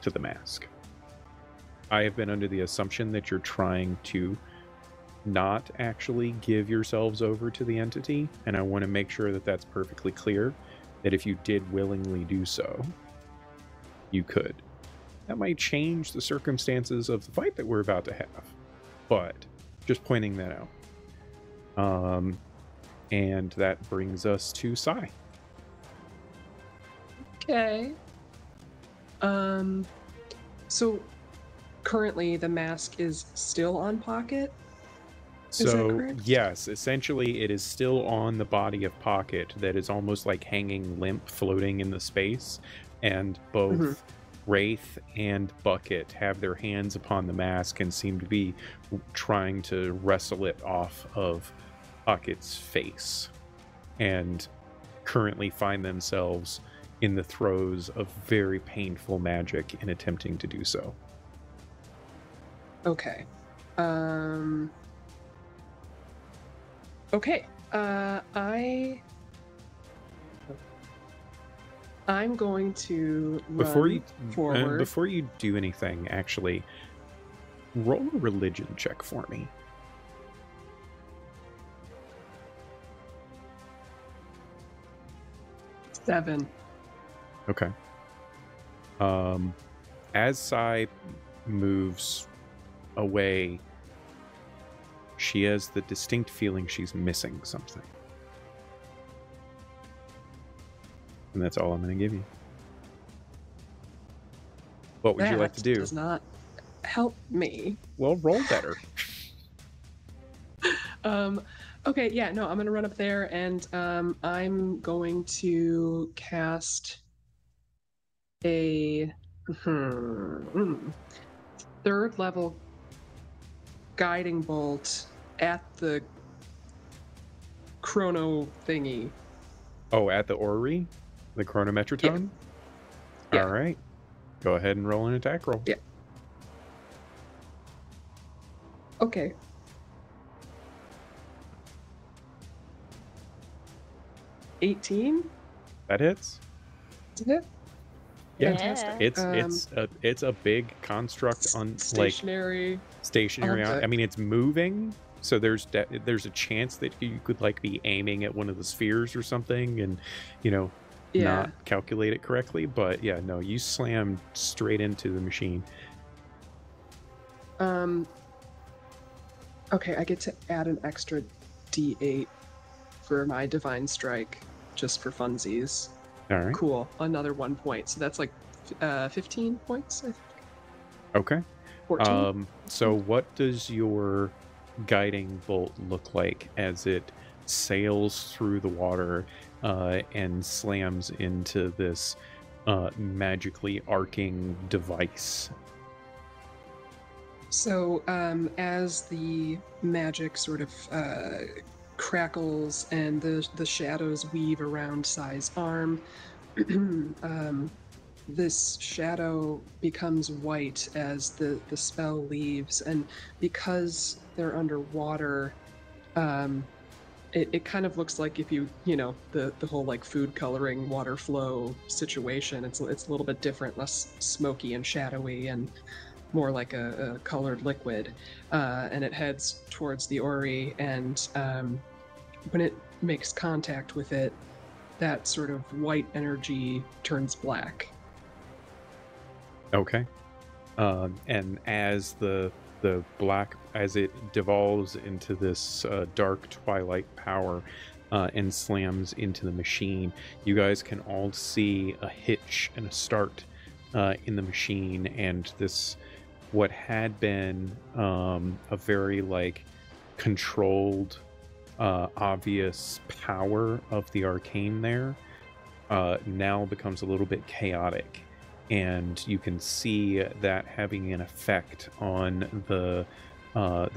to the mask. I have been under the assumption that you're trying to not actually give yourselves over to the entity, and I want to make sure that that's perfectly clear, that if you did willingly do so, you could. That might change the circumstances of the fight that we're about to have, but just pointing that out. And that brings us to Sai. Okay. So currently the mask is still on Pocket? Is that So, correct? yes, essentially it is still on the body of Pocket that is almost like hanging limp, floating in the space, and both Wraith and Bucket have their hands upon the mask and seem to be trying to wrestle it off of Pocket's face, and currently find themselves in the throes of very painful magic in attempting to do so. Okay. Okay. I'm going to run forward. Before you do anything, actually, roll a religion check for me. 7. Okay. As Sai moves away, she has the distinct feeling she's missing something. And that's all I'm going to give you. What would you like to do? Does not help me. Well, roll better. Okay, yeah, no, I'm gonna run up there and I'm going to cast a third level guiding bolt at the chrono thingy. Oh, at the orrery? The chronometraton? Yeah. All right. Go ahead and roll an attack roll. Yeah. Okay. $18? That hits. Is it? Yeah. Fantastic. It's a big construct on stationary. Stationary. Okay. I mean, it's moving, so there's a chance that you could like be aiming at one of the spheres or something, and not calculate it correctly. But yeah, no, you slammed straight into the machine. Okay, I get to add an extra D8 for my divine strike, just for funsies. All right. Cool. Another 1 point. So that's like 15 points, I think. Okay. 14. So what does your guiding bolt look like as it sails through the water and slams into this magically arcing device? So, as the magic sort of crackles and the shadows weave around Sai's arm, this shadow becomes white as the spell leaves, and because they're underwater, it kind of looks like if you know the whole like food coloring water flow situation. It's a little bit different, less smoky and shadowy, and more like a colored liquid, and it heads towards the Ori, and when it makes contact with it, that sort of white energy turns black. Okay. And as the black, as it devolves into this dark twilight power and slams into the machine, you guys can all see a hitch and a start in the machine, and this, what had been a very like controlled, obvious power of the arcane there now becomes a little bit chaotic. And you can see that having an effect on the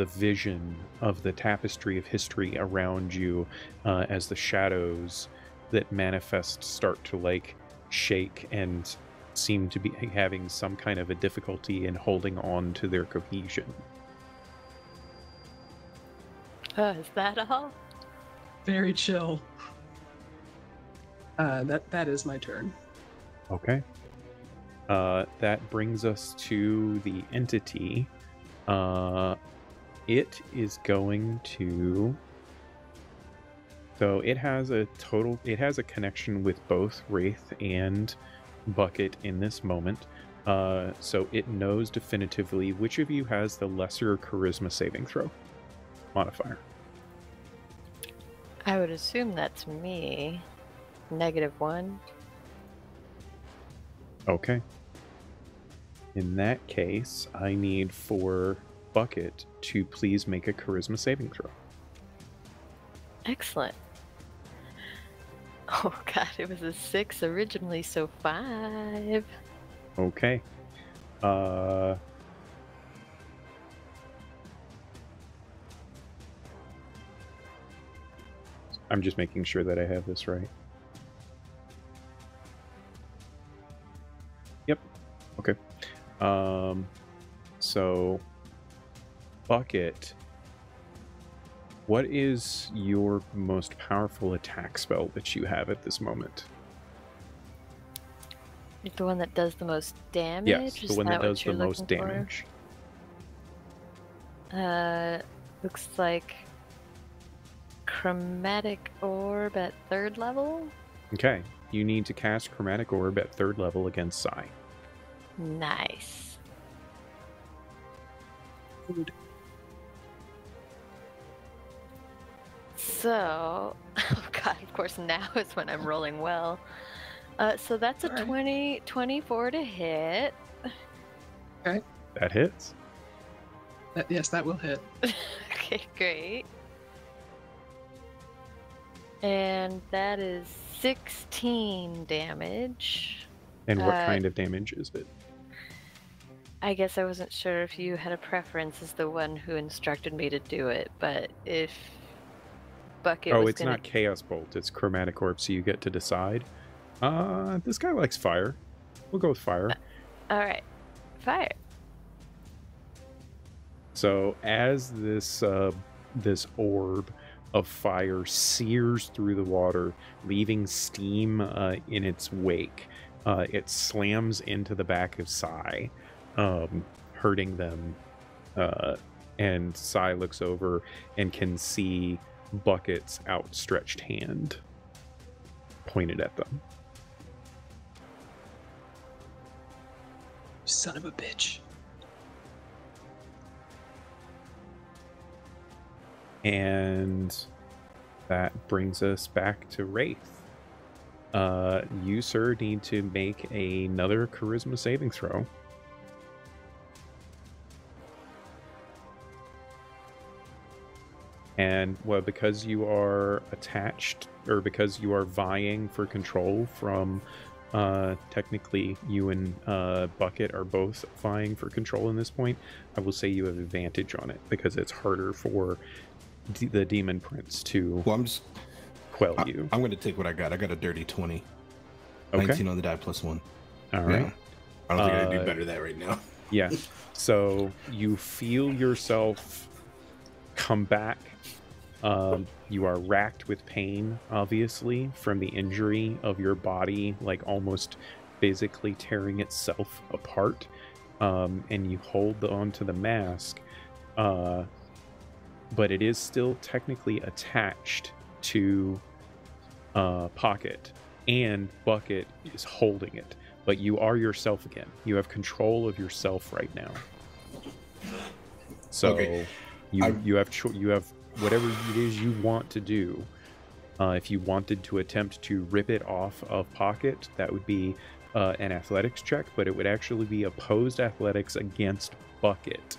vision of the tapestry of history around you, as the shadows that manifest start to like shake and seem to be having some kind of a difficulty in holding on to their cohesion. Is that all? Very chill. That is my turn. Okay. That brings us to the entity. It is going to... So it has a connection with both Wraith and Bucket in this moment. So it knows definitively which of you has the lesser charisma saving throw modifier. I would assume that's me. -1. Okay. In that case, I need for Bucket to please make a charisma saving throw. Excellent. Oh god, it was a 6 originally, so 5. Okay. I'm just making sure that I have this right. Yep. Okay. So Bucket, what is your most powerful attack spell that you have at this moment? The one that does the most damage? Yes, the Is one that what does the you're most looking for? damage. Looks like Chromatic Orb at 3rd level? Okay. You need to cast Chromatic Orb at 3rd level against Sai. Nice. So, oh god, of course now is when I'm rolling well. So that's a 24 to hit. Okay. That hits. Yes, that will hit. Okay, great. And that is 16 damage. And what kind of damage is it? I guess I wasn't sure if you had a preference as the one who instructed me to do it, but if Bucket was it's not Chaos Bolt, it's Chromatic Orb, so you get to decide. This guy likes fire. We'll go with fire. Alright. Fire. So as this orb of fire sears through the water, leaving steam in its wake, it slams into the back of Sai, hurting them. And Sai looks over and can see Bucket's outstretched hand pointed at them. Son of a bitch. And that brings us back to Wraith. You, sir, need to make another charisma saving throw. And well, because you are attached, or because you are vying for control from, technically you and Bucket are both vying for control in this point, I will say you have advantage on it because it's harder for the Demon Prince to quell you. I'm going to take what I got. I got a dirty 20. Okay. 19 on the die plus 1. All right. Yeah. I don't think I can do better than that right now. Yeah. So you feel yourself come back. You are racked with pain, obviously, from the injury of your body, like almost physically tearing itself apart. And you hold on to the mask, but it is still technically attached to Pocket, and Bucket is holding it. But you are yourself again. You have control of yourself right now. So Okay. you have whatever it is you want to do. If you wanted to attempt to rip it off of Pocket, that would be an athletics check, but it would actually be opposed athletics against Bucket.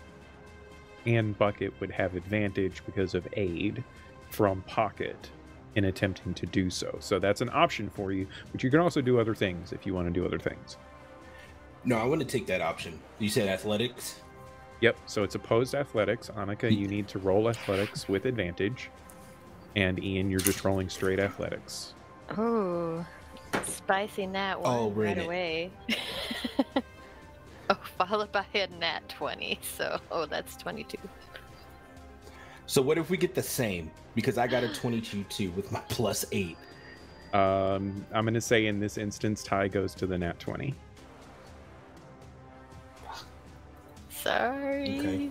And Bucket would have advantage because of aid from Pocket in attempting to do so. So that's an option for you, but you can also do other things if you want to do other things. No, I want to take that option. You said athletics? Yep, so it's opposed athletics. Annika, you need to roll athletics with advantage. And Ian, you're just rolling straight athletics. Oh, spicing that one Oh, we're right in it. away. Oh, followed by a nat 20. So, that's 22. So what if we get the same? Because I got a 22 too with my plus 8. I'm going to say in this instance, tie goes to the nat 20. Sorry. Okay.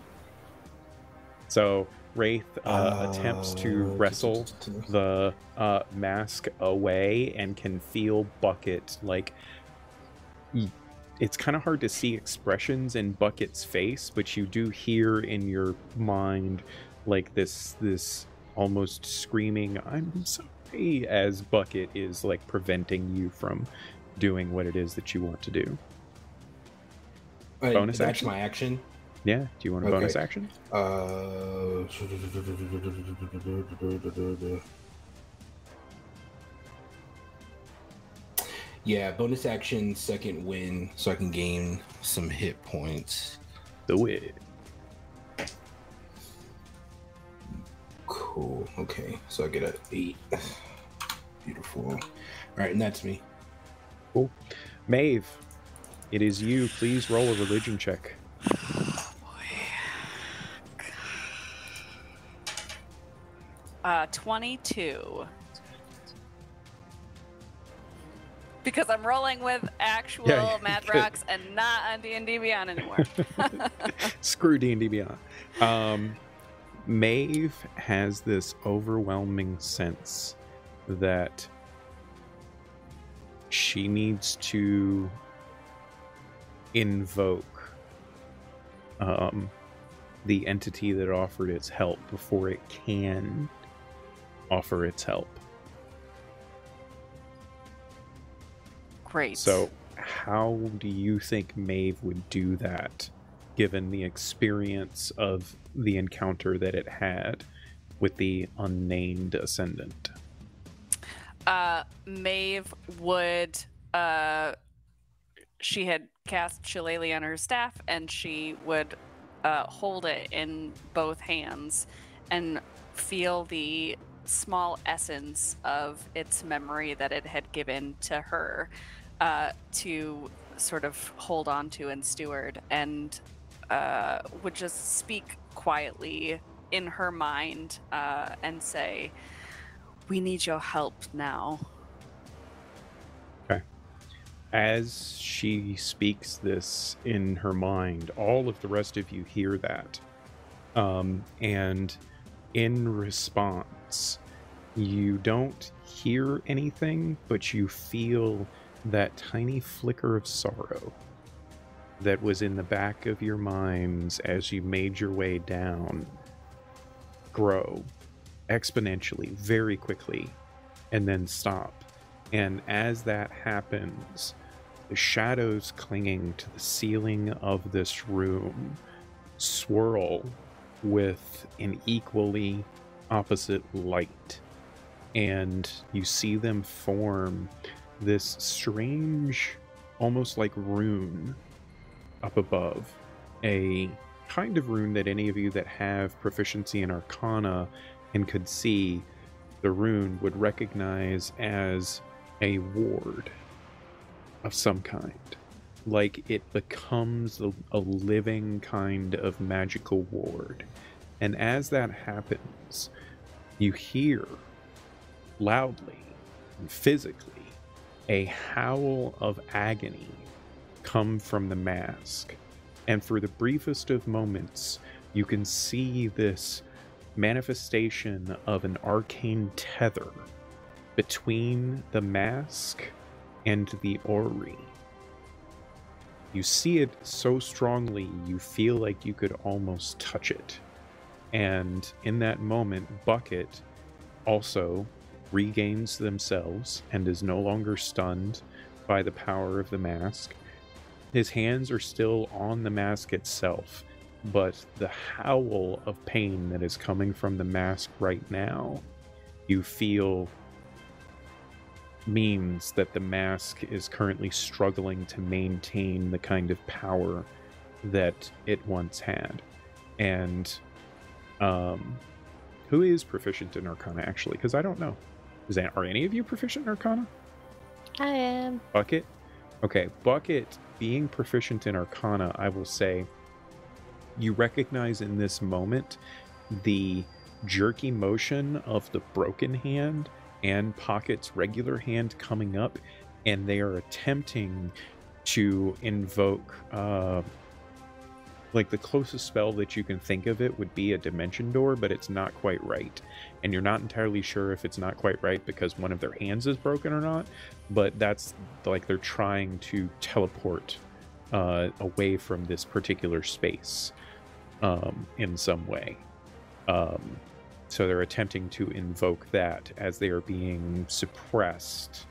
So Wraith attempts to wrestle the mask away and can feel Bucket, like, it's kind of hard to see expressions in Bucket's face, but you do hear in your mind like this almost screaming, "I'm sorry," as Bucket is like preventing you from doing what it is that you want to do. Bonus that's action? my action. Yeah, do you want a bonus action? Yeah, bonus action, second win, so I can gain some hit points. Do it. Cool. Okay, so I get an 8. Beautiful. All right, and that's me. Cool. Maeve, it is you. Please roll a religion check. Oh boy. 22. Because I'm rolling with actual Mad Rocks and not on D&D Beyond anymore. Screw D&D Beyond. Maeve has this overwhelming sense that she needs to invoke the entity that offered its help before it can offer its help. Great. So how do you think Maeve would do that, given the experience of the encounter that it had with the unnamed ascendant? Maeve would, she had cast Shillelagh on her staff, and she would hold it in both hands and feel the small essence of its memory that it had given to her to sort of hold on to and steward, and would just speak quietly in her mind and say, "We need your help now." Okay. As she speaks this in her mind, all of the rest of you hear that. And in response, you don't hear anything, but you feel that tiny flicker of sorrow that was in the back of your minds as you made your way down grow exponentially, very quickly, and then stop. And as that happens, the shadows clinging to the ceiling of this room swirl with an equally opposite light, and you see them form this strange, almost like rune up above. A kind of rune that any of you that have proficiency in Arcana and could see the rune would recognize as a ward of some kind. Like it becomes a living kind of magical ward. And as that happens, you hear loudly and physically a howl of agony come from the mask. And for the briefest of moments, you can see this manifestation of an arcane tether between the mask and the Ori. You see it so strongly, you feel like you could almost touch it. And in that moment, Bucket also regains themselves and is no longer stunned by the power of the mask. His hands are still on the mask itself, but the howl of pain that is coming from the mask right now, you feel means that the mask is currently struggling to maintain the kind of power that it once had. And who is proficient in Arcana, actually? Because I don't know. Are any of you proficient in Arcana? I am. Bucket? Okay, Bucket, being proficient in Arcana, I will say, you recognize in this moment the jerky motion of the broken hand and Pocket's regular hand coming up, and they are attempting to invoke, like the closest spell that you can think of it would be a dimension door, but it's not quite right. And you're not entirely sure if it's not quite right because one of their hands is broken or not, but that's like they're trying to teleport away from this particular space in some way. So they're attempting to invoke that as they are being suppressed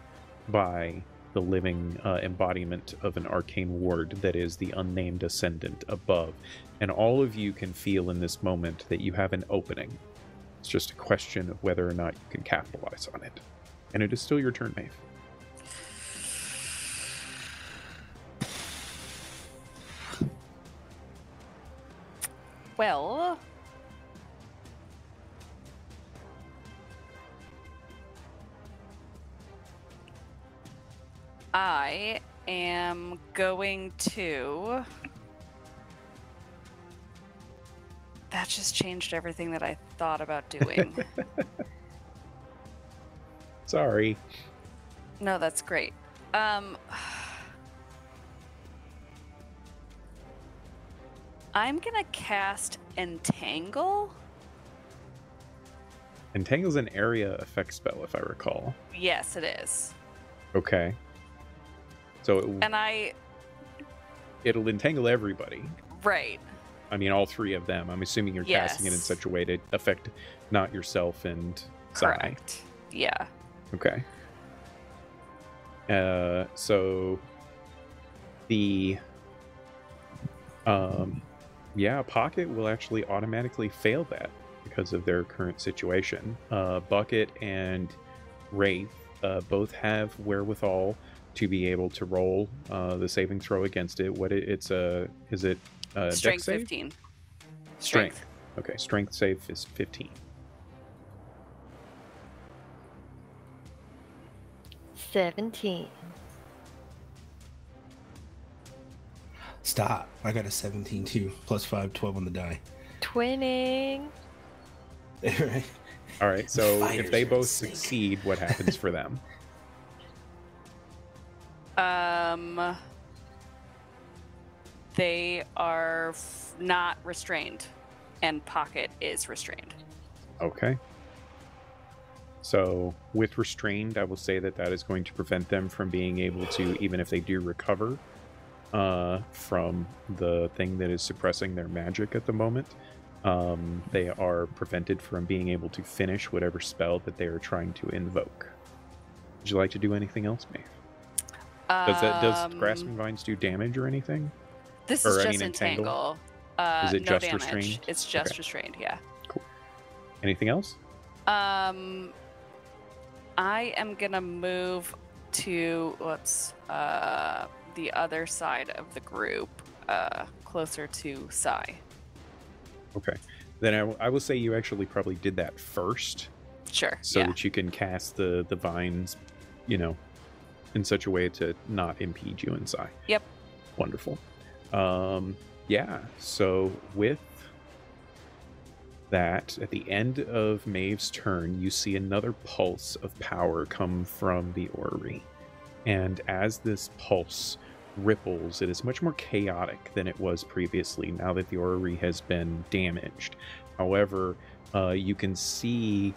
by the living embodiment of an arcane ward that is the unnamed ascendant above. And all of you can feel in this moment that you have an opening. It's just a question of whether or not you can capitalize on it. And it is still your turn, Maeve. Well, I am going to... That just changed everything that I thought about doing. Sorry. No, that's great. I'm gonna cast Entangle. Entangle's an area effect spell, if I recall. Yes, it is. Okay. So it'll entangle everybody. Right. I mean, all three of them. I'm assuming you're casting it in such a way to affect not yourself and Correct. Yeah. Okay. So the Pocket will actually automatically fail that because of their current situation. Bucket and Wraith both have wherewithal to be able to roll the saving throw against it. Is it Strength dex save? 15. Strength. Okay, strength save is 15. 17. Stop. I got a 17 too. Plus 5, 12 on the die. Twinning. Right. All right, so Fighters if they are both sick. succeed, what happens for them? They are not restrained, and Pocket is restrained. Okay. So with restrained, I will say that is going to prevent them from being able to, even if they do recover from the thing that is suppressing their magic at the moment, they are prevented from being able to finish whatever spell that they are trying to invoke. Would you like to do anything else, Maeve? Does Grasping Vines do damage or anything? This Or, is I just mean, Entangle. Is it No just damage. restrained? It's just Okay. restrained, yeah. Cool. Anything else? I am gonna move to the other side of the group, closer to Sai. Okay. Then I will say you actually probably did that first, Sure. so yeah. that you can cast the vines, you know, in such a way to not impede you inside. Yep. Wonderful. Yeah. So with that, at the end of Maeve's turn, you see another pulse of power come from the orrery. And as this pulse ripples, it is much more chaotic than it was previously now that the orrery has been damaged. However, you can see,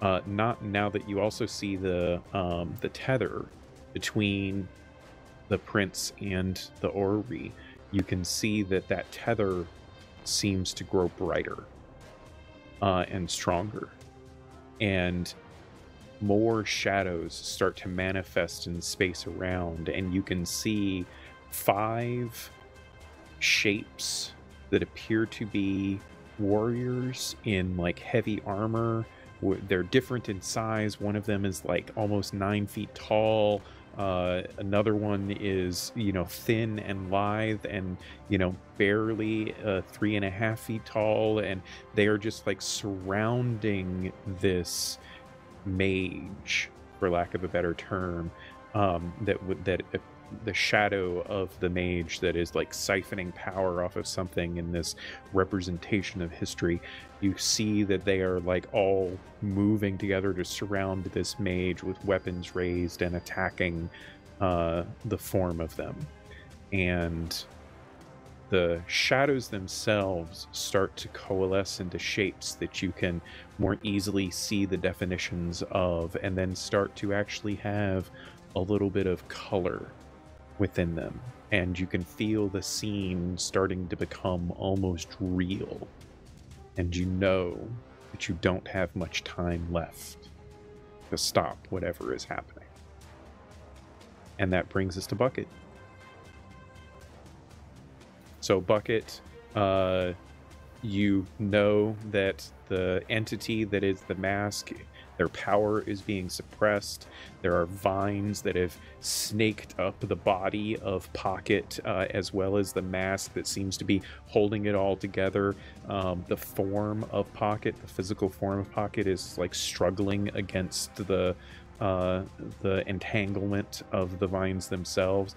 not now that you also see the tether between the prince and the orrery, you can see that tether seems to grow brighter and stronger, and more shadows start to manifest in space around, and you can see 5 shapes that appear to be warriors in like heavy armor. They're different in size. One of them is like almost 9 feet tall. Another one is, thin and lithe and, barely 3.5 feet tall. And they are just like surrounding this mage, for lack of a better term, the shadow of the mage that is like siphoning power off of something in this representation of history. You see that they are like all moving together to surround this mage with weapons raised and attacking the form of them. And the shadows themselves start to coalesce into shapes that you can more easily see the definitions of, and then start to actually have a little bit of color within them, and you can feel the scene starting to become almost real, and you know that you don't have much time left to stop whatever is happening. And that brings us to Bucket. So Bucket, you know that the entity that is the mask, their power is being suppressed. There are vines that have snaked up the body of Pocket, as well as the mask that seems to be holding it all together. The form of Pocket, the physical form of Pocket, is like struggling against the entanglement of the vines themselves.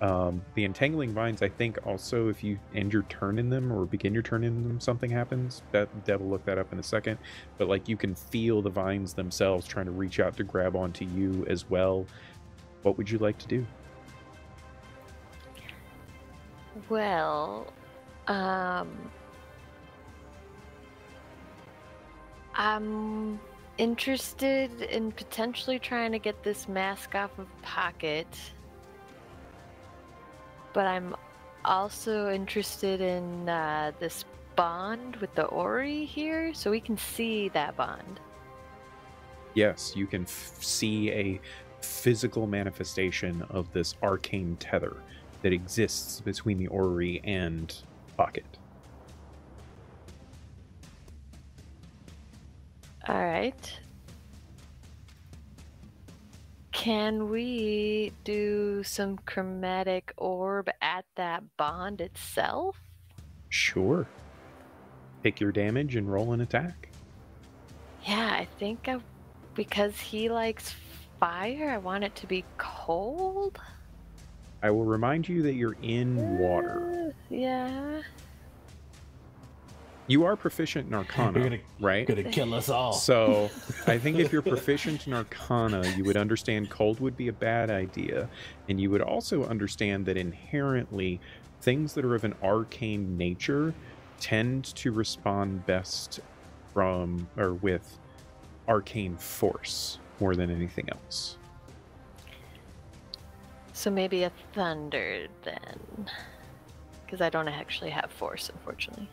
The entangling vines, I think, also, if you end your turn in them or begin your turn in them, something happens. Deb will look that up in a second. But like, you can feel the vines themselves trying to reach out to grab onto you as well. What would you like to do? Well, I'm interested in potentially trying to get this mask off of Pocket. But I'm also interested in this bond with the Ori here, so we can see that bond. Yes, you can see a physical manifestation of this arcane tether that exists between the Ori and Pocket. All right. Can we do some chromatic orb at that bond itself? Sure. Pick your damage and roll an attack. Yeah, I think because he likes fire, I want it to be cold. I will remind you that you're in water. Yeah. You are proficient in Arcana, right? Gonna kill us all. So I think if you're proficient in Arcana, you would understand cold would be a bad idea. And you would also understand that inherently things that are of an arcane nature tend to respond best from or with arcane force more than anything else. So maybe a thunder then. Because I don't actually have force, unfortunately.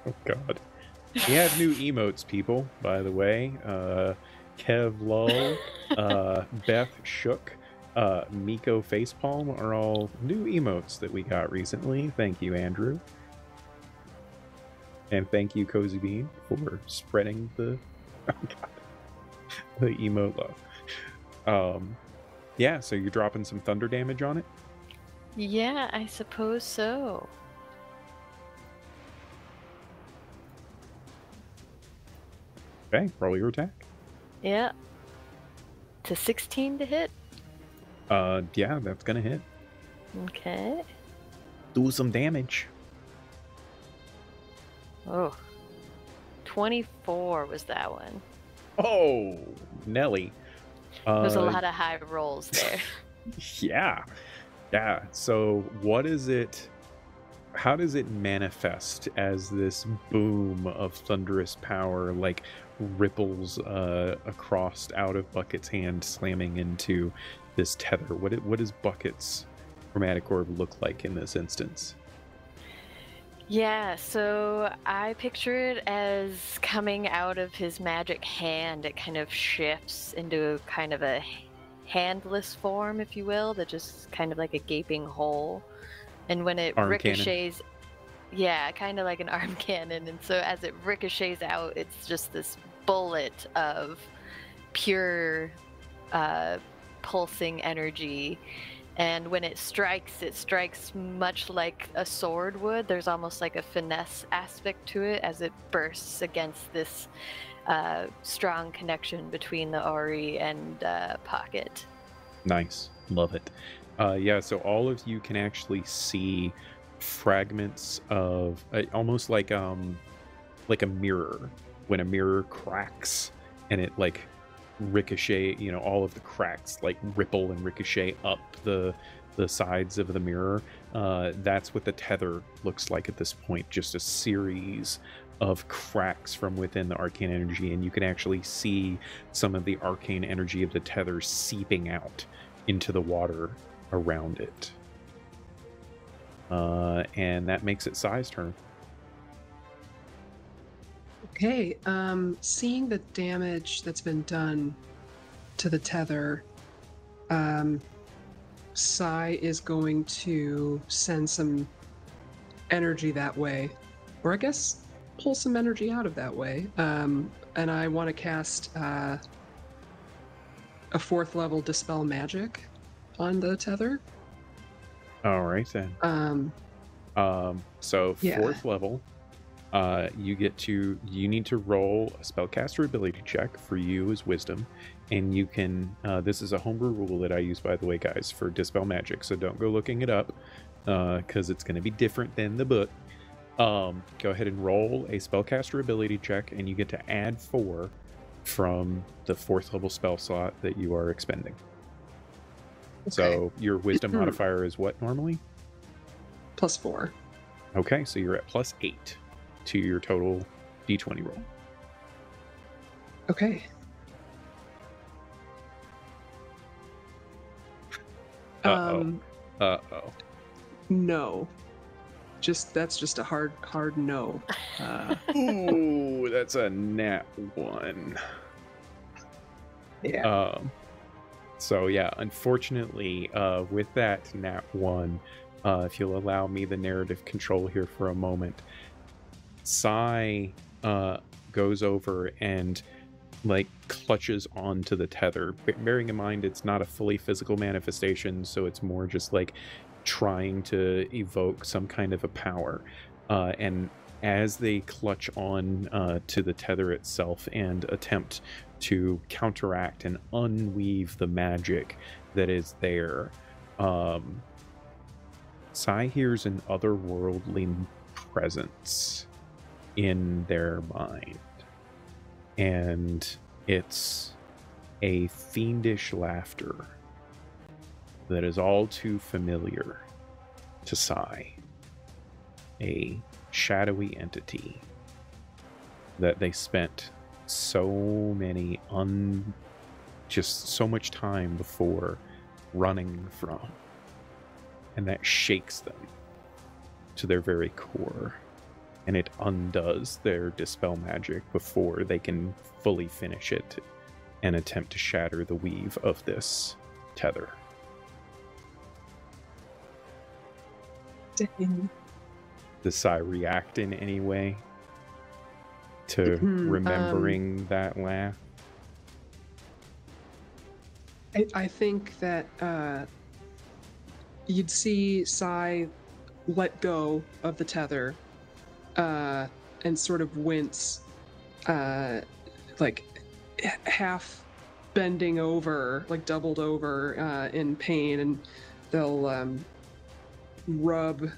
Oh god. We have new emotes, people, by the way. Kev Lull, Beth Shook. Miko facepalm are all new emotes that we got recently. Thank you, Andrew. And thank you, Cozy Bean, for spreading the the emote love. Yeah, so you're dropping some thunder damage on it? Yeah, I suppose so. Okay, roll your attack. Yeah. To 16 to hit. Yeah, that's gonna hit. Okay. Do some damage. Oh. 24 was that one. Oh, Nelly. There's a lot of high rolls there. Yeah. Yeah. So what is it? How does it manifest as this boom of thunderous power, like ripples across out of Bucket's hand, slamming into this tether? What does Bucket's chromatic orb look like in this instance? Yeah, so I picture it as coming out of his magic hand. It kind of shifts into kind of a handless form, if you will, that just kind of like a gaping hole. And when it Arm ricochets, cannon. yeah, kind of like an arm cannon. And so as it ricochets out, it's just this bullet of pure pulsing energy. And when it strikes much like a sword would. There's almost like a finesse aspect to it as it bursts against this strong connection between the Ori and Pocket. Nice. Love it. Yeah, so all of you can actually see fragments of almost like a mirror. When a mirror cracks and it like ricochet, all of the cracks like ripple and ricochet up the sides of the mirror. That's what the tether looks like at this point, just a series of cracks from within the arcane energy, and you can actually see some of the arcane energy of the tether seeping out into the water around it. And that makes it Sai's turn. Okay, seeing the damage that's been done to the tether, Sai is going to send some energy that way, or I guess pull some energy out of that way. And I want to cast a 4th level Dispel Magic on the tether. All right then. So 4th level. You need to roll a spellcaster ability check. For you is wisdom, and you can this is a homebrew rule that I use, by the way, guys, for Dispel Magic, so don't go looking it up because it's going to be different than the book. Go ahead and roll a spellcaster ability check, and you get to add 4 from the 4th level spell slot that you are expending. Okay. So your wisdom modifier is what normally? +4. Okay, so you're at +8 to your total d20 roll. Okay. No. That's just a hard no. Ooh, that's a nat 1. Yeah. So yeah, unfortunately, with that nat 1, if you'll allow me the narrative control here for a moment, Sai goes over and like clutches onto the tether, bearing in mind it's not a fully physical manifestation, so it's more just like trying to evoke some kind of a power. And as they clutch on to the tether itself and attempt to counteract and unweave the magic that is there, Sai hears an otherworldly presence in their mind, and it's a fiendish laughter that is all too familiar to Sai, a shadowy entity that they spent so much time before running from, and that shakes them to their very core, and it undoes their dispel magic before they can fully finish it and attempt to shatter the weave of this tether. Dang. Does Sai react in any way to remembering that laugh? I think that you'd see Sai let go of the tether and sort of wince, like half bending over, like doubled over in pain, and they'll rub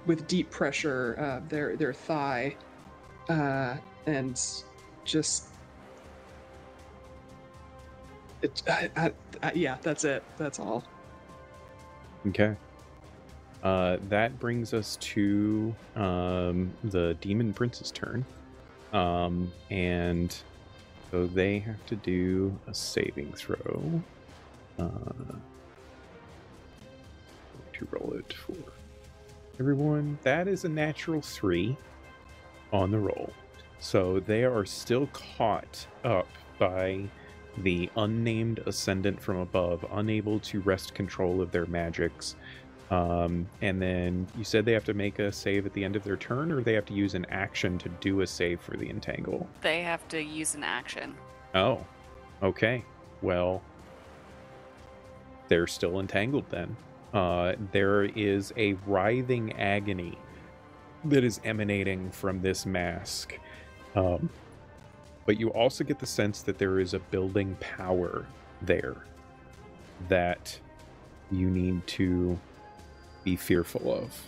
with deep pressure their thigh and just yeah, that's it. That's all. Okay. That brings us to the Demon Prince's turn. And so they have to do a saving throw. To roll it for everyone. That is a natural 3 on the roll. So they are still caught up by the unnamed ascendant from above, unable to wrest control of their magics. And then you said they have to make a save at the end of their turn, or they have to use an action to do a save for the entangle? They have to use an action. Oh, okay. Well, they're still entangled then. There is a writhing agony that is emanating from this mask. But you also get the sense that there is a building power there that you need to be fearful of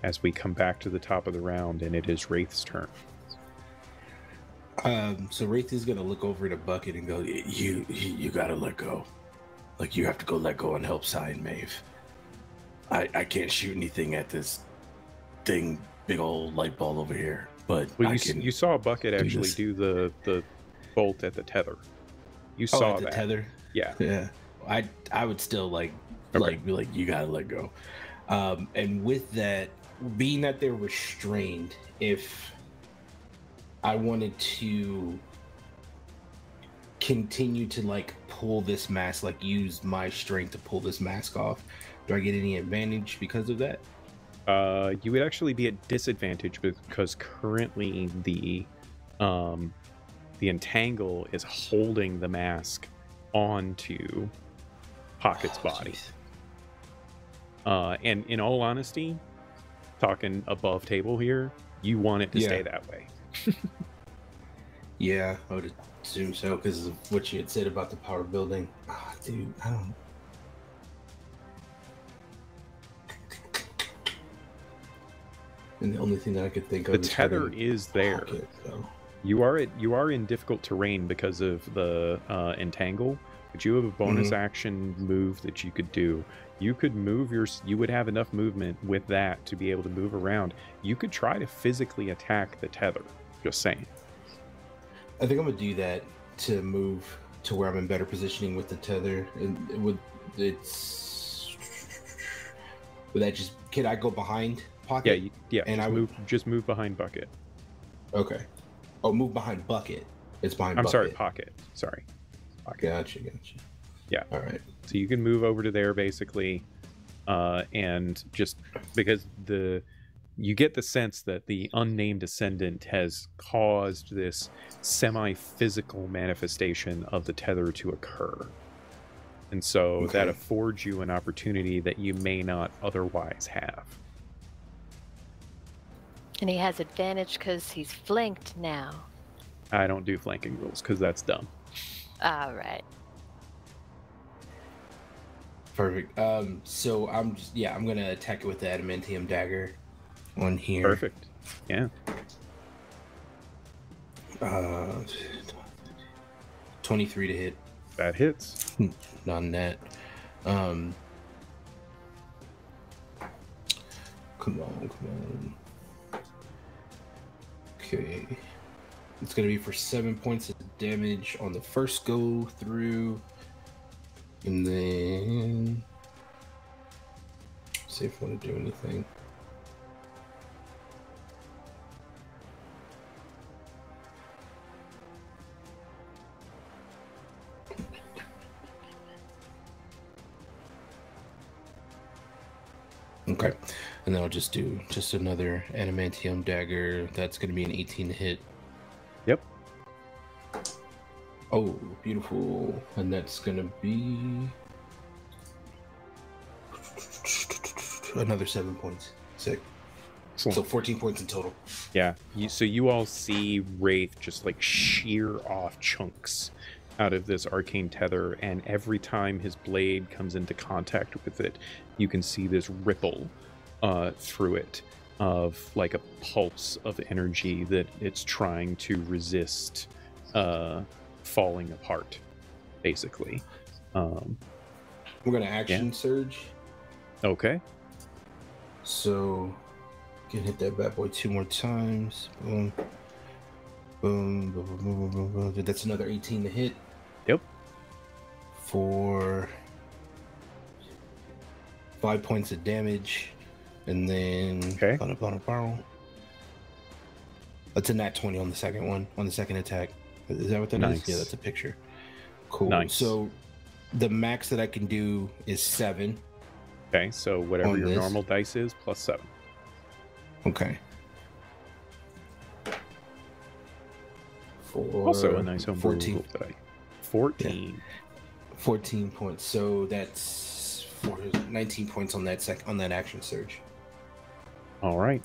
as we come back to the top of the round, and it is Wraith's turn. So Wraith is gonna look over at Bucket and go, you gotta let go. Like, you have to go let go and help Sai and Maeve. I can't shoot anything at this thing, big old light ball over here. But well, you saw Bucket actually do the bolt at the tether. You saw the that. tether. Yeah. I would still be like, you gotta let go. And with that, being that they're restrained, if I wanted to continue to like pull this mask, like use my strength to pull this mask off, do I get any advantage because of that? You would actually be at disadvantage because currently the entangle is holding the mask onto Pocket's body. And in all honesty, talking above table here, you want it to stay that way. Yeah, I would assume so because of what you had said about the power building. Dude, I don't. And the only thing that I could think of, the tether is there. Pocket, so. You are in difficult terrain because of the entangle, but you have a bonus action move that you could do. You could move you would have enough movement with that to be able to move around. You could try to physically attack the tether. Just saying. I think I'm gonna do that to move to where I'm in better positioning with the tether. And would that just, can I go behind Pocket? Yeah. And just move behind Bucket. Okay. Oh, move behind Bucket. It's behind I'm Bucket. sorry, Pocket. Sorry. Pocket. Gotcha. Yeah. All right. So you can move over to there basically, and just because you get the sense that the unnamed ascendant has caused this semi-physical manifestation of the tether to occur. And so that affords you an opportunity that you may not otherwise have. And he has advantage because he's flanked now. I don't do flanking rules because that's dumb. All right. Perfect. So I'm gonna attack it with the adamantium dagger on here. Perfect. Yeah. 23 to hit. That hits. On that. Come on. Okay. It's gonna be for 7 points of damage on the first go through. And then see if I want to do anything. Okay. And then I'll just do just another adamantium dagger. That's going to be an 18 to hit. Yep. Oh, beautiful. And that's going to be another 7 points. Sick. Excellent. So 14 points in total. Yeah. So you all see Wraith just like shear off chunks out of this arcane tether, and every time his blade comes into contact with it, you can see this ripple through it of like a pulse of energy that it's trying to resist falling apart, basically. We're going to action surge. Okay. So, can hit that bad boy 2 more times. Boom. Boom, boom, boom, boom, boom, boom. That's another 18 to hit. Yep. For 5 points of damage. And then... Okay. That's a nat 20 on the second one, on the second attack. Is that what that Nice. is? Yeah, that's a picture. Cool. Nice. So, the max that I can do is 7. Okay, so whatever On your this? normal dice is, plus 7. Okay. For Also a nice home 14. die. 14. 14 points. So that's 19 points on that on that action surge. All right.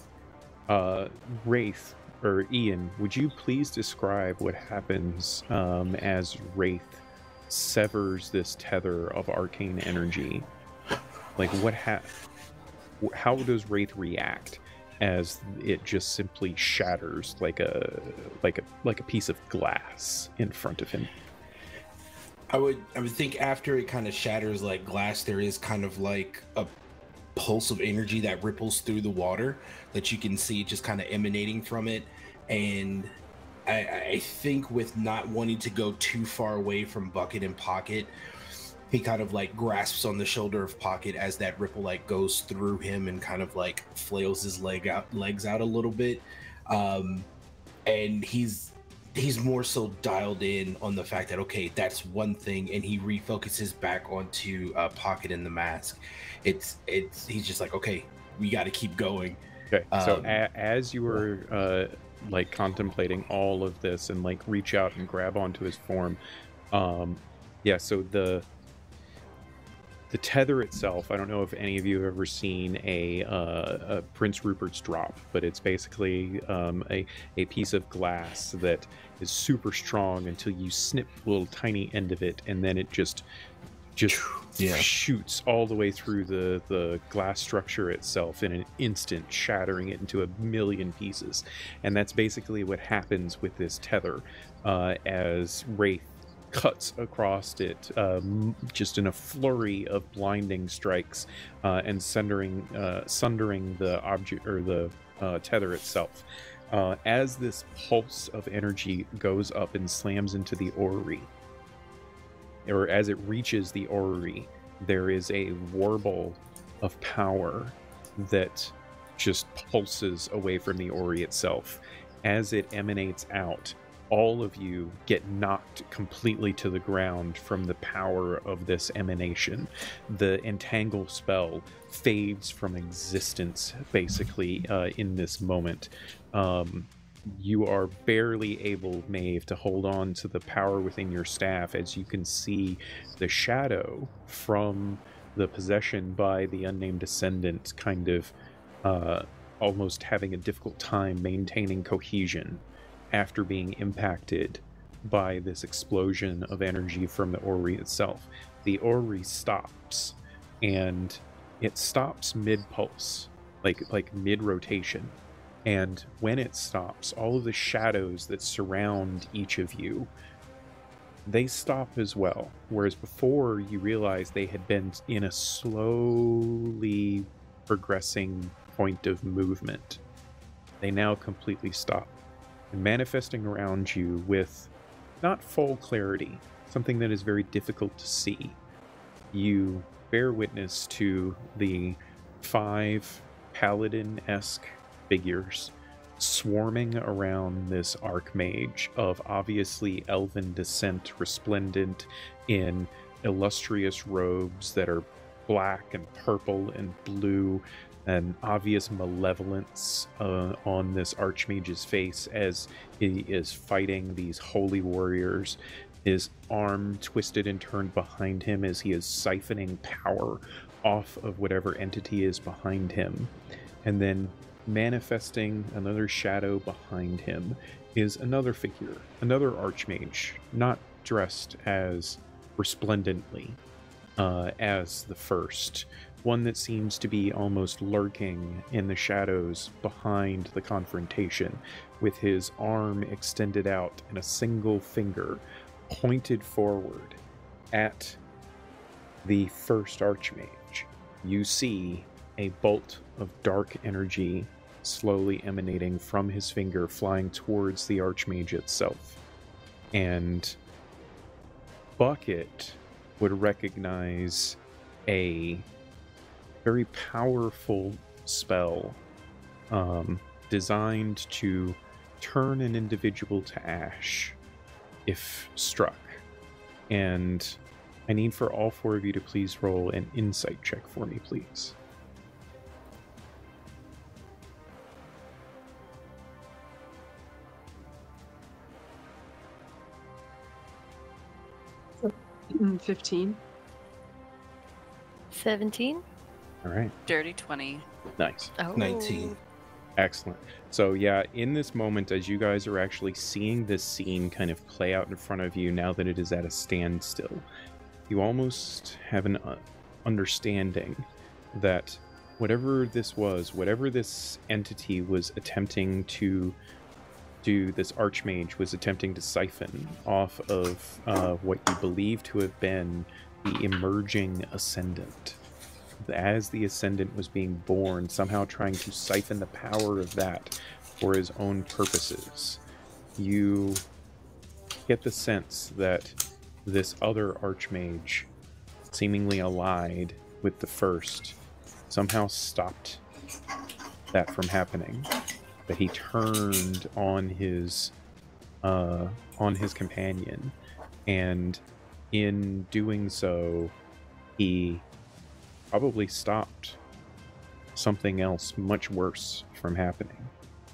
Wraith, or Ian, would you please describe what happens as Wraith severs this tether of arcane energy? Like, how does Wraith react as it just simply shatters like a piece of glass in front of him? I would think after it kind of shatters like glass, there is kind of like a pulse of energy that ripples through the water that you can see just kind of emanating from it. And I think with not wanting to go too far away from Bucket and Pocket, he kind of like grasps on the shoulder of Pocket as that ripple like goes through him and kind of like flails his legs out a little bit. And he's more so dialed in on the fact that, okay, that's one thing, and he refocuses back onto Pocket and the mask. He's just like, okay, we got to keep going. Okay, so as you were like contemplating all of this and like reach out and grab onto his form, yeah, so the tether itself, I don't know if any of you have ever seen a Prince Rupert's drop, but it's basically a piece of glass that is super strong until you snip a little tiny end of it, and then it just shoots all the way through the glass structure itself in an instant, shattering it into a million pieces. And that's basically what happens with this tether as Wraith cuts across it just in a flurry of blinding strikes and sundering the object or the tether itself. As this pulse of energy goes up and slams into the orrery, or as it reaches the orrery, there is a warble of power that just pulses away from the orrery itself. As it emanates out, all of you get knocked completely to the ground from the power of this emanation. The entangle spell fades from existence, basically, in this moment. You are barely able, Maeve, to hold on to the power within your staff as you can see the shadow from the possession by the unnamed descendant kind of almost having a difficult time maintaining cohesion after being impacted by this explosion of energy from the orrery itself. The orrery stops, and it stops mid-pulse, like mid-rotation. And when it stops, all of the shadows that surround each of you, they stop as well. Whereas before, you realized they had been in a slowly progressing point of movement. They now completely stop. And manifesting around you with not full clarity, something that is very difficult to see, you bear witness to the 5 paladin-esque figures swarming around this archmage of obviously elven descent, resplendent in illustrious robes that are black and purple and blue, an obvious malevolence on this archmage's face as he is fighting these holy warriors, his arm twisted and turned behind him as he is siphoning power off of whatever entity is behind him. And then manifesting another shadow behind him is another figure, another archmage, not dressed as resplendently as the first, one that seems to be almost lurking in the shadows behind the confrontation, with his arm extended out and a single finger pointed forward at the first archmage. You see a bolt of dark energy slowly emanating from his finger, flying towards the archmage itself. And Bucket would recognize a very powerful spell designed to turn an individual to ash if struck. And I need for all four of you to please roll an insight check for me, please. Mm, 15. 17. All right. Dirty 20. Nice. Oh. 19. Excellent. So yeah, in this moment, as you guys are actually seeing this scene kind of play out in front of you now that it is at a standstill, you almost have an understanding that whatever this was, whatever this entity was attempting to do, this archmage was attempting to siphon off of what you believe to have been the emerging ascendant. As the ascendant was being born, somehow trying to siphon the power of that for his own purposes. You get the sense that this other archmage, seemingly allied with the first, somehow stopped that from happening. That he turned on his companion, and in doing so, he probably stopped something else much worse from happening.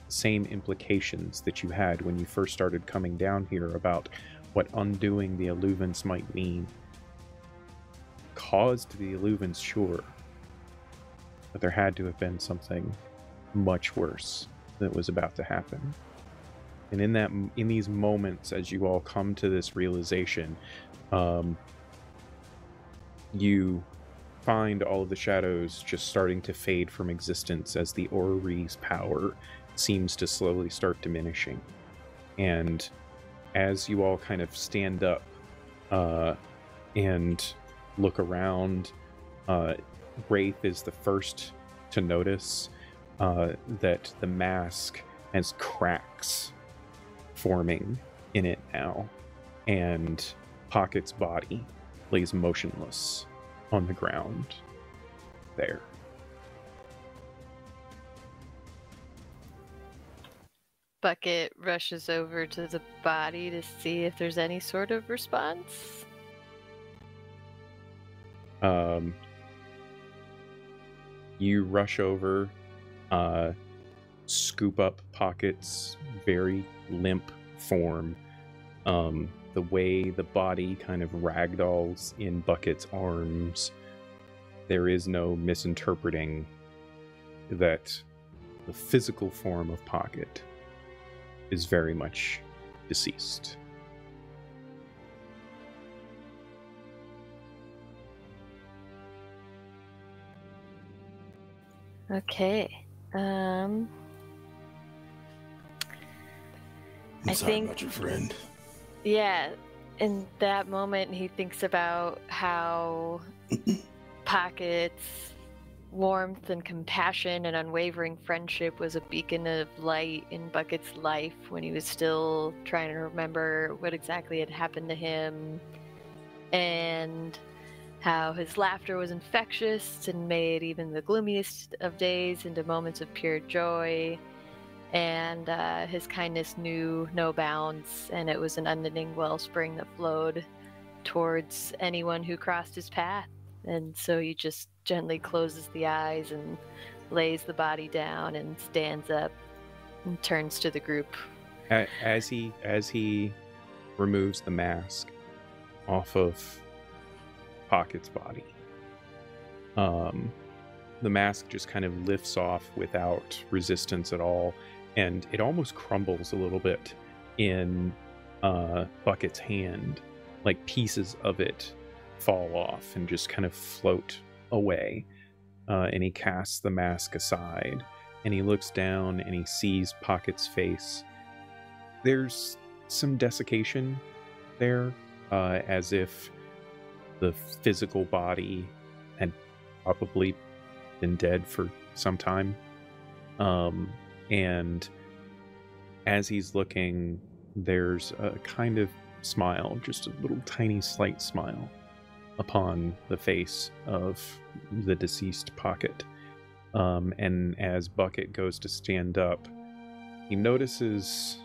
Same implications that you had when you first started coming down here about what undoing the Illuvans might mean. Caused the Illuvans, sure, but there had to have been something much worse that was about to happen. And in these moments, as you all come to this realization, you find all of the shadows just starting to fade from existence as the orrery's power seems to slowly start diminishing. And as you all kind of stand up and look around, Wraith is the first to notice that the mask has cracks forming in it now, and Pocket's body lays motionless on the ground there. Bucket rushes over to the body to see if there's any sort of response. You rush over, scoop up Pocket's very limp form. The way the body kind of ragdolls in Bucket's arms, there is no misinterpreting that the physical form of Pocket is very much deceased. Okay. I'm I sorry think- about your friend. Yeah, in that moment, he thinks about how Pocket's warmth and compassion and unwavering friendship was a beacon of light in Bucket's life when he was still trying to remember what exactly had happened to him, and how his laughter was infectious and made even the gloomiest of days into moments of pure joy. And his kindness knew no bounds, and it was an unending wellspring that flowed towards anyone who crossed his path. And so you just gently closes the eyes and lays the body down and stands up and turns to the group. As he removes the mask off of Pocket's body, the mask just kind of lifts off without resistance at all, and it almost crumbles a little bit in Bucket's hand. Like pieces of it fall off and just kind of float away. And he casts the mask aside, and he looks down and he sees Pocket's face. There's some desiccation there, as if the physical body had probably been dead for some time. And as he's looking, there's a kind of smile, just a little tiny slight smile upon the face of the deceased Pocket. And as Bucket goes to stand up, he notices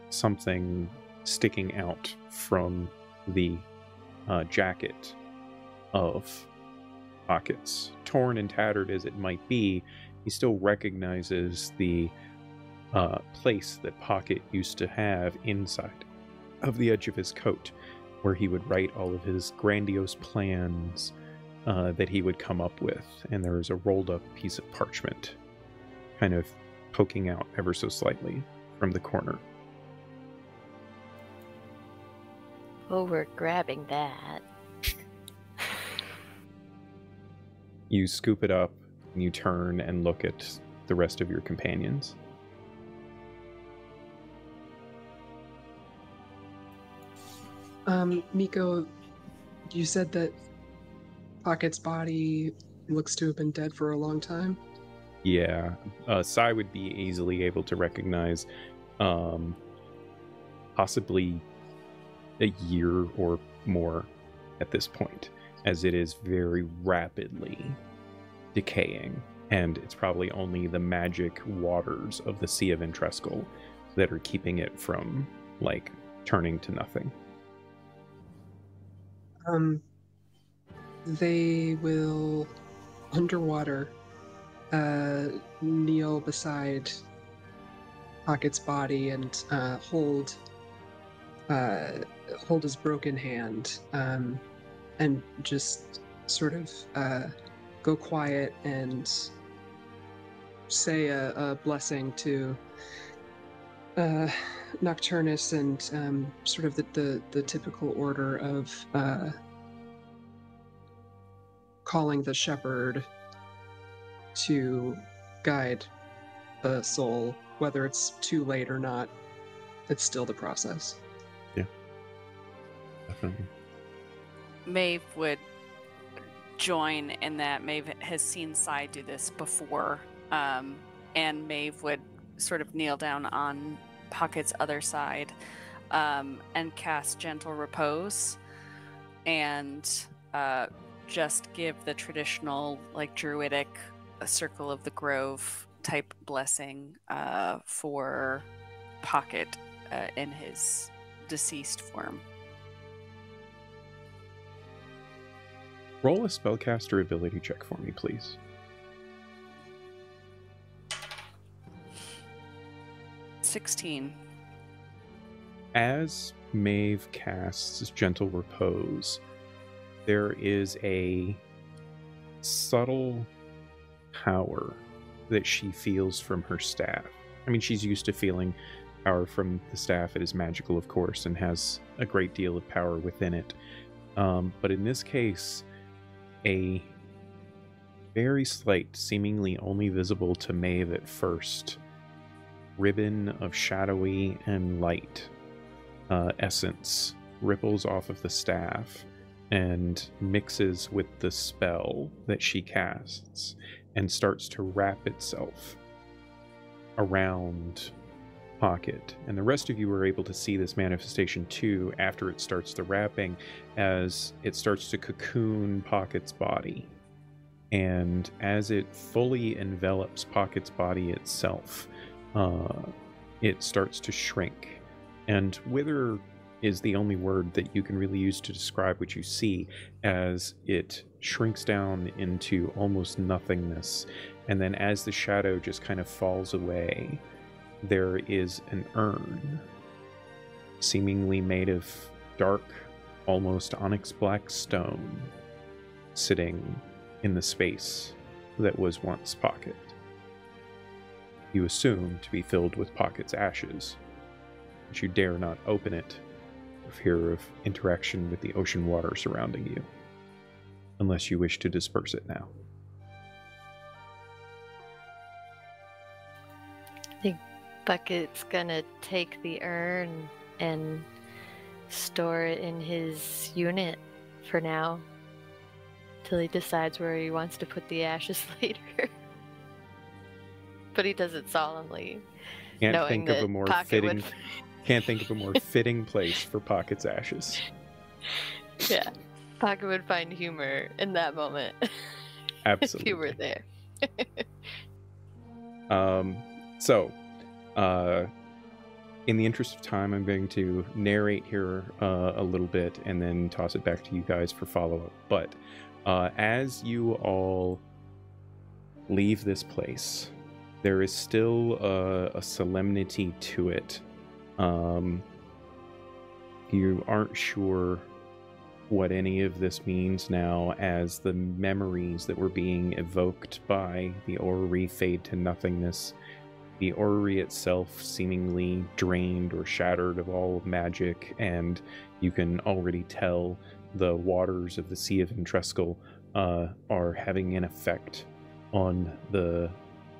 something sticking out from the jacket of Pocket's. Torn and tattered as it might be, he still recognizes the place that Pocket used to have inside of the edge of his coat, where he would write all of his grandiose plans that he would come up with. And there is a rolled up piece of parchment kind of poking out ever so slightly from the corner. Oh, we're grabbing that. You scoop it up and you turn and look at the rest of your companions. Miko, you said that Pocket's body looks to have been dead for a long time? Yeah, Sai would be easily able to recognize possibly a year or more at this point, as it is very rapidly decaying, and it's probably only the magic waters of the Sea of Entrescal that are keeping it from, like, turning to nothing. They will, underwater, kneel beside Pocket's body and hold his broken hand, and just sort of go quiet and say a blessing to Nocturnus and sort of the typical order of calling the shepherd to guide the soul, whether it's too late or not. It's still the process. Yeah, definitely. Maeve would join in that. Maeve has seen Sai do this before, and Maeve would sort of kneel down on Pocket's other side and cast Gentle Repose, and just give the traditional, like, druidic Circle of the Grove type blessing for Pocket in his deceased form. Roll a spellcaster ability check for me, please. As Maeve casts Gentle Repose, there is a subtle power that she feels from her staff. I mean, she's used to feeling power from the staff. It is magical, of course, and has a great deal of power within it. But in this case, a very slight, seemingly only visible to Maeve at first, ribbon of shadowy and light essence ripples off of the staff and mixes with the spell that she casts and starts to wrap itself around Pocket. And the rest of you are able to see this manifestation too after it starts the wrapping, as it starts to cocoon Pocket's body. And as it fully envelops Pocket's body itself, it starts to shrink and wither is the only word that you can really use to describe what you see, as it shrinks down into almost nothingness. And then as the shadow just kind of falls away, there is an urn, seemingly made of dark, almost onyx black stone, sitting in the space that was once Pocket. You assume to be filled with Pocket's ashes, but you dare not open it for fear of interaction with the ocean water surrounding you, unless you wish to disperse it now. I think Bucket's gonna take the urn and store it in his unit for now, till he decides where he wants to put the ashes later. But he does it solemnly. Can't think of a more fitting place for Pocket's ashes. Yeah, Pocket would find humor in that moment. Absolutely. If you were there. In the interest of time, I'm going to narrate here a little bit and then toss it back to you guys for follow-up. But as you all leave this place, there is still a solemnity to it. You aren't sure what any of this means now, as the memories that were being evoked by the orrery fade to nothingness. The orrery itself seemingly drained or shattered of all magic, and you can already tell the waters of the Sea of Entrescal are having an effect on the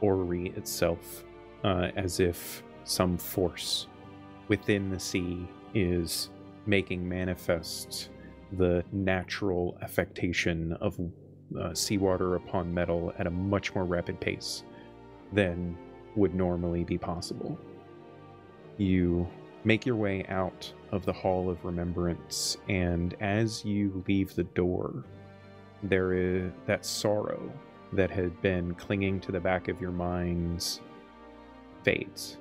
orrery itself, as if some force within the sea is making manifest the natural affectation of seawater upon metal at a much more rapid pace than would normally be possible. You make your way out of the Hall of Remembrance, and as you leave the door, there is that sorrow that had been clinging to the back of your minds fades,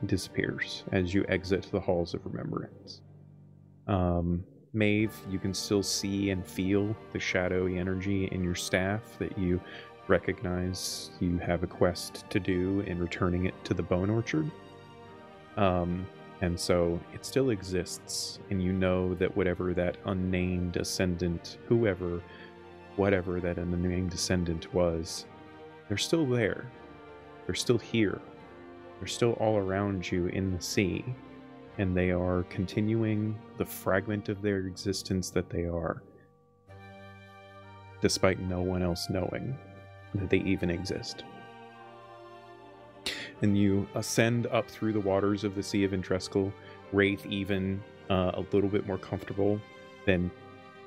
disappears as you exit the Halls of Remembrance. Maeve, you can still see and feel the shadowy energy in your staff that you recognize you have a quest to do in returning it to the Bone Orchard. And so it still exists, and you know that whatever that unnamed ascendant, whatever that unnamed descendant was, they're still there. They're still here. They're still all around you in the sea, and they are continuing the fragment of their existence that they are, despite no one else knowing that they even exist. And you ascend up through the waters of the Sea of Entrescal, Wraith even a little bit more comfortable than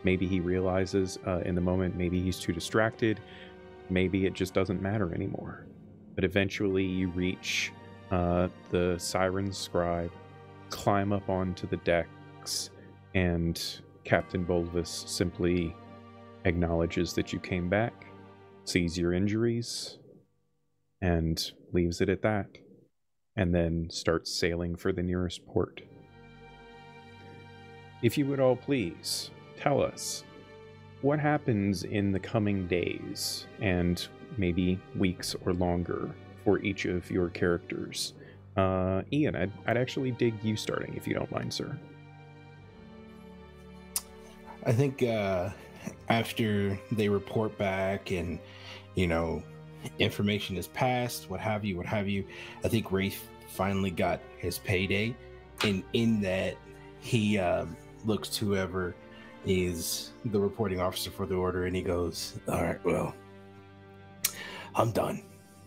maybe he realizes in the moment. Maybe he's too distracted. Maybe it just doesn't matter anymore. But eventually you reach the Siren Scribe, climb up onto the decks, and Captain Bolvis simply acknowledges that you came back, sees your injuries, and leaves it at that, and then starts sailing for the nearest port. If you would all please tell us what happens in the coming days, and maybe weeks or longer, for each of your characters. Ian, I'd actually dig you starting, if you don't mind, sir. I think after they report back and, information is passed, what have you, I think Wraith finally got his payday. And in that, he looks to whoever is the reporting officer for the order, and he goes, "All right, well, I'm done.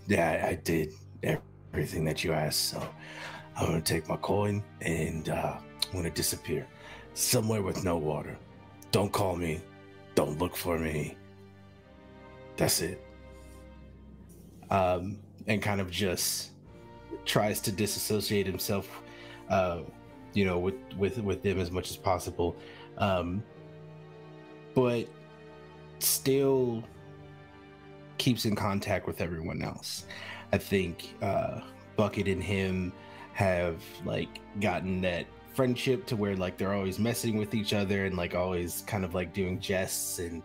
Yeah, I did everything that you asked, so I'm going to take my coin and I'm going to disappear somewhere with no water. Don't call me. Don't look for me. That's it." And kind of just tries to disassociate himself, with them as much as possible. But still keeps in contact with everyone else. I think Bucket and him have gotten that friendship to where like they're always messing with each other and like always kind of like doing jests, and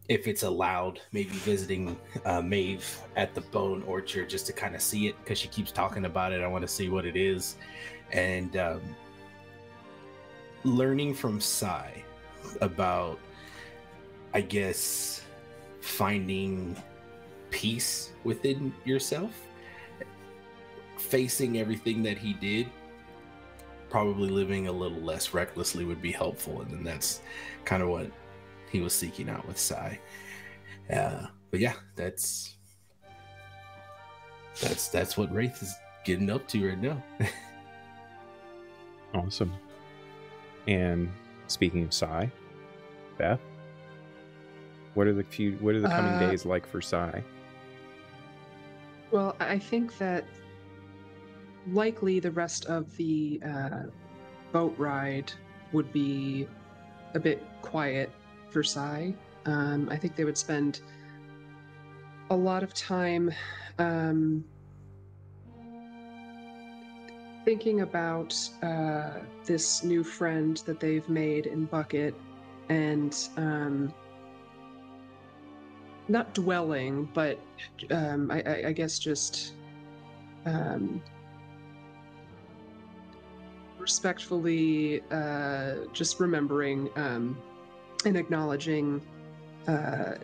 if it's allowed, maybe visiting Maeve at the Bone Orchard just to kind of see it, because she keeps talking about it. I want to see what it is. And learning from Sai about, I guess, finding peace within yourself, facing everything that he did, probably living a little less recklessly would be helpful. And then that's kind of what he was seeking out with Sai. But yeah, that's what Wraith is getting up to right now. Awesome. And speaking of Sai, Beth, what are the coming days like for Sai? Well, I think that likely the rest of the boat ride would be a bit quiet for Sai. I think they would spend a lot of time thinking about this new friend that they've made in Bucket, and not dwelling, but I guess just respectfully just remembering and acknowledging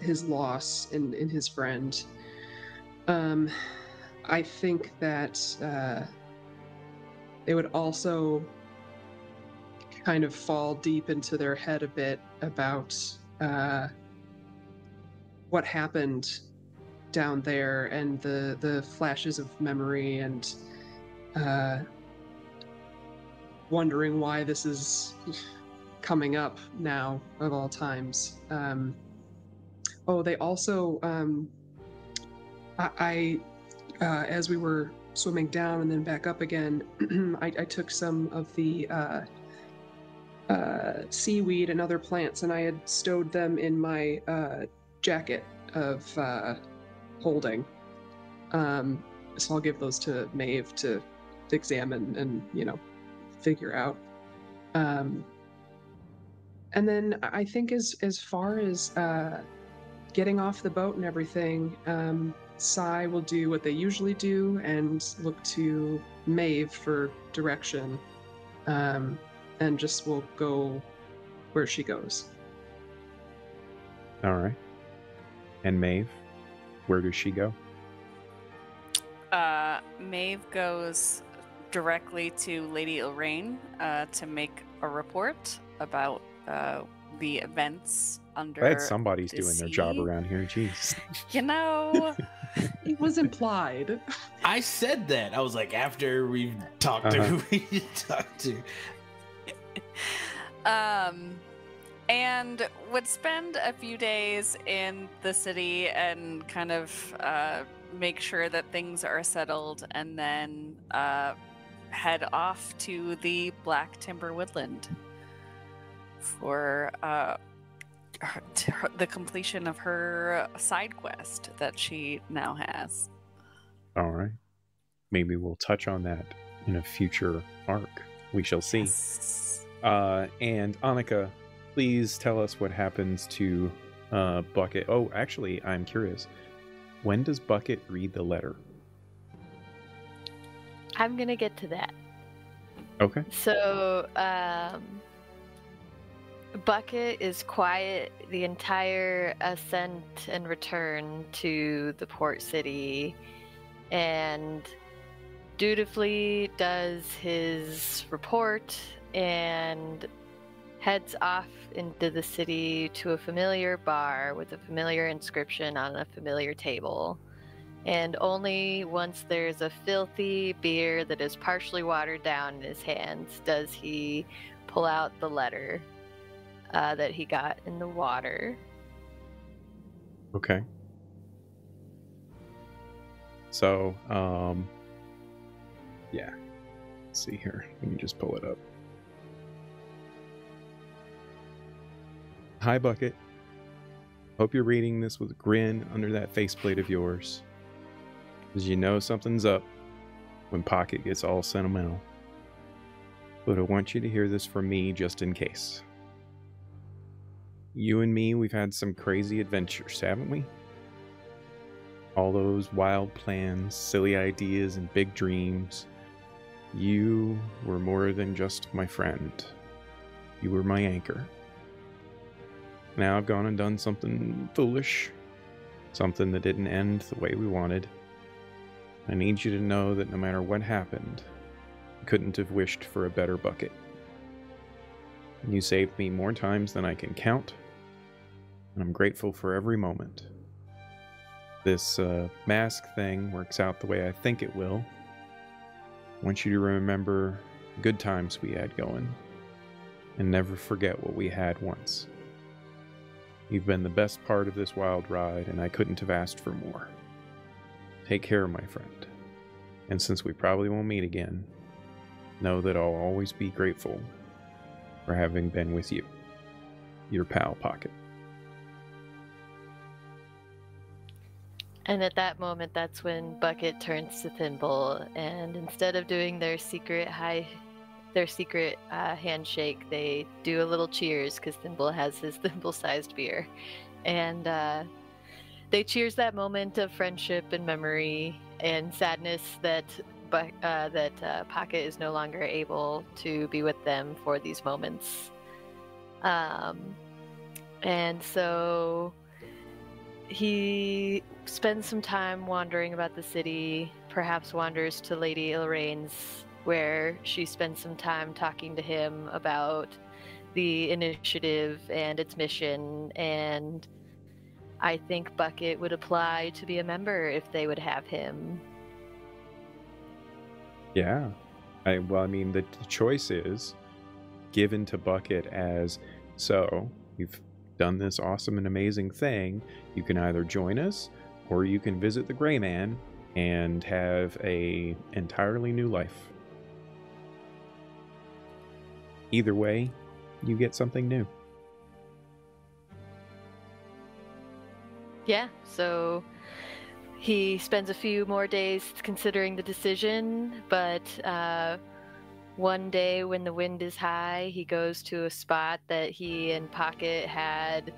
his loss in his friend. I think that they would also kind of fall deep into their head a bit about what happened down there, and the flashes of memory, and wondering why this is coming up now of all times. They also, as we were swimming down and then back up again, I took some of the seaweed and other plants, and I had stowed them in my jacket of holding. So I'll give those to Maeve to examine and, figure out. And then I think as far as getting off the boat and everything, Sai will do what they usually do and look to Maeve for direction, and just will go where she goes. All right. And Maeve, where does she go? Maeve goes directly to Lady Ilraine to make a report about the events under. Glad somebody's the doing their sea. job around here. Jeez. It was implied. I said that. I was like, after we've talked to who we talked to. And would spend a few days in the city and kind of make sure that things are settled, and then head off to the Black Timber Woodland for the completion of her side quest that she now has. All right. Maybe we'll touch on that in a future arc. We shall see. Yes. And Annika, please tell us what happens to Bucket. Oh, actually, I'm curious. When does Bucket read the letter? I'm gonna get to that. Okay. So, Bucket is quiet the entire ascent and return to the port city, and dutifully does his report and heads off into the city to a familiar bar with a familiar inscription on a familiar table. And only once there's a filthy beer that is partially watered down in his hands does he pull out the letter that he got in the water. Okay. So, yeah. Let's see here. Let me just pull it up. Hi, Bucket. Hope you're reading this with a grin under that faceplate of yours, because you know something's up when Pocket gets all sentimental. but I want you to hear this from me just in case. You and me, we've had some crazy adventures, haven't we? All those wild plans, silly ideas, and big dreams. You were more than just my friend. You were my anchor. Now I've gone and done something foolish. Something that didn't end the way we wanted. I need you to know that no matter what happened, I couldn't have wished for a better bucket. You saved me more times than I can count, and I'm grateful for every moment. This mask thing works out the way I think it will. I want you to remember the good times we had going, and never forget what we had once. You've been the best part of this wild ride, and I couldn't have asked for more. Take care, my friend. And since we probably won't meet again, know that I'll always be grateful for having been with you. Your pal, Pocket. And at that moment, that's when Bucket turns to Thimble, and instead of doing their secret handshake, they do a little cheers because Thimble has his Thimble-sized beer, and they cheers that moment of friendship and memory and sadness that Pocket is no longer able to be with them for these moments. And so he spends some time wandering about the city, perhaps wanders to Lady Ilrain's, where she spends some time talking to him about the initiative and its mission, and I think Bucket would apply to be a member if they would have him. Yeah. The choice is given to Bucket as, so, you've done this awesome and amazing thing. You can either join us, or you can visit the Gray Man and have a entirely new life. Either way, you get something new. Yeah, so he spends a few more days considering the decision, but one day when the wind is high, he goes to a spot that he and Pocket had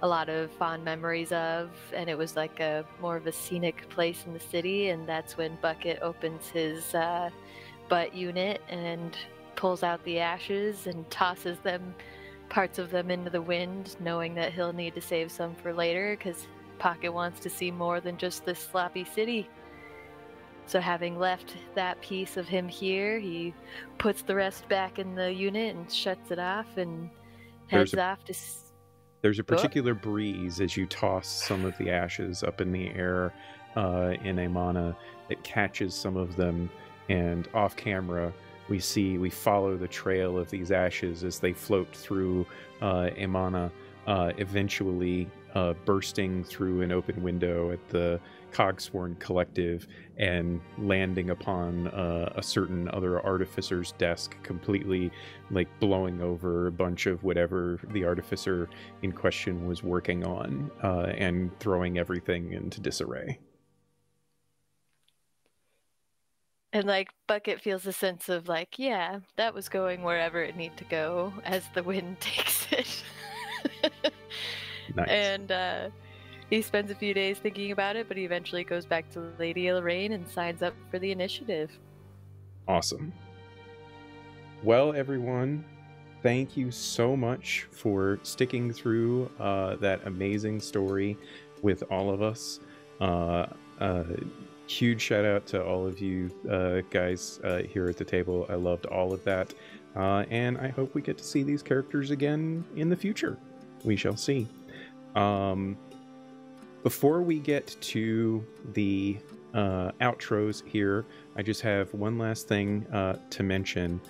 a lot of fond memories of, and it was like more of a scenic place in the city, and that's when Bucket opens his butt unit and pulls out the ashes and tosses parts of them into the wind, knowing that he'll need to save some for later because Pocket wants to see more than just this sloppy city. So having left that piece of him here, he puts the rest back in the unit and shuts it off and heads off to... There's a particular breeze as you toss some of the ashes up in the air in Amana. It catches some of them, and off camera we follow the trail of these ashes as they float through Amana, eventually bursting through an open window at the Cogsworn Collective and landing upon a certain other artificer's desk, completely blowing over a bunch of whatever the artificer in question was working on, and throwing everything into disarray. And Bucket feels a sense of yeah, that was going wherever it needed to go as the wind takes it. Nice. And he spends a few days thinking about it, but he eventually goes back to Lady Ilrain and signs up for the initiative. Awesome. Well, everyone, thank you so much for sticking through that amazing story with all of us. Huge shout out to all of you guys here at the table. I loved all of that. And I hope we get to see these characters again in the future. We shall see. Before we get to the outros here, I just have one last thing to mention.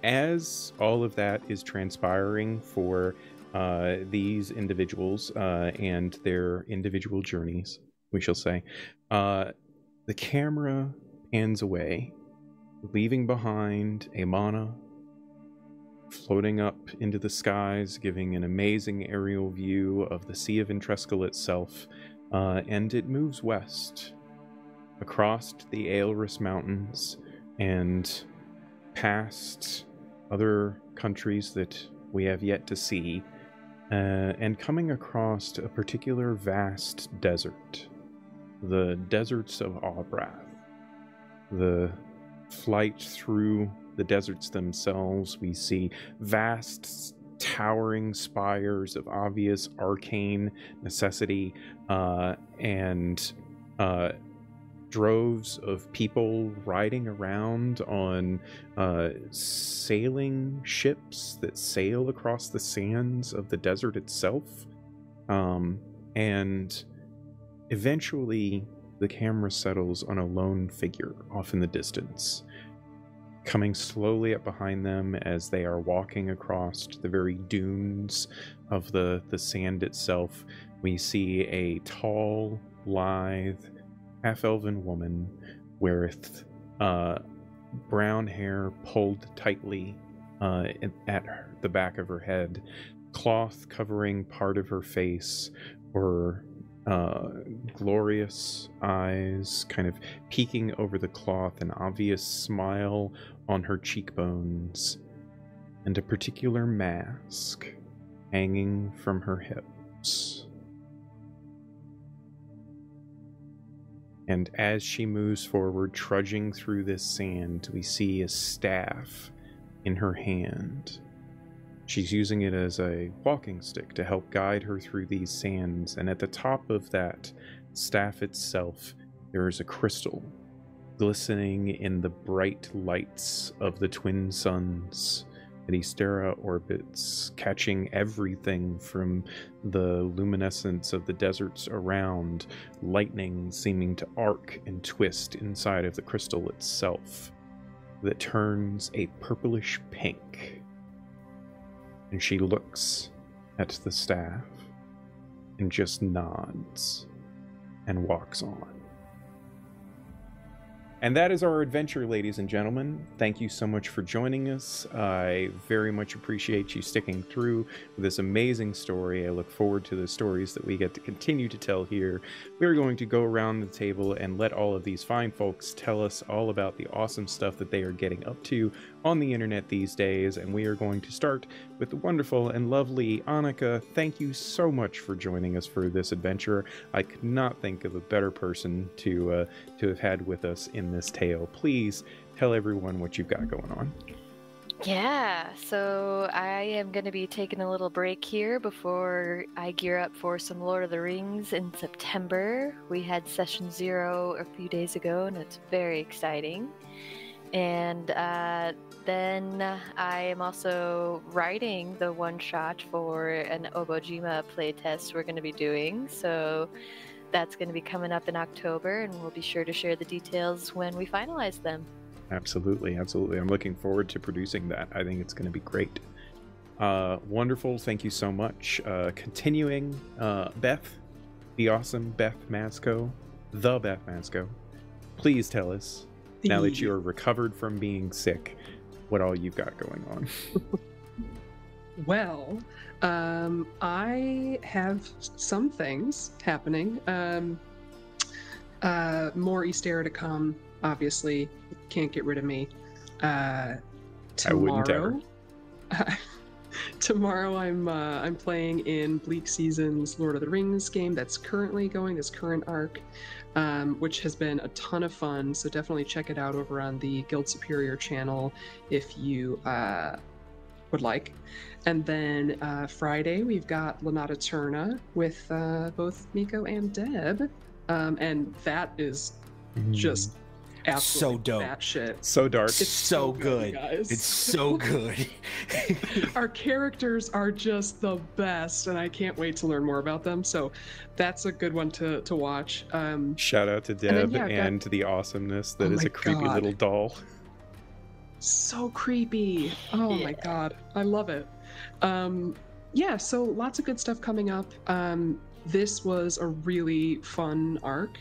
As all of that is transpiring for these individuals and their individual journeys, we shall say, the camera pans away, leaving behind Amana floating up into the skies, giving an amazing aerial view of the Sea of Entrescal itself, and it moves west, across the Aelrus Mountains, and past other countries that we have yet to see, and coming across a particular vast desert, the deserts of Abrath. The flight through the deserts themselves, we see vast towering spires of obvious arcane necessity, and droves of people riding around on sailing ships that sail across the sands of the desert itself. And eventually the camera settles on a lone figure off in the distance, coming slowly up behind them as they are walking across the very dunes of the sand itself. We see a tall, lithe, half-elven woman with brown hair pulled tightly at the back of her head, cloth covering part of her face, her glorious eyes kind of peeking over the cloth, an obvious smile on her cheekbones, and a particular mask hanging from her hips. And as she moves forward, trudging through this sand, we see a staff in her hand. She's using it as a walking stick to help guide her through these sands, and at the top of that staff itself, there is a crystal glistening in the bright lights of the twin suns that Ysterra orbits, catching everything from the luminescence of the deserts around, lightning seeming to arc and twist inside of the crystal itself, that turns a purplish pink. And she looks at the staff and just nods and walks on. And that is our adventure, ladies and gentlemen. Thank you so much for joining us. I very much appreciate you sticking through with this amazing story. I look forward to the stories that we get to continue to tell here. We're going to go around the table and let all of these fine folks tell us all about the awesome stuff that they are getting up to on the internet these days. And we are going to start with the wonderful and lovely Annika. Thank you so much for joining us for this adventure. I could not think of a better person to have had with us in this tale. Please tell everyone what you've got going on. Yeah, so I am going to be taking a little break here before I gear up for some Lord of the Rings in September. We had session 0 a few days ago, and it's very exciting. And then I am also writing the one-shot for an Obojima playtest we're going to be doing. So that's going to be coming up in October, and we'll be sure to share the details when we finalize them. Absolutely, absolutely. I'm looking forward to producing that. I think it's going to be great. Wonderful. Thank you so much. Continuing, Beth, the awesome Beth Masco, the Beth Masco. Please tell us, now that you're recovered from being sick, what all you've got going on. Well, I have some things happening. More Ysterra to come, obviously. Can't get rid of me. Tomorrow, tomorrow I'm playing in Bleak Season's Lord of the Rings game that's currently going, this current arc, which has been a ton of fun. So definitely check it out over on the Guild Superior channel if you would like. And then Friday we've got Lanata Turna with both Miko and Deb, and that is just absolutely so dope. That shit. So dark. It's so good. Guys. It's so good. Our characters are just the best, and I can't wait to learn more about them. So that's a good one to watch. Shout out to Deb and the awesomeness that is a creepy little doll. So creepy. Oh my god. I love it. Yeah, so lots of good stuff coming up. This was a really fun arc.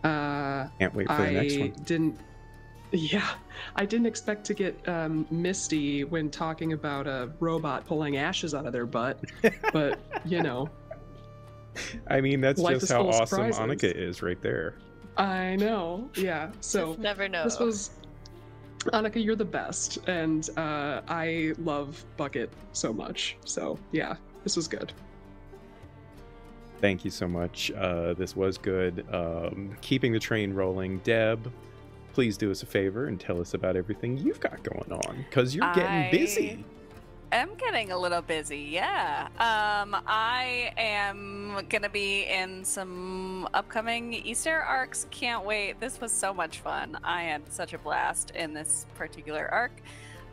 Can't wait for the next one. I didn't expect to get misty when talking about a robot pulling ashes out of their butt, but you know. I mean, that's Life just how awesome surprises. Annika is right there. I know. Yeah. So Just never know. This was Annika, you're the best, and I love Bucket so much. So yeah, this was good. Thank you so much. This was good. Keeping the train rolling. Deb, please do us a favor and tell us about everything you've got going on, because you're getting busy. I'm getting a little busy, yeah. I am gonna be in some upcoming Ysterra arcs. Can't wait. This was so much fun. I had such a blast in this particular arc,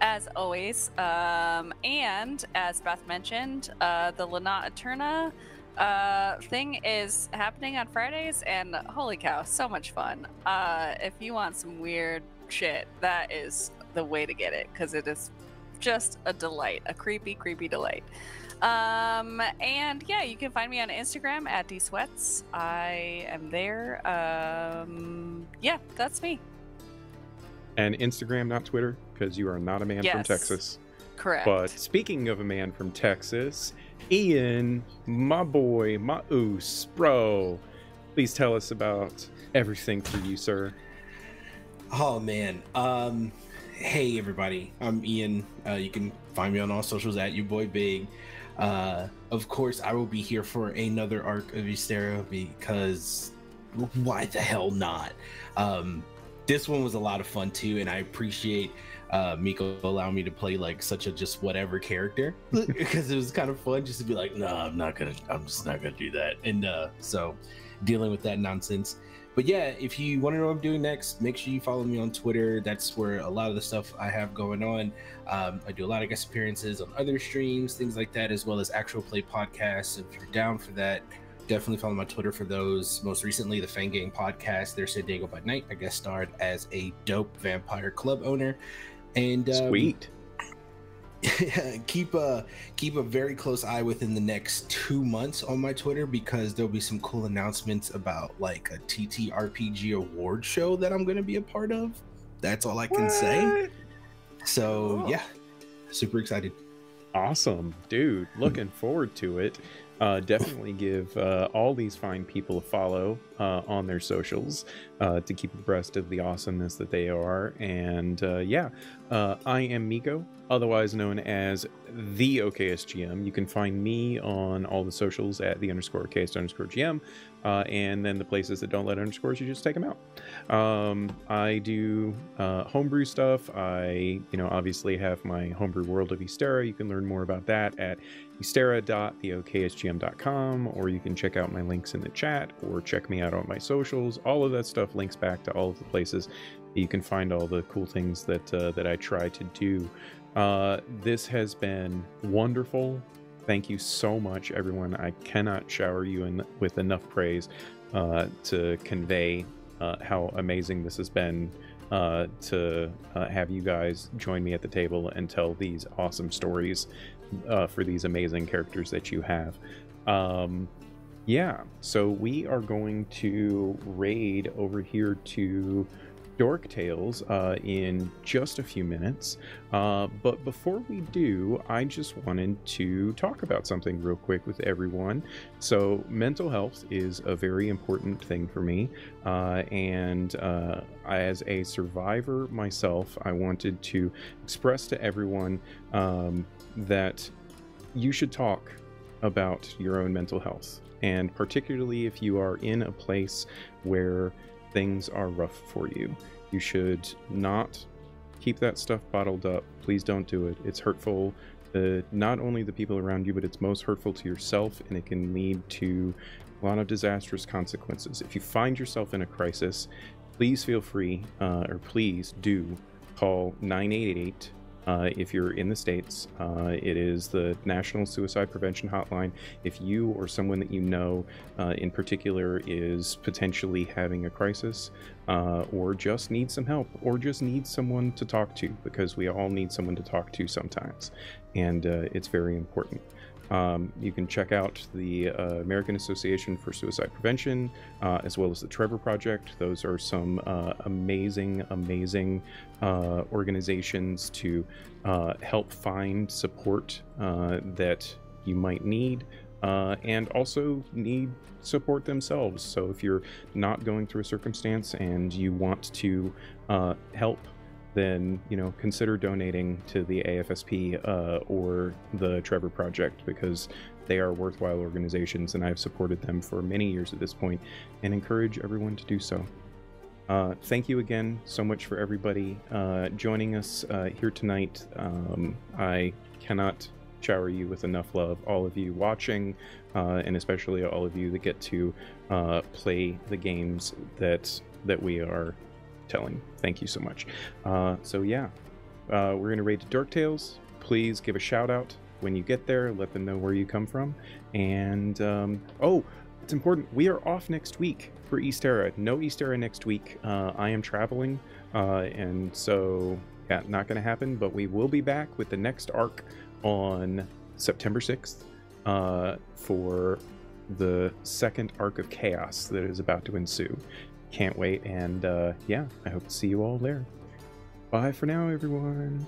as always. And as Beth mentioned, the Lanat Eterna thing is happening on Fridays, and holy cow, so much fun. If you want some weird shit, that is the way to get it, because it is just a delight, a creepy delight. And yeah, you can find me on Instagram at @dsweats. I am there. Yeah, that's me. And Instagram, not Twitter, because you are not a man from Yes. Texas. Correct. But speaking of a man from Texas, Ian, my boy, my oos, bro, please tell us about everything for you, sir. Oh man. Hey everybody, I'm Ian. You can find me on all socials at YouBoyBig. Of course, I will be here for another arc of Ysterra, because why the hell not? This one was a lot of fun too, and I appreciate Miko allowing me to play like such a just whatever character, because it was kind of fun just to be like, no, I'm just not gonna do that. And so dealing with that nonsense. But yeah, if you want to know what I'm doing next, make sure you follow me on Twitter. That's where a lot of the stuff I have going on. I do a lot of guest appearances on other streams, things like that, as well as actual play podcasts. If you're down for that, definitely follow my Twitter for those. Most recently, the Fang Gang podcast, There's San Diego by Night. I guest starred as a dope vampire club owner. And Sweet. keep a very close eye within the next 2 months on my Twitter, because there'll be some cool announcements about like a TTRPG award show that I'm going to be a part of. That's all I can say. So Cool. yeah, super excited. Awesome, dude. Looking forward to it. Definitely give all these fine people a follow on their socials to keep abreast of the awesomeness that they are. And yeah, I am Miko, otherwise known as the OKSGM. You can find me on all the socials at _OKS_GM. And then the places that don't let underscores, you just take them out. I do homebrew stuff. I, obviously have my homebrew world of Ysterra. You can learn more about that at ysterra.theoksgm.com, or you can check out my links in the chat, or check me out on my socials. All of that stuff links back to all of the places you can find all the cool things that I try to do. This has been wonderful. Thank you so much, everyone. I cannot shower you with enough praise to convey how amazing this has been to have you guys join me at the table and tell these awesome stories for these amazing characters that you have. Yeah, so we are going to raid over here to Dork Tales in just a few minutes, but before we do, I just wanted to talk about something real quick with everyone. So mental health is a very important thing for me, and as a survivor myself, I wanted to express to everyone that you should talk about your own mental health, and particularly if you are in a place where things are rough for you. You should not keep that stuff bottled up. Please don't do it. It's hurtful to not only the people around you, but it's most hurtful to yourself, and it can lead to a lot of disastrous consequences. If you find yourself in a crisis, please feel free, or please do call 988. If you're in the States, it is the National Suicide Prevention Hotline. If you or someone that you know in particular is potentially having a crisis, or just needs some help, or just needs someone to talk to, because we all need someone to talk to sometimes, and it's very important. You can check out the American Association for Suicide Prevention, as well as the Trevor Project. Those are some amazing organizations to help find support that you might need, and also need support themselves. So if you're not going through a circumstance and you want to help then consider donating to the AFSP or the Trevor Project, because they are worthwhile organizations and I've supported them for many years at this point and encourage everyone to do so. Thank you again so much for everybody joining us here tonight. I cannot shower you with enough love, all of you watching, and especially all of you that get to play the games that we are telling. Thank you so much. So yeah, we're going to raid to Dork Tales. Please give a shout out when you get there. Let them know where you come from. And oh, it's important. We are off next week for Ysterra. No Ysterra next week. I am traveling, and so yeah, not going to happen. But we will be back with the next arc on September 6th for the second arc of chaos that is about to ensue. Can't wait, and yeah, I hope to see you all there. Bye for now, everyone.